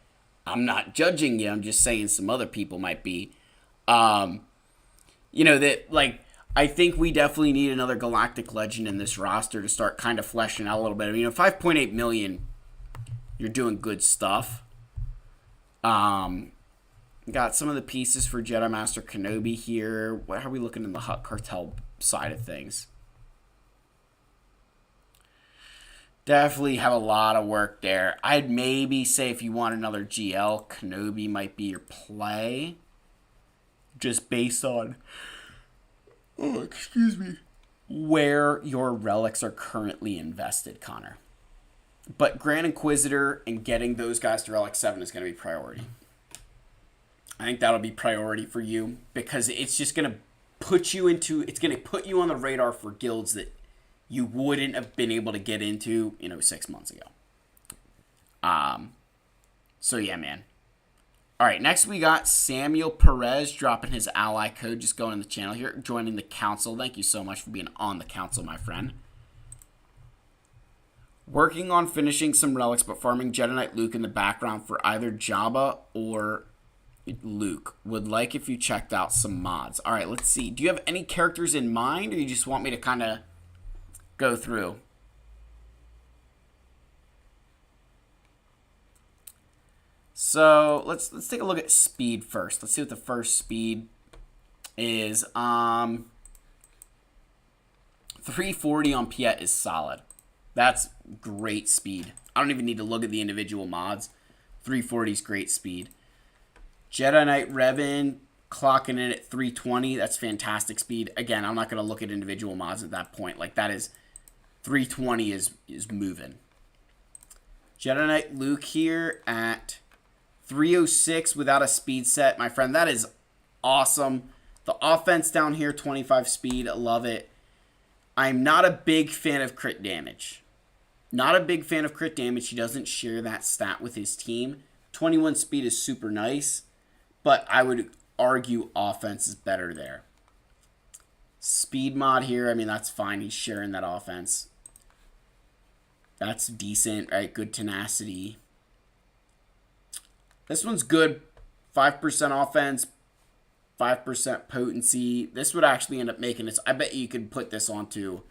I'm not judging you. I'm just saying some other people might be. You know, that, like, I think we definitely need another Galactic Legend in this roster to start kind of fleshing out a little bit. I mean, 5.8 million, you're doing good stuff. Got some of the pieces for Jedi Master Kenobi here. How are we looking in the Hutt Cartel side of things? Definitely have a lot of work there. I'd maybe say if you want another GL, Kenobi might be your play. Just based on, where your relics are currently invested, Connor. But Grand Inquisitor and getting those guys to Relic 7 is going to be priority. I think that'll be priority for you because it's just going to put you into, it's going to put you on the radar for guilds that you wouldn't have been able to get into, 6 months ago. So yeah, man. All right, next we got Samuel Perez dropping his ally code. Just going in the channel here, joining the council. Thank you so much for being on the council, my friend. Working on finishing some relics, but farming Jedi Knight Luke in the background for either Jabba or Luke. Would like if you checked out some mods. All right, let's see. Do you have any characters in mind, or you just want me to kind of go through? So let's take a look at speed first. Let's see what the first speed is. 340 on Piet is solid. That's great speed. I don't even need to look at the individual mods. 340 is great speed. Jedi Knight Revan clocking in at 320. That's fantastic speed. Again, I'm not going to look at individual mods at that point. Like, that is 320 is moving. Jedi Knight Luke here at 306 without a speed set. My friend, that is awesome. The offense down here, 25 speed. I love it. I'm not a big fan of crit damage. Not a big fan of crit damage. He doesn't share that stat with his team. 21 speed is super nice, but I would argue offense is better there. Speed mod here, I mean, that's fine. He's sharing that offense. That's decent, right? Good tenacity. This one's good. 5% offense, 5% potency. This would actually end up making this. I bet you could put this onto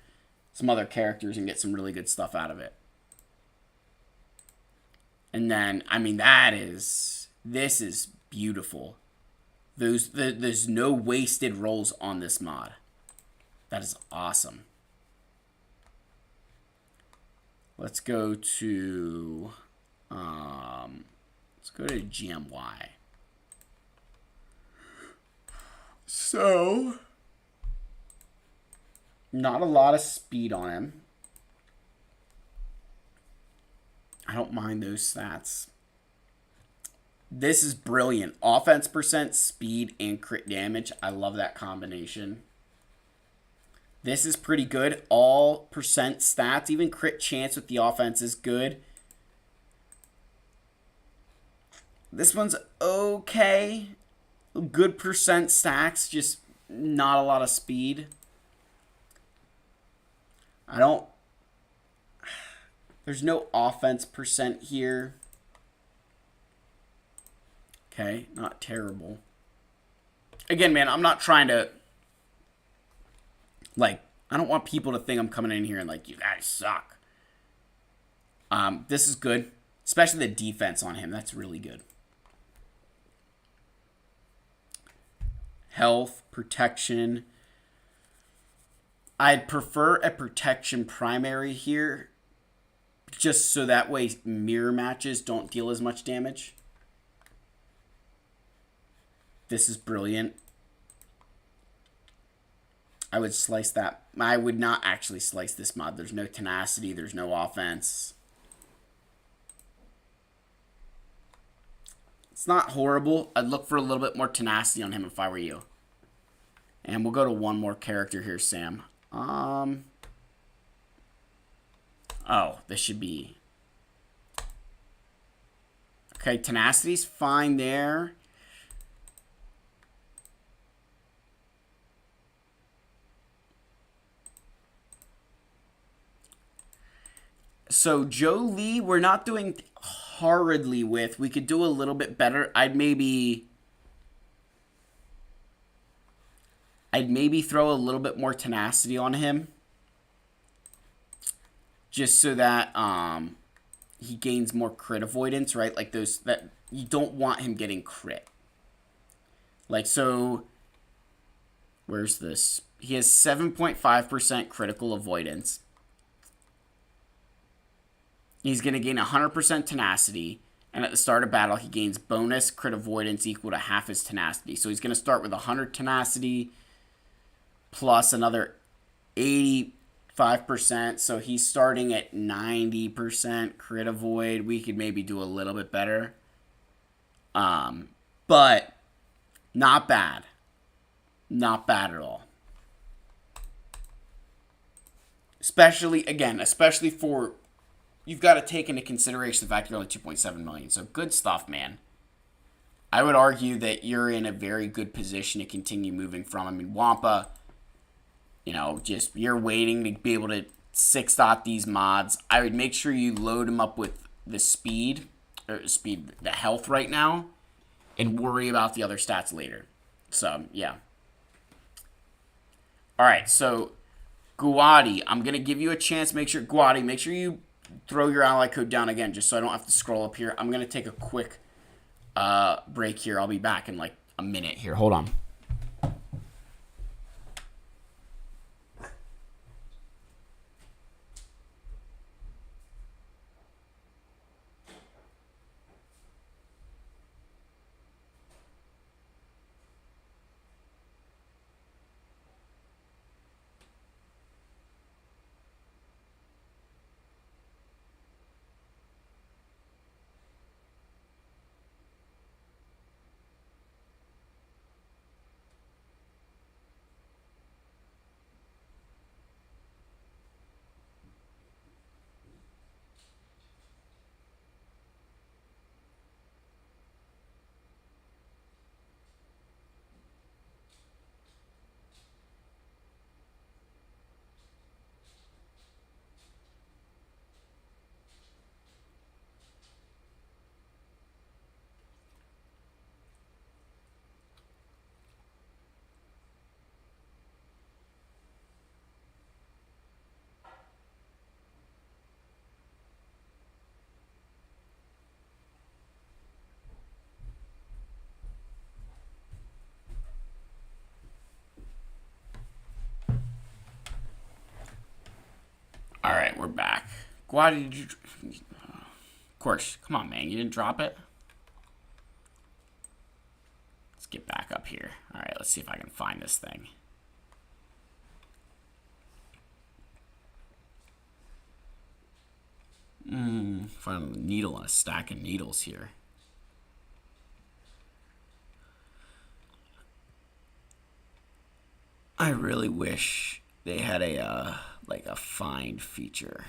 some other characters and get some really good stuff out of it. And then, I mean, this is beautiful. There's no wasted rolls on this mod. That is awesome. Let's go to GMY. So, not a lot of speed on him. I don't mind those stats. This is brilliant. Offense percent, speed, and crit damage. I love that combination. This is pretty good. All percent stats, even crit chance with the offense is good. This one's okay. Good percent stacks, just not a lot of speed. There's no offense percent here. Okay, not terrible. Again, man, I'm not trying to, I don't want people to think I'm coming in here and you guys suck. This is good, especially the defense on him. That's really good. Health, protection. I'd prefer a protection primary here, just so that way mirror matches don't deal as much damage. This is brilliant. I would slice that. I would not actually slice this mod. There's no tenacity. There's no offense. It's not horrible. I'd look for a little bit more tenacity on him if I were you. And we'll go to one more character here, Sam. Oh, this should be... Okay, tenacity's fine there. So Jolie, we're not doing horridly with. We could do a little bit better. I'd maybe throw a little bit more tenacity on him, just so that he gains more crit avoidance, right? Like those that you don't want him getting crit. Like, so where's this? He has 7.5% critical avoidance. He's going to gain 100% tenacity, and at the start of battle, he gains bonus crit avoidance equal to half his tenacity. So he's going to start with 100 tenacity plus another 85%. So he's starting at 90% crit avoid. We could maybe do a little bit better. But not bad. Not bad at all. Especially for... You've got to take into consideration the fact you're only 2.7 million. So good stuff, man. I would argue that you're in a very good position to continue moving from. I mean, Wampa, you know, just you're waiting to be able to 6-dot these mods. I would make sure you load them up with the the health right now, and worry about the other stats later. So, yeah. Alright, so Guadi, I'm going to give you a chance. Make sure you throw your ally code down again, just so I don't have to scroll up here. I'm going to take a quick break here. I'll be back in like a minute here. Hold on. Alright, we're back. Guadi, did you... Of course. Come on, man. You didn't drop it? Let's get back up here. Alright, let's see if I can find this thing. Find a needle and a stack of needles here. I really wish they had a like a find feature.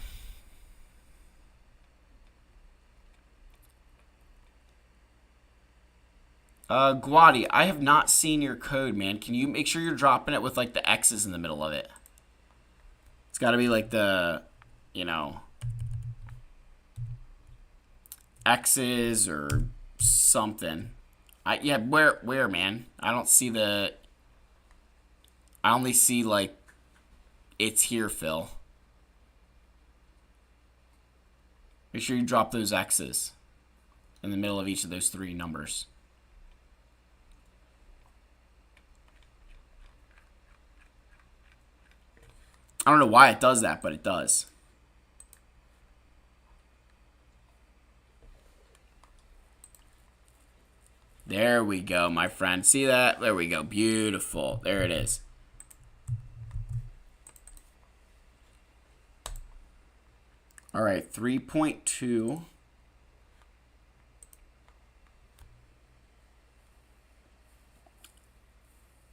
Guadi, I have not seen your code, man. Can you make sure you're dropping it with like the X's in the middle of it? It's got to be like the, you know, X's or something. Yeah, where, man? I don't see the. I only see like. It's here, Phil. Make sure you drop those X's in the middle of each of those 3 numbers. I don't know why it does that, but it does. There we go, my friend. See that? There we go. Beautiful. There it is. All right, 3.2.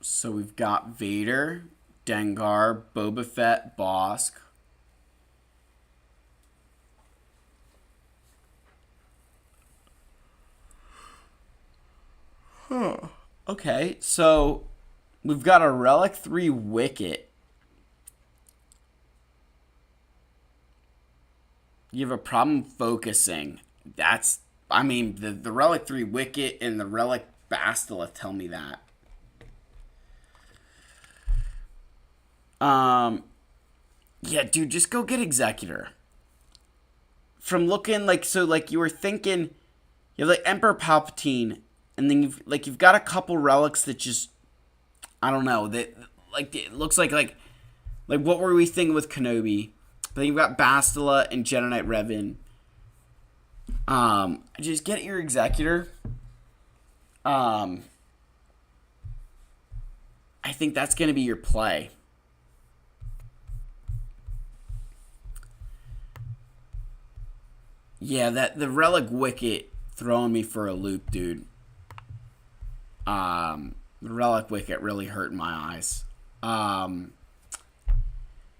So we've got Vader, Dengar, Boba Fett, Bosk. Okay, so we've got a Relic 3 Wicket. You have a problem focusing. That's, I mean, the Relic 3 Wicket and the Relic Bastila tell me that. Yeah, dude, just go get Executor. From looking like, so like you were thinking, you have like Emperor Palpatine, and then you've got a couple relics that just, I don't know, that like it looks like what were we thinking with Kenobi? But then you've got Bastila and Jedi Knight Revan. Just get your Executor. I think that's going to be your play. Yeah, the Relic Wicket throwing me for a loop, dude. The Relic Wicket really hurt my eyes.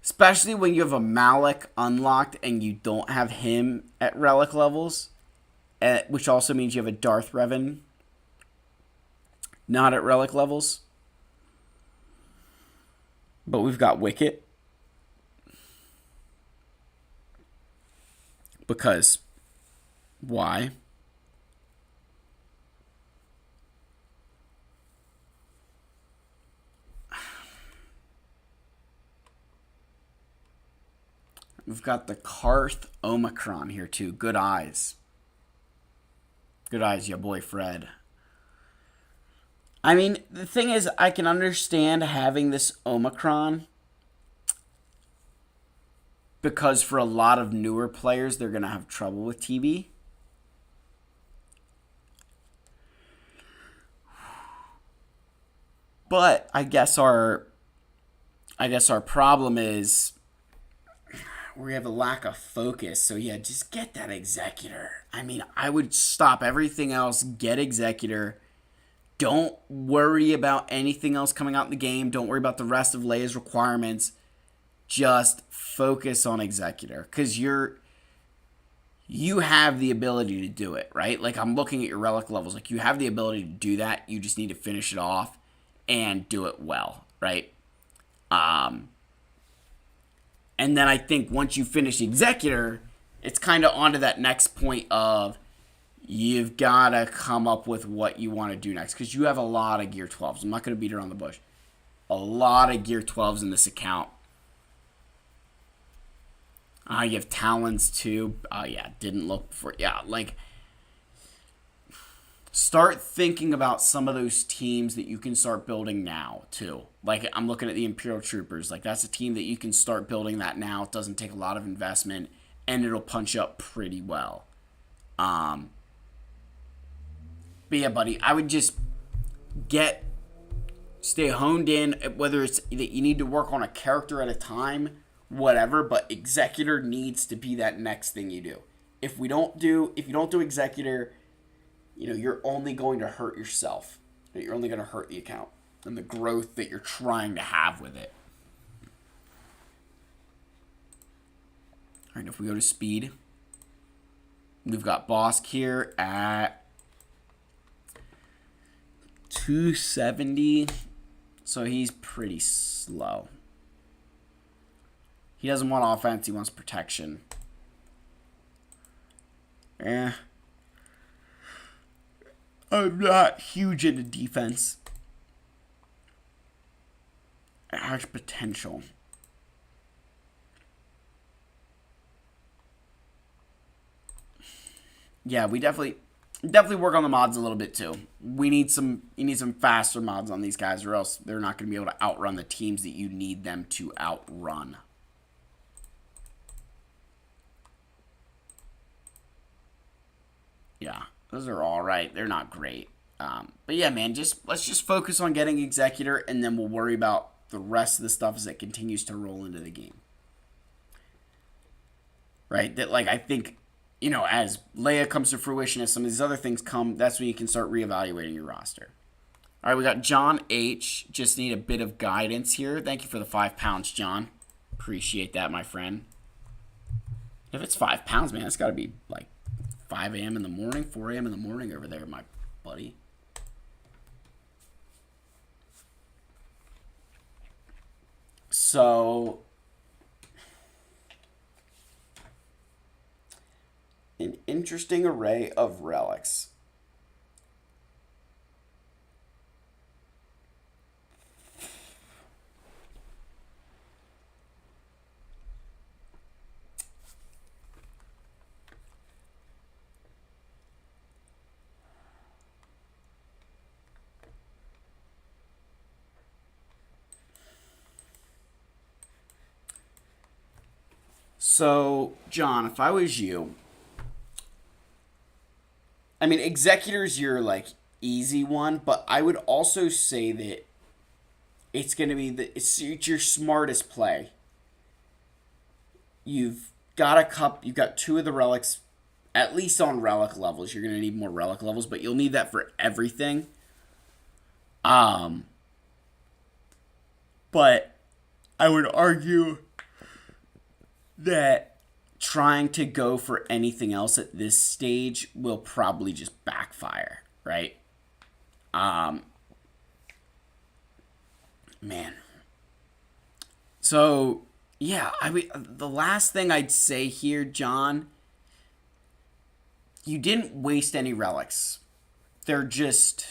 Especially when you have a Malak unlocked and you don't have him at Relic levels. Which also means you have a Darth Revan not at relic levels. But we've got Wicket. Because why? We've got the Karth Omicron here too. Good eyes. Good eyes, ya boy Fred. I mean, the thing is, I can understand having this Omicron because for a lot of newer players, they're going to have trouble with TB. But I guess our problem is we have a lack of focus. So yeah, just get that Executor. I mean, I would stop everything else, get Executor. Don't worry about anything else coming out in the game. Don't worry about the rest of Leia's requirements. Just focus on Executor because you have the ability to do it, right? Like I'm looking at your relic levels. Like you have the ability to do that. You just need to finish it off and do it well, right? And then I think once you finish Executor, it's kind of onto that next point of you've got to come up with what you want to do next because you have a lot of Gear 12s. I'm not going to beat around the bush. A lot of Gear 12s in this account. You have Talons too. Yeah, didn't look before. Yeah, like start thinking about some of those teams that you can start building now too. Like I'm looking at the Imperial Troopers. Like that's a team that you can start building that now. It doesn't take a lot of investment and it'll punch up pretty well. But yeah, buddy, I would just stay honed in, whether it's that you need to work on a character at a time, whatever, but Executor needs to be that next thing you do. If you don't do Executor, you're only going to hurt yourself. You're only going to hurt the account and the growth that you're trying to have with it. All right, if we go to speed, we've got Bosk here at 270, so he's pretty slow. He doesn't want offense, he wants protection. I'm not huge into defense. It has potential. Yeah, we definitely work on the mods a little bit too. You need some faster mods on these guys, or else they're not going to be able to outrun the teams that you need them to outrun. Yeah, those are all right. They're not great. But yeah, man, let's just focus on getting Executor, and then we'll worry about the rest of the stuff as it continues to roll into the game. Right? That, like, I think, as Leia comes to fruition, as some of these other things come, that's when you can start reevaluating your roster. All right, we got John H. Just need a bit of guidance here. Thank you for the 5 pounds, John. Appreciate that, my friend. If it's 5 pounds, man, it's got to be like 5 a.m. in the morning, 4 a.m. in the morning over there, my buddy. So, an interesting array of relics. So, John, if I was you, I mean, Executor's your, like, easy one, but I would also say that it's going to be it's your smartest play. You've got 2 of the relics, at least on relic levels. You're going to need more relic levels, but you'll need that for everything. But I would argue that trying to go for anything else at this stage will probably just backfire, right? Man. So, yeah, the last thing I'd say here, John, you didn't waste any relics. They're just,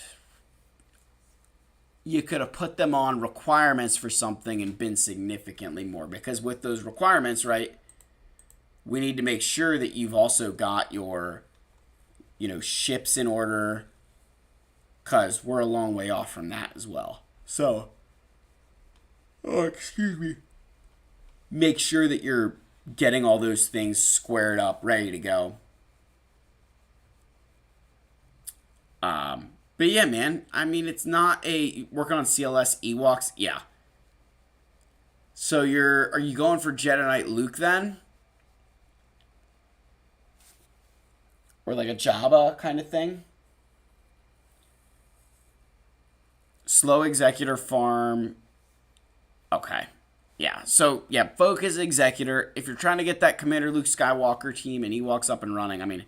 you could have put them on requirements for something and been significantly more. Because with those requirements, right, we need to make sure that you've also got your, ships in order. Because we're a long way off from that as well. So, excuse me. Make sure that you're getting all those things squared up, ready to go. But yeah, man. I mean, it's not working on CLS Ewoks. Yeah. So are you going for Jedi Knight Luke then? Or like a Jabba kind of thing? Slow Executor farm. Okay. Yeah. So, yeah, focus Executor. If you're trying to get that Commander Luke Skywalker team and Ewoks up and running, I mean,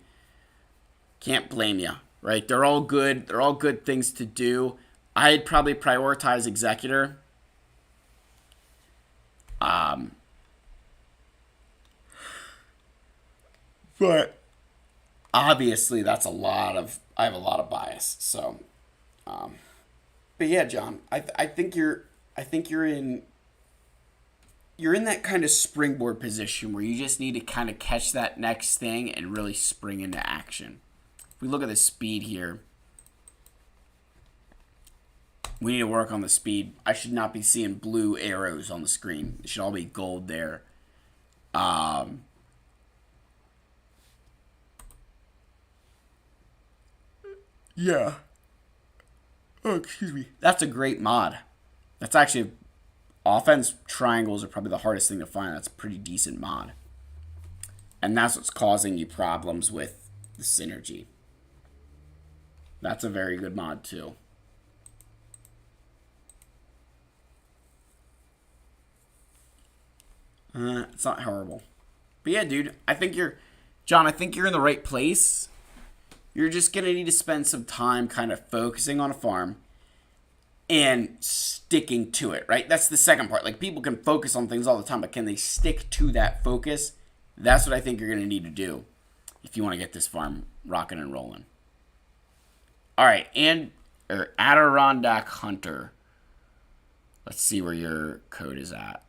can't blame you, right? They're all good. They're all good things to do. I'd probably prioritize Executor. But obviously that's I have a lot of bias. So, but yeah, John, I think you're in that kind of springboard position where you just need to kind of catch that next thing and really spring into action. If we look at the speed here, we need to work on the speed. I should not be seeing blue arrows on the screen. It should all be gold there. Yeah. Oh, excuse me. That's a great mod. That's actually, offense triangles are probably the hardest thing to find. That's a pretty decent mod. And that's what's causing you problems with the synergy. That's a very good mod too. It's not horrible. But yeah, dude, John, I think you're in the right place. You're just going to need to spend some time kind of focusing on a farm and sticking to it, right? That's the second part. Like, people can focus on things all the time, but can they stick to that focus? That's what I think you're going to need to do if you want to get this farm rocking and rolling. All right, Adirondack Hunter. Let's see where your code is at.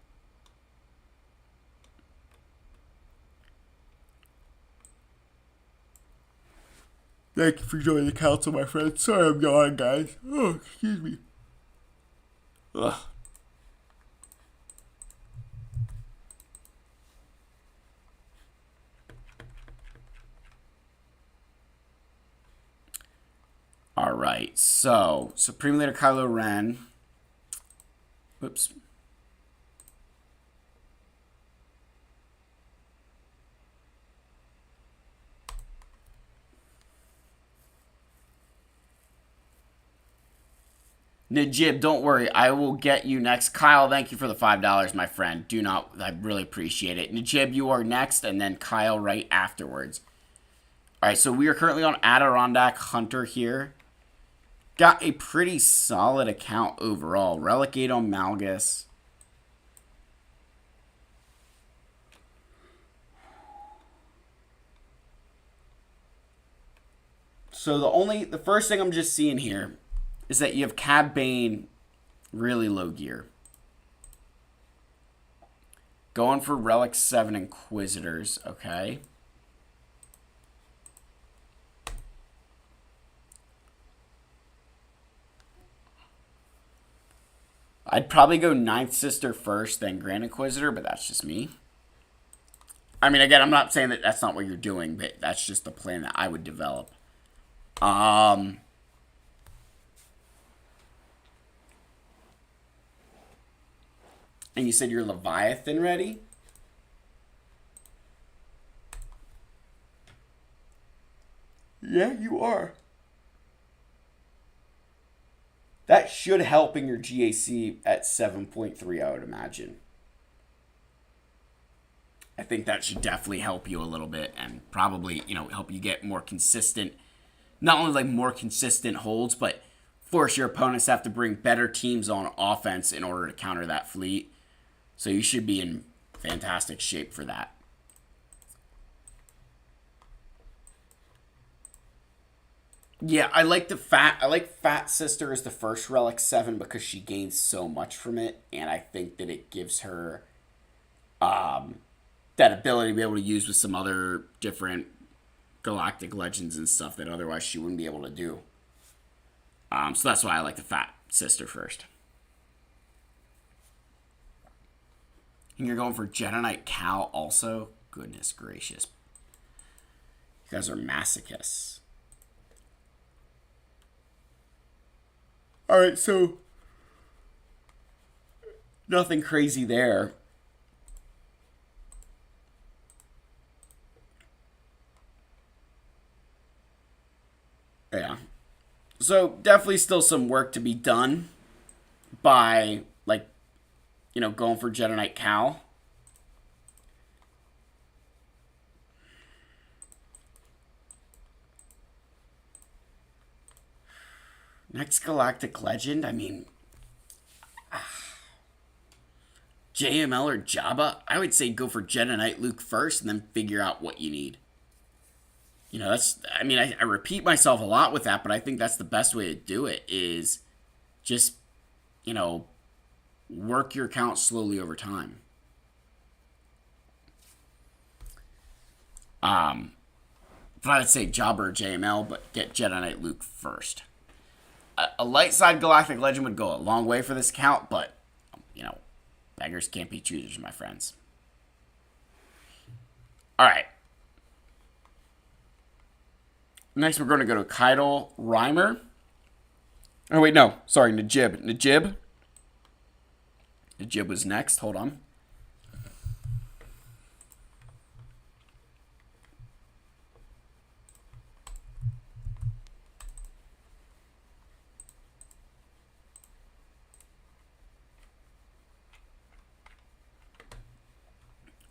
Thank you for joining the council, my friend. Sorry I'm yawning, guys. Oh, excuse me. Ugh. Alright, so Supreme Leader Kylo Ren. Whoops. Najib, don't worry. I will get you next. Kyle, thank you for the $5, my friend. I really appreciate it. Najib, you are next, and then Kyle right afterwards. All right, so we are currently on Adirondack Hunter here. Got a pretty solid account overall. Relegate on Malgus. So the first thing I'm just seeing here is that you have Cad Bane really low gear. Going for Relic 7 Inquisitors, okay. I'd probably go Ninth Sister first, then Grand Inquisitor, but that's just me. I mean, again, I'm not saying that that's not what you're doing, but that's just the plan that I would develop. And you said you're Leviathan ready? Yeah, you are. That should help in your GAC at 7.3, I would imagine. I think that should definitely help you a little bit and probably, help you get more consistent, not only like more consistent holds, but force your opponents to have to bring better teams on offense in order to counter that fleet. So you should be in fantastic shape for that. Yeah, I like Fat Sister as the first Relic 7 because she gains so much from it, and I think that it gives her that ability to be able to use with some other different galactic legends and stuff that otherwise she wouldn't be able to do. So that's why I like the Fat Sister first. And you're going for Jedi Knight Cal also? Goodness gracious. You guys are masochists. Alright, so nothing crazy there. Yeah. So definitely still some work to be done by, like, you know, going for Jedi Knight Cal. Next Galactic Legend, I mean, JML or Jabba, I would say go for Jedi Knight Luke first and then figure out what you need. You know, that's, I mean, I repeat myself a lot with that, but I think that's the best way to do it is just, you know, work your account slowly over time. But I would say Jabba or JML, but get Jedi Knight Luke first. A light side Galactic Legend would go a long way for this account, but, you know, beggars can't be choosers, my friends. Alright. Next, we're going to go to Kydal Reimer. Oh, wait, no. Sorry, Najib. Najib was next. Hold on.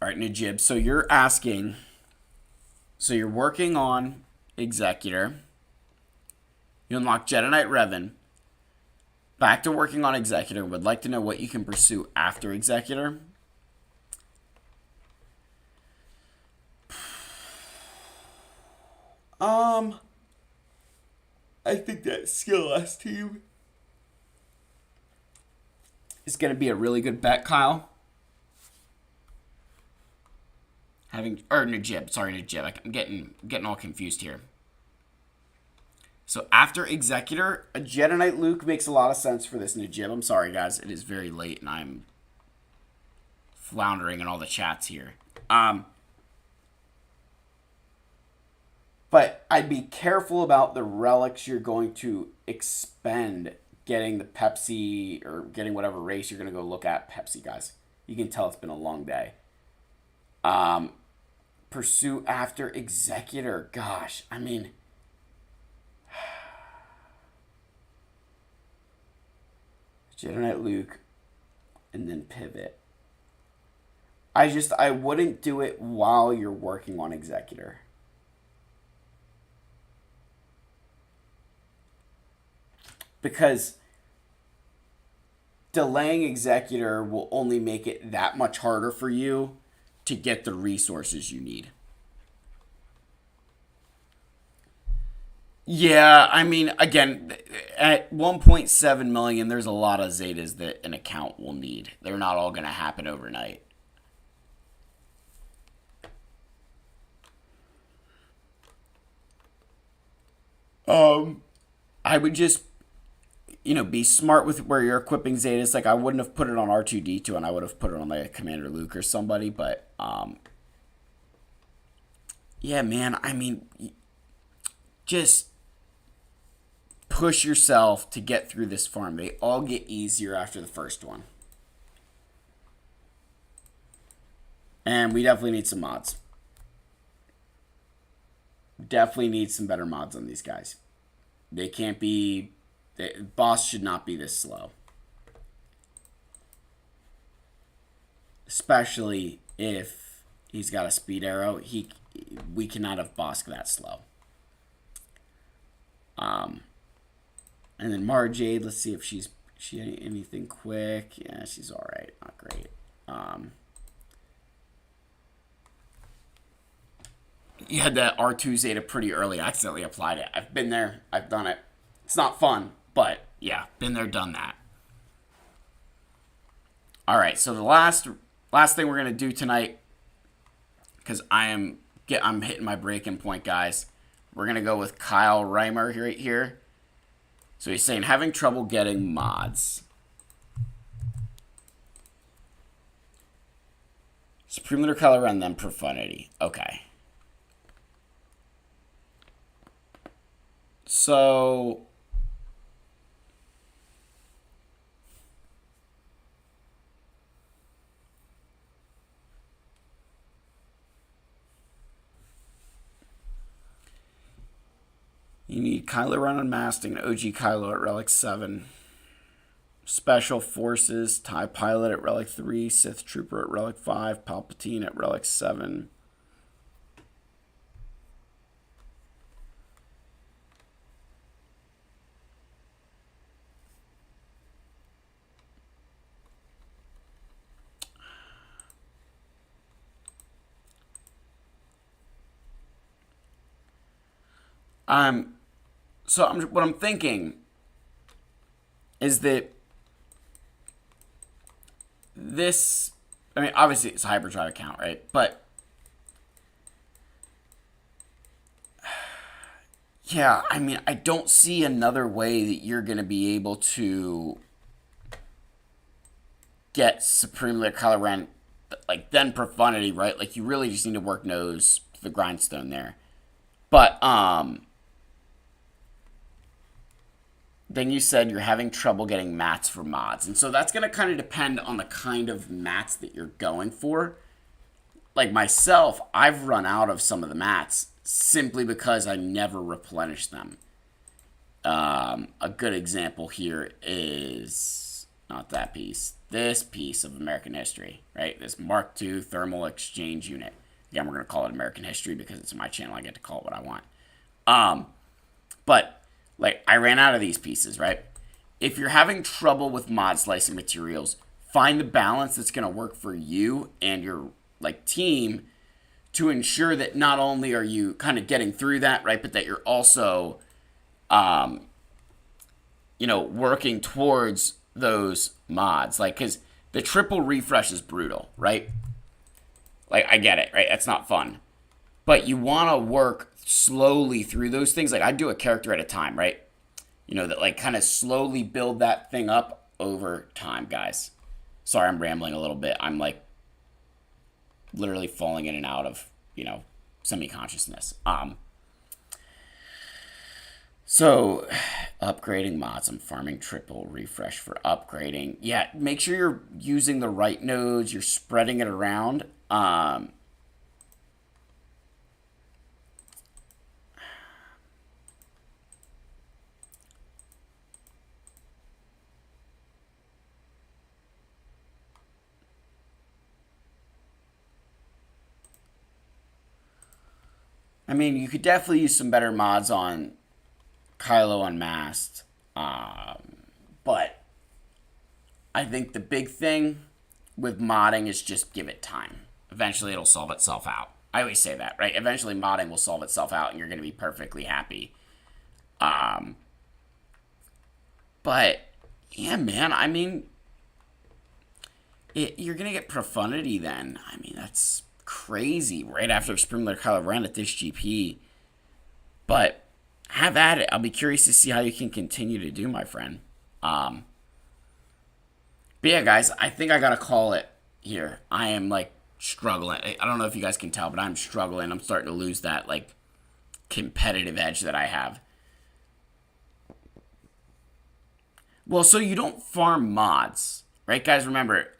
All right, Najib. So you're asking, so you're working on Executor. You unlock Jedi Knight Revan. Back to working on Executor. Would like to know what you can pursue after Executor. I think that Skill S team is going to be a really good bet, Kyle. Najib. Sorry, Najib. I'm getting all confused here. So after Executor, a Jedi Knight Luke makes a lot of sense for this Najib. I'm sorry, guys. It is very late, and I'm floundering in all the chats here. But I'd be careful about the relics you're going to expend getting the Pepsi or getting whatever race you're going to go look at. Pepsi, guys. You can tell it's been a long day. Pursue after Executor. Gosh, I mean, Jedi Knight Luke, and then pivot. I wouldn't do it while you're working on Executor. Because delaying Executor will only make it that much harder for you to get the resources you need. Yeah, I mean, again, at 1.7 million, there's a lot of Zetas that an account will need. They're not all going to happen overnight. I would just, you know, be smart with where you're equipping Zetas. Like, I wouldn't have put it on R2-D2, and I would have put it on, like, Commander Luke or somebody. But, yeah, man, I mean, just push yourself to get through this farm. They all get easier after the first one. And we definitely need some mods. Definitely need some better mods on these guys. They can't be... The boss should not be this slow. Especially if he's got a speed arrow. We cannot have Bosk that slow. And then Mara Jade, let's see if she anything quick. Yeah, she's all right. Not great. You had that R2 Zeta pretty early. I accidentally applied it. I've been there. I've done it. It's not fun, but yeah, been there, done that. All right, so the last thing we're gonna do tonight, because I'm hitting my breaking point, guys. We're gonna go with Kyle Reimer right here. So he's saying having trouble getting mods. Supreme Leader Color and then Profundity. Okay. So you need Kylo Ren Unmasked and OG Kylo at Relic 7. Special Forces, TIE Pilot at Relic 3, Sith Trooper at Relic 5, Palpatine at Relic 7. What I'm thinking is that this, I mean, obviously it's a hyperdrive account, right? But yeah, I mean, I don't see another way that you're going to be able to get Supreme Leader Kylo Ren, like, then Profundity, right? Like, you really just need to work nose to the grindstone there. But, then you said you're having trouble getting mats for mods. And so that's going to kind of depend on the kind of mats that you're going for. Like myself, I've run out of some of the mats simply because I never replenish them. A good example here is not that piece. This piece of American history, right? This Mark II thermal exchange unit. Again, we're going to call it American history because it's my channel. I get to call it what I want. But like, I ran out of these pieces, right? If you're having trouble with mod slicing materials, find the balance that's going to work for you and your, like, team to ensure that not only are you kind of getting through that, right, but that you're also, working towards those mods. Like, because the triple refresh is brutal, right? Like, I get it, right? That's not fun. But you want to work slowly through those things. Like, I do a character at a time, right? That, like, kind of slowly build that thing up over time, guys. Sorry, I'm rambling a little bit. I'm, like, literally falling in and out of, semi-consciousness. So, upgrading mods. I'm farming triple refresh for upgrading. Yeah, make sure you're using the right nodes. You're spreading it around. I mean, you could definitely use some better mods on Kylo Unmasked. But I think the big thing with modding is just give it time. Eventually it'll solve itself out. I always say that, right? Eventually modding will solve itself out and you're going to be perfectly happy. But, yeah, man, I mean, you're going to get Profundity then. I mean, that's crazy right after Supreme Leader Kylo Ren at this GP. But have at it. I'll be curious to see how you can continue to do, my friend. But yeah, guys, I think I gotta call it here. I am, like, struggling. I don't know if you guys can tell, but I'm struggling. I'm starting to lose that, like, competitive edge that I have. Well, so you don't farm mods, right, guys? Remember,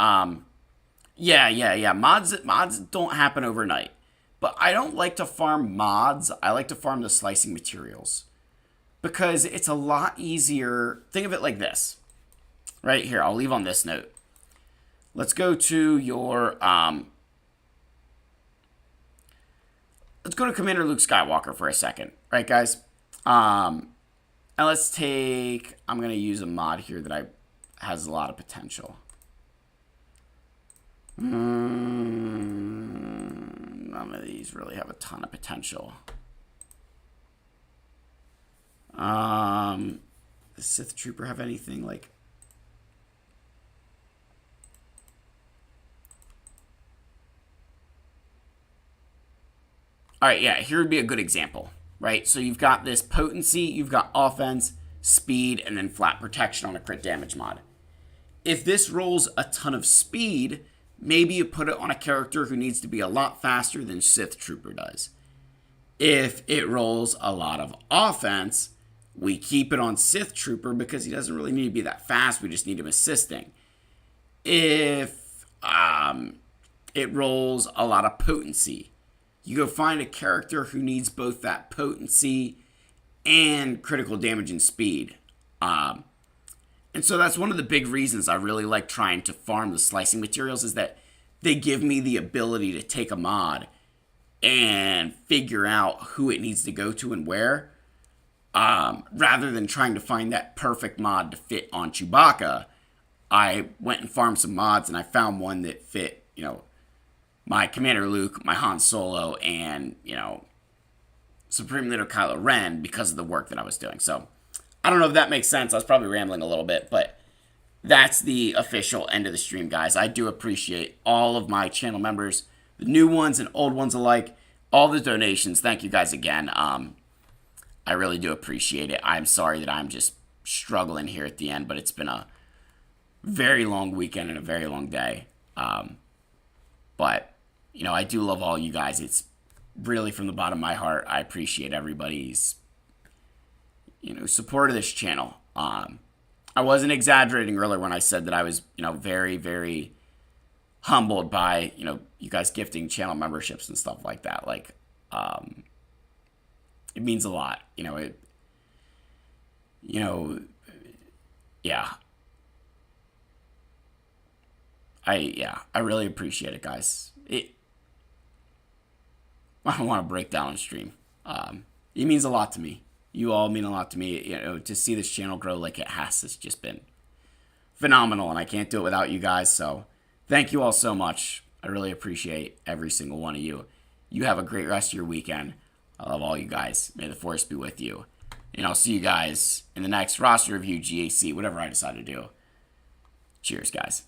Yeah. Mods don't happen overnight. But I don't like to farm mods. I like to farm the slicing materials. Because it's a lot easier. Think of it like this. Right here, I'll leave on this note. Let's go to your, let's go to Commander Luke Skywalker for a second. Right, guys? And let's take, I'm going to use a mod here that has a lot of potential. None of these really have a ton of potential. Does Sith Trooper have anything like... Alright, yeah, here would be a good example, right? So you've got this potency, you've got offense, speed, and then flat protection on a crit damage mod. If this rolls a ton of speed, maybe you put it on a character who needs to be a lot faster than Sith Trooper does. If it rolls a lot of offense, we keep it on Sith Trooper because he doesn't really need to be that fast. We just need him assisting. If it rolls a lot of potency, you go find a character who needs both that potency and critical damage and speed. And so that's one of the big reasons I really like trying to farm the slicing materials, is that they give me the ability to take a mod and figure out who it needs to go to and where, rather than trying to find that perfect mod to fit on Chewbacca. I went and farmed some mods, and I found one that fit, you know, my Commander Luke, my Han Solo, and, you know, Supreme Leader Kylo Ren because of the work that I was doing. So, I don't know if that makes sense. I was probably rambling a little bit, but that's the official end of the stream, guys. I do appreciate all of my channel members, the new ones and old ones alike, all the donations. Thank you guys again. I really do appreciate it. I'm sorry that I'm just struggling here at the end, but it's been a very long weekend and a very long day. But, you know, I do love all you guys. It's really from the bottom of my heart. I appreciate everybody's, you know, support of this channel. I wasn't exaggerating earlier when I said that I was, you know, very, very humbled by, you know, you guys gifting channel memberships and stuff like that. Like, it means a lot, you know, yeah. I really appreciate it, guys. I don't want to break down on stream. It means a lot to me. You all mean a lot to me. You know, to see this channel grow like it has just been phenomenal, and I can't do it without you guys. So thank you all so much. I really appreciate every single one of you. You have a great rest of your weekend. I love all you guys. May the Force be with you. And I'll see you guys in the next roster review, GAC, whatever I decide to do. Cheers, guys.